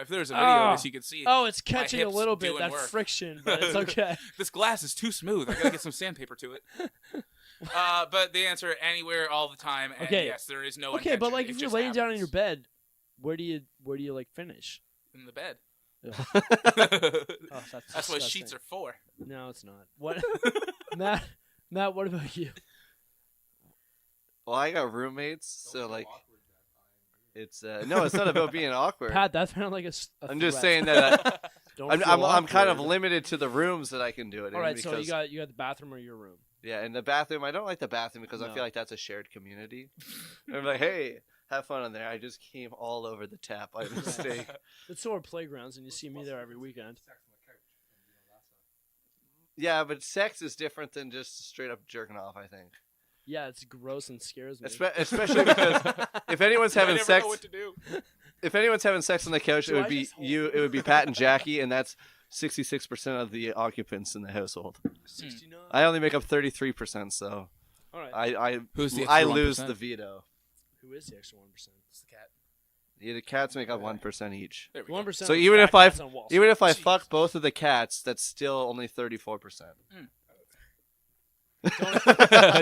If there's a video of Oh. this, you could see. Oh, it's catching a hips little bit, doing that work. friction, but it's okay. This glass is too smooth. I gotta get some sandpaper to it. But the answer, anywhere, all the time. And Okay. yes, there is no. Okay, but intention. like It if you're just laying down in your happens. bed, where do you like finish? In the bed. Ugh. Oh, That's what sheets are for. No, it's not. What, Matt? What about you? Well, I got roommates, so like, it's no, it's not about being awkward. Pat, that sounded like a I'm just threat. saying that Don't I'm feel kind of awkward. limited to the rooms that I can do it in. All right, because, so you got the bathroom or your room. yeah, in the bathroom. I don't like the bathroom because I No. feel like that's a shared community. I'm like, hey, have fun in there. I just came all over the tap by mistake. It's sort of playgrounds, and you see me there every weekend. Yeah, but sex is different than just straight up jerking off, I think. Yeah, it's gross and scares me. Especially because if anyone's having I never sex, know what to do. if anyone's having sex on the couch, Do it I would be just hold- you. It would be Pat and Jackie, and that's 66% of the occupants in the household. 69. I only make up 33%, so All right. I Who's the I extra lose 1%? the veto. Who is the extra 1%? It's the cat. Yeah, the cats make up 1% each. There we go. 1%. So even if I Jeez. fuck both of the cats, that's still only 34%.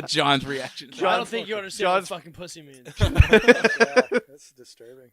John's reaction. I don't think you understand John's- what fucking pussy means. Yeah, that's disturbing.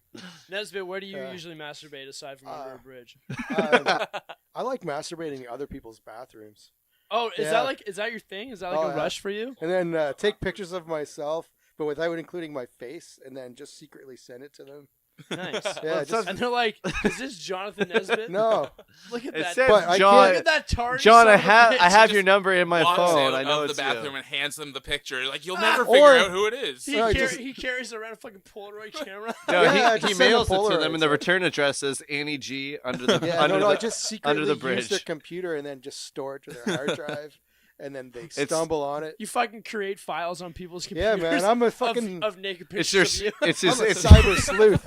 Nesbitt, where do you Yeah. usually masturbate aside from under a bridge? I like masturbating in other people's bathrooms. Oh, is Yeah. that your thing? Is that like Oh, a yeah. rush for you? And then take pictures of myself, but without including my face, and then just secretly send it to them. Nice. Yeah, just, And they're like, "Is this Jonathan Nesbitt?" no. Look at It that. says But I John. Look at that target. John, I son of a bitch. have your number in my Walks phone. out I know of it's the bathroom you. and hands them the picture. Like you'll Ah, never figure or- out who it is. He, No, he carries around a fucking Polaroid camera. No, Yeah, he just send mails the it to them, Polaroids. and the return address says Annie G under the Yeah, under no, the I just secretly under the use their bridge. computer and then just store it to their hard drive, and then they It's- stumble on it. You fucking create files on people's Yeah, computers. man, I'm a of- fucking of naked It's pictures their of you. it's I'm his a it's, cyber sleuth.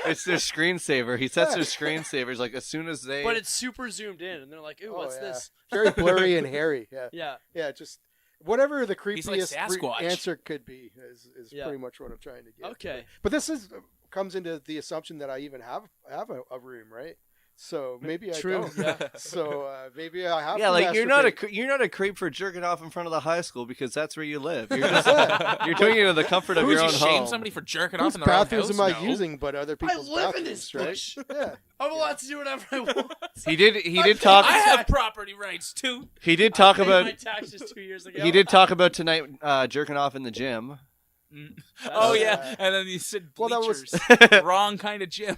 it's their screensaver. He sets their screensavers like as soon as they. But it's super zoomed in, and they're like, "Ooh, Oh, what's yeah. this?" Very blurry and hairy. Yeah, Yeah. yeah, just whatever the He's like creepiest Sasquatch. answer could be is Yeah. pretty much what I'm trying to get. Okay. But this comes into the assumption that I even have a room, right? So maybe I True. don't. Yeah. So maybe I have. yeah, to like you're masturbate. not a creep for jerking off in front of the high school because that's where you live. You're just you're doing it in the comfort of Would your you own shame home. somebody for jerking Whose off in their own bathrooms house? am I No. using but other people's live in bathrooms, this right? bush. Yeah. I'm allowed to do whatever I want. He did talk. I have property rights too. He did talk I paid about. my taxes 2 years ago. He did talk about tonight jerking off in the gym. Oh yeah, and then you said Well, that was- bleachers. Wrong kind of gym.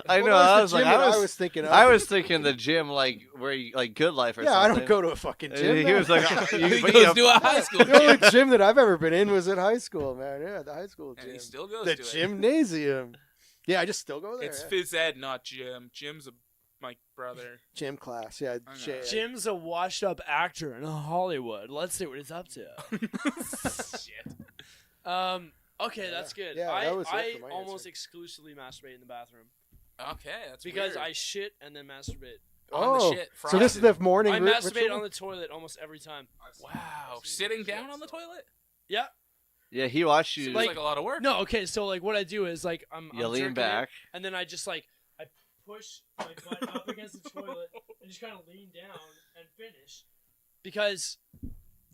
I know. Well, I that was the like, gym that I was thinking of. I was thinking the gym, like where you, like Good Life or Yeah, something. I don't go to a fucking gym. He man. was like, He but, goes to a high school The only gym. gym that I've ever been in was at high school, man. Yeah, the high school And gym. he still goes The to it. gymnasium. Yeah, I just still go there. It's yeah. phys ed, not gym. Jim's my brother. Gym class. Yeah, I know. Jay. Jim's a washed-up actor in Hollywood. Let's see what he's up to. Shit. Okay, that's good. Yeah, I that was it I for my almost answer. exclusively masturbate in the bathroom Okay, that's because weird. I shit and then masturbate. On the Oh, shit, so this is the morning I masturbate ritual? on the toilet almost every time. Wow, sitting down on the toilet? Yeah. Yeah, he watched you. Seems like a lot of work. No, okay, so like what I do is like I'm You I'm lean jerking back. it, and then I just like I push my butt up against the toilet and just kind of lean down and finish because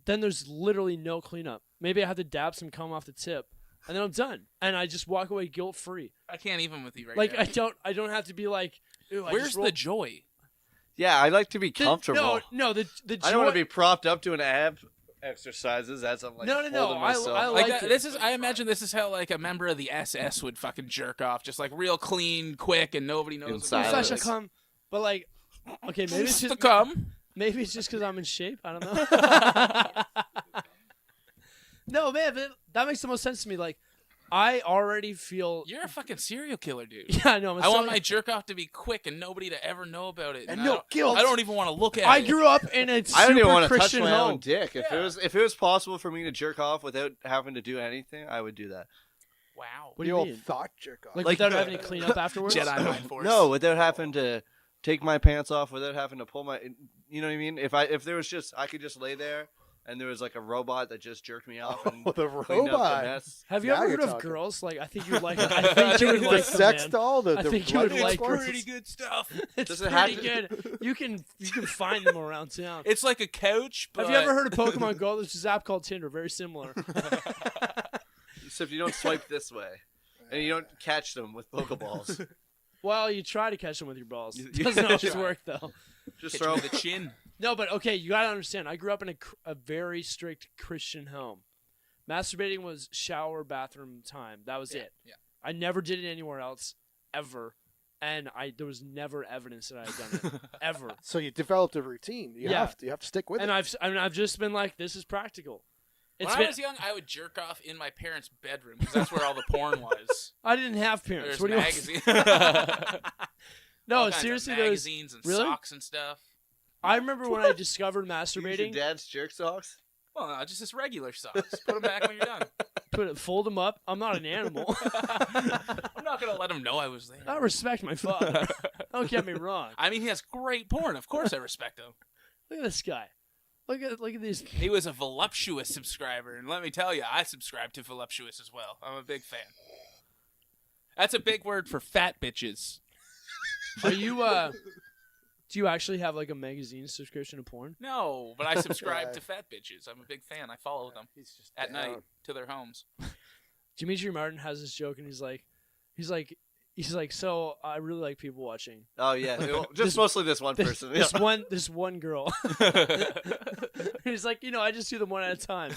then there's literally no cleanup. Maybe I have to dab some cum off the tip and then I'm done and I just walk away guilt free. I can't even with you right Like now. I don't have to be like, ew, I Where's just the rolled- joy? Yeah, I like to be comfortable. No, the joy. I don't want to be propped up doing ab exercises as I'm like No. holding myself. I Like like that, it. this is. I imagine this is how like a member of the SS would fucking jerk off, just like real clean, quick, and nobody knows. In what it silence. is. Sasha cum, but like, okay, maybe it's The just cum. maybe it's just because I'm in shape. I don't know. No, man, but that makes the most sense to me. Like, I already feel. You're a fucking serial killer, dude. Yeah, I know. I want my jerk off to be quick and nobody to ever know about it. And I no don't- guilt. I don't even want to look at I it. grew up in a super I don't even want to touch Christian my home. own dick. If it was possible for me to jerk off without having to do anything, I would do that. Wow. What do the you old mean? thought jerk off. Like, Like without the- having to clean up afterwards? Jedi mind force. No, without having to take my pants off, without having to pull my. You know what I mean? If there was just, I could just lay there, and there was like a robot that just jerked me off and Oh, the cleaned up robot. the mess. Have you Now ever you're heard of talking. girls? Like, I think you would like. I think you would The like them, sex man. doll. The I the think you would blood like sports? Pretty good stuff. It's Does it pretty have good. You can find them around town. It's like a couch. But Have you ever heard of Pokemon Go? There's this app called Tinder. Very similar. Except you don't swipe this way, and you don't catch them with Pokeballs. Well, you try to catch them with your balls. You- Doesn't always try. work though. Just Hit throw. you with the chin? No, but okay, you gotta understand. I grew up in a very strict Christian home. Masturbating was shower, bathroom time. That was it. Yeah. I never did it anywhere else, ever, and there was never evidence that I had done it, ever. So you developed a routine. You Yeah. have to stick with And it. I've just been like, this is practical. When It's I been, was young, I would jerk off in my parents' bedroom because that's where all the porn was. I didn't have parents. There's What do you want? magazines. No, All kinds of seriously, there was. magazines and Really? socks and stuff. I remember when I discovered Use your masturbating. dad's jerk socks. Well, no, just his regular socks. Put them back when you're done. Fold them up. I'm not an animal. I'm not gonna let him know I was there. I respect my father. Don't get me wrong. I mean, he has great porn. Of course, I respect him. Look at this guy. Look at these. He was a voluptuous subscriber, and let me tell you, I subscribe to voluptuous as well. I'm a big fan. That's a big word for fat bitches. Are you do you actually have like a magazine subscription to porn? No, but I subscribe to fat bitches. I'm a big fan. I follow them He's just at down. night to their homes. Dimitri Martin has this joke, and he's like, so I really like people watching. Oh yeah, just mostly this one person. This one girl. He's like, I just do them one at a time,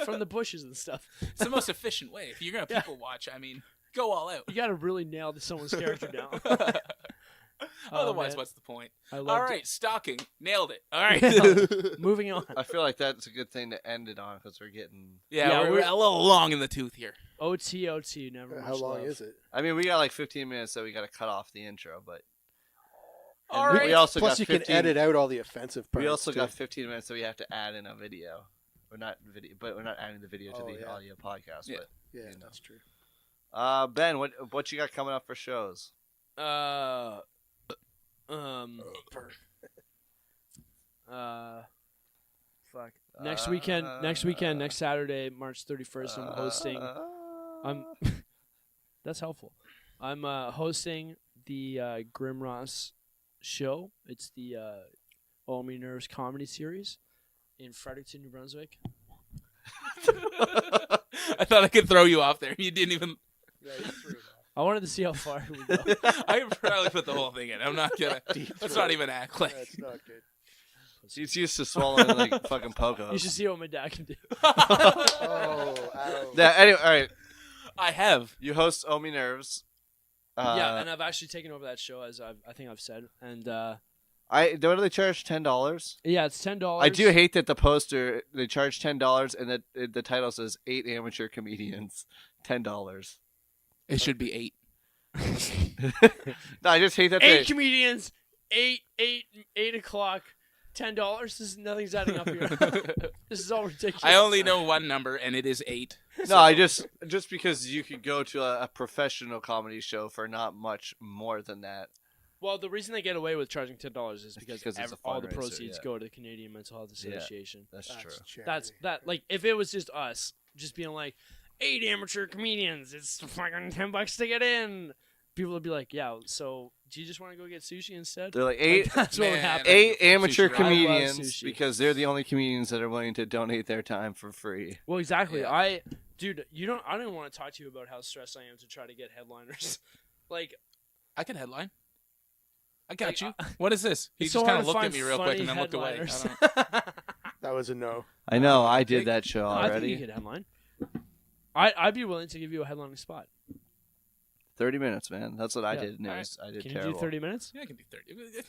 from the bushes and stuff. It's the most efficient way. If you're gonna people watch, I mean, go all out. You got to really nail someone's character down. Otherwise, man. what's the point? I loved All it. right, stalking. Nailed it. All right. Moving on. I feel like that's a good thing to end it on because we're getting. Yeah, we're a little long in the tooth here. OT, never much How long love. is it? I mean, we got like 15 minutes, so we got to cut off the intro. But All and right. we also Plus, got you 15, can edit out all the offensive parts. We also too. got 15 minutes, so we have to add in a video. We're not video, but we're not adding the video to the audio podcast. Yeah. But Yeah, you know. that's true. Ben, what you got coming up for shows? Fuck. Next weekend, next Saturday, March 31st, I'm hosting. That's helpful. I'm hosting the Grimross show. It's the All Me Nerves comedy series in Fredericton, New Brunswick. I thought I could throw you off there. You didn't even. I wanted to see how far we go. I could probably put the whole thing in. I'm not gonna. Let's not even act like. That's not good. pussy. He's used to swallowing like fucking You pocos. should see what my dad can do. Oh, ouch. Yeah. Anyway, all right. I have. You host Omi Nerves. Yeah, and I've actually taken over that show, as I think I've said. And what do they charge? $10. yeah, it's $10. I do hate that the poster they charge $10 and that the title says 8 amateur comedians, $10. It should be 8. No, I just hate that 8 comedians, 8 o'clock, $10. Nothing's adding up here. This is all ridiculous. I only know one number, and it is 8. No, I just because you could go to a professional comedy show for not much more than that. Well, the reason they get away with charging $10 is because it's a all the fundraiser, proceeds yeah. go to the Canadian Mental Health Association. That's true. That's that. Like, if it was just us, just being like 8 amateur comedians, it's fucking $10 to get in. People would be like, "Yeah, so do you just want to go get sushi instead?" They're like 8. That's what would Man, happen. 8 amateur Sushi. I love comedians sushi. because they're the only comedians that are willing to donate their time for free. Well, exactly. Yeah. I don't want to talk to you about how stressed I am to try to get headliners. Like, I can headline. I got Like, you. What is this? He it's just so kind hard of to looked at find me real quick and then funny looked away. headliners. That was a no. I know. I did that show I think already. you could headline. I'd be willing to give you a headlining spot. 30 minutes, man. That's what I Yeah. did. And it All right. was, I did Can terrible. you do 30 minutes? Yeah, I can do 30.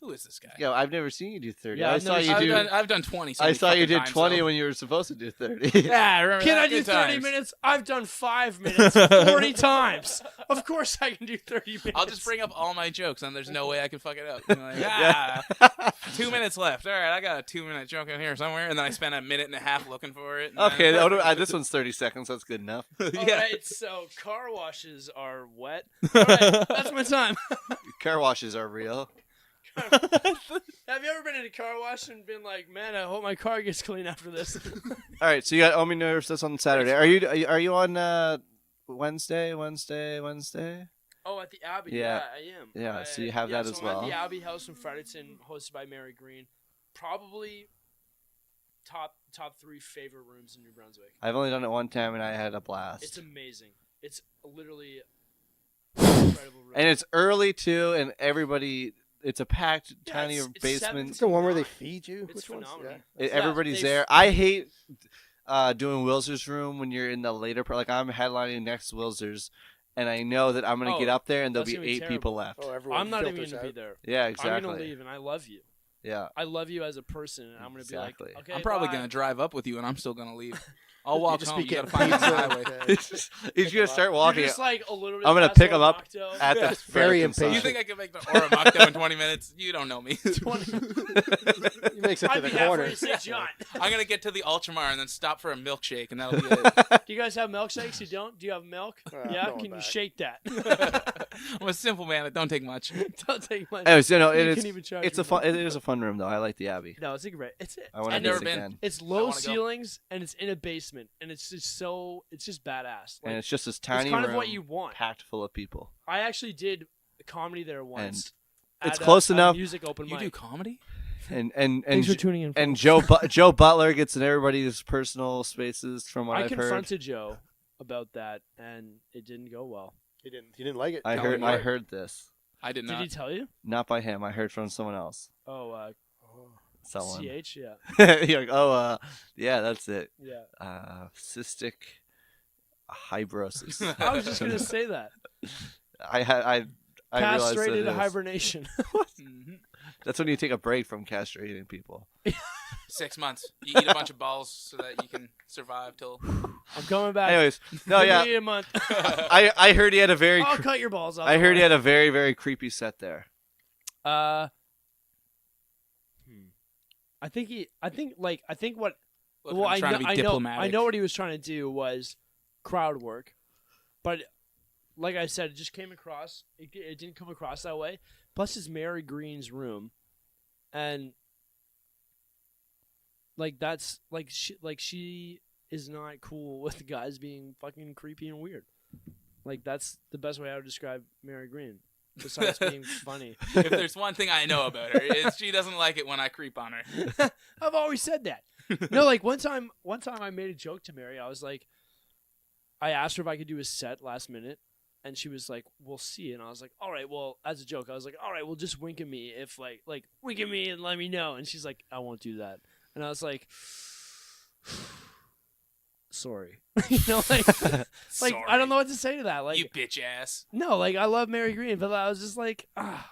Who is this guy? Yo, I've never seen you do 30. Yeah, I I've saw never you seen- do. I've done 20. So I many saw you fucking did times, 20 though. when you were supposed to do 30. Yeah, I remember Can that. I do Good 30 times. minutes? I've done 5 minutes 40 times. Of course I can do 30 minutes. I'll just bring up all my jokes, and there's no way I can fuck it up. I'm like, 2 minutes left. All right, I got a 2-minute joke in here somewhere, and then I spent a minute and a half looking for it. and Okay, then- this one's 30 seconds. That's good enough. All right, so car washes are wet. All right, that's my time. Car washes are real. Have you ever been in a car wash and been like, man, I hope my car gets clean after this? All right, so you got Omi Nerves. That's on Saturday. Are you on Wednesday? Oh, at the Abbey. Yeah. I am. Yeah, so you have that as I'm well. at the Abbey House in Fredericton, hosted by Mary Green. Probably top 3 favorite rooms in New Brunswick. I've only done it one time, and I had a blast. It's amazing. It's literally an incredible room. And it's early too, and everybody. It's a packed, Yeah, tiny it's basement. It's the one where they feed you. It's Which one's phenomenal. yeah. Everybody's they- there. I hate doing Wilsers room when you're in the later part. Like I'm headlining next to Wilsers, and I know that I'm gonna Oh, get up there and there'll that's be gonna be 8 terrible. people left. Oh, everyone I'm not even filters going to be out. there. Yeah, exactly. I'm going to leave, and I love you. Yeah. I love you as a person, and I'm going to be Exactly. like, okay, I'm probably bye. going to drive up with you, and I'm still going to leave. I'll walk just home. be You got to getting find me on the pizza. highway. He's gonna start You're walking. just like a little bit I'm gonna past pick him up Oromocto. at the Very Fredericton impatient. You sign. think I can make the Oromocto in 20 minutes? You don't know me. 20. He makes it to I'd the be corner. halfway to St. John. I'm going to get to the Ultramar and then stop for a milkshake, and that'll be it. Do you guys have milkshakes? You don't? Do you have milk? Yeah? going Can you back. shake that? I'm a simple man. It don't take much. Don't take my. Anyways, you know, You it can is. even charge It's me a fun. more. It is a fun room though. I like the Abbey. No, it's a great. It's I want to I've do never this been. again. It's I low wanna go. ceilings and it's in a basement and it's just so it's just badass. Like, And it's just this it's tiny kind room, of what you want. packed full of people. I actually did comedy there once. it's at close a enough- Music open You mic. do comedy? And Thanks for tuning in. and folks. Joe Butler gets in everybody's personal spaces from what I I've heard. confronted Joe about that and it didn't go well. He didn't like it. I Tell heard. me I more. heard this. I did Did not. he tell you? Not by him. I heard from someone else. Oh, Someone. CH, yeah, You're like, oh, yeah, that's it. yeah. Cystic fibrosis. I was just gonna say that. I realized Castrated that it is. hibernation. Mhm. That's when you take a break from castrating people. 6 months. You eat a bunch of balls so that you can survive till. I'm coming back. Anyways, no, Give yeah, me a month. I heard he had a very. I'll cut your balls off. I heard he had a very very creepy set there. I think what. Look, well, I'm I trying know, to be I know, diplomatic. I know what he was trying to do was crowd work, but like I said, it just came across. It didn't come across that way. Plus, it's Mary Green's room, and like that's like she is not cool with guys being fucking creepy and weird. Like that's the best way I would describe Mary Green. Besides being funny, If there's one thing I know about her, it's she doesn't like it when I creep on her. I've always said that. No, like one time I made a joke to Mary. I was like, I asked her if I could do a set last minute, And she was like, "We'll see." And I was like, "All right." Well, as a joke, I was like, "All right, well, just wink at me if like wink at me and let me know." And she's like, "I won't do that." And I was like, "Sorry." like I don't know what to say to that. Like, You bitch ass. no, like I love Mary Green, but I was just like,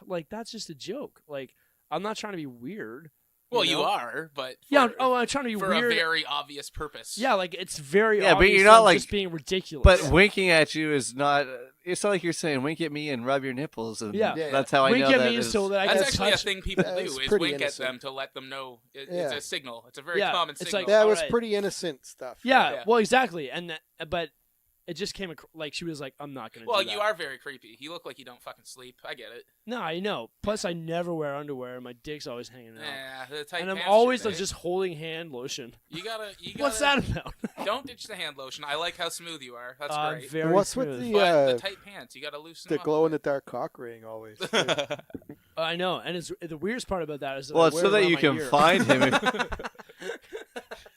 like that's just a joke. Like I'm not trying to be weird. Well, you know? are, but Yeah. for, I'm trying to be for weird. a very obvious purpose. Yeah, like it's very Yeah, but obvious you're not, that I'm like- just being ridiculous. But winking at you is not. It's not like you're saying wink at me and rub your nipples. And Yeah. that's how I wink know at that me is- so that I That's can actually touch. a thing people That do, is is pretty wink innocent. at them to let them know. It's Yeah. a signal. It's a very Yeah, common it's signal. like- That was Alright. pretty innocent stuff. Yeah, Yeah. well, exactly, and but it just came like she was like, "I'm not gonna." Well, do that. you are very creepy. You look like you don't fucking sleep. I get it. No, I know. Plus, I never wear underwear, and my dick's always hanging out. Yeah, the tight And I'm pants always shit, eh? just holding hand lotion. You gotta. What's that about? Don't ditch the hand lotion. I like how smooth you are. That's great. Very What's smooth. with But the the tight pants, you gotta loosen the them up. glow in the dark cock ring always? too? I know, and it's the weirdest part about that is that Well, I it's wear so it that around you my can ear. find him.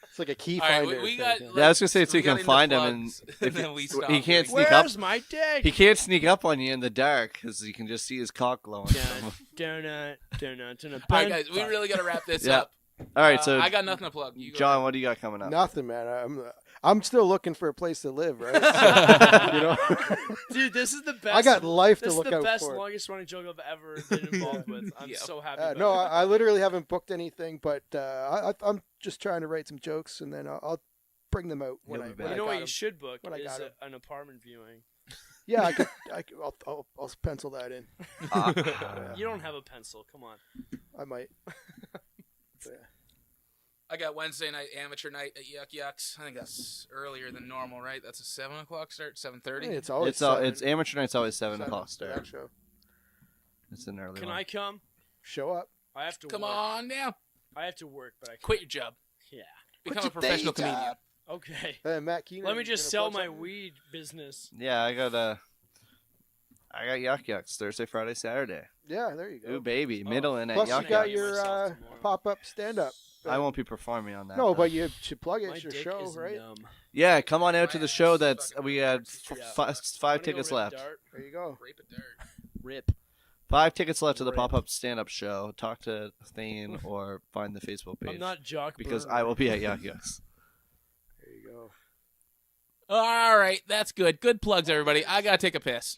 It's like a key All right, finder. we thing, got. yeah. Yeah, I was gonna say so we you can got into find him, and plugs, if then we he stopped. can't sneak up. Where's my dick? He can't sneak up on you in the dark because you can just see his cock glowing. All All right, guys, we really gotta wrap this Yeah. up. All right, so I got nothing to plug. You go John, ahead. what do you got coming up? Nothing, man. I'm still looking for a place to live, right? So, you know, Dude, this is the best. I got life to This is look the out best, for. longest running joke I've ever been involved with. I'm Yeah. so happy. About No, it. I literally haven't booked anything, but I'm just trying to write some jokes, and then I'll bring them out when You'll I. be When back. I You know got what you 'em. should book When I is got 'em. an apartment viewing. Yeah, I'll pencil that in. You don't have a pencil. Come on. I might. Yeah. I got Wednesday night amateur night at Yuck Yucks. I think that's earlier than normal, right? That's a 7:00 start, 7:30. Hey, it's always It's amateur night's always 7:00 for start. that show. It's an early Can one. I come? Show up. I have to Come work. on now, I have to work, but I can't. quit your job. Yeah. Become your a professional day job? comedian. Okay. Matt Keenan. Let me you just gonna sell plug my something? weed business. Yeah, I got Yuck Yucks Thursday, Friday, Saturday. Yeah, there you go. Ooh, baby, middling at Plus, Yuck you got Yucks. your myself tomorrow. pop-up stand-up. I won't be performing on that. No, though. but you should plug it. My It's your dick show, is right? numb. Yeah, come on out to My the show. ass That's fucking we had hurts. Yeah. five Wanna go tickets rip left. dart? There you go. Rape a dirt. Rip. 5 tickets left to the Rip. pop-up stand-up show. Talk to Thane or find the Facebook page I'm not Jock because Burner. I will be at Yuck Yucks. There you go. All right, that's good. Good plugs, everybody. I gotta take a piss.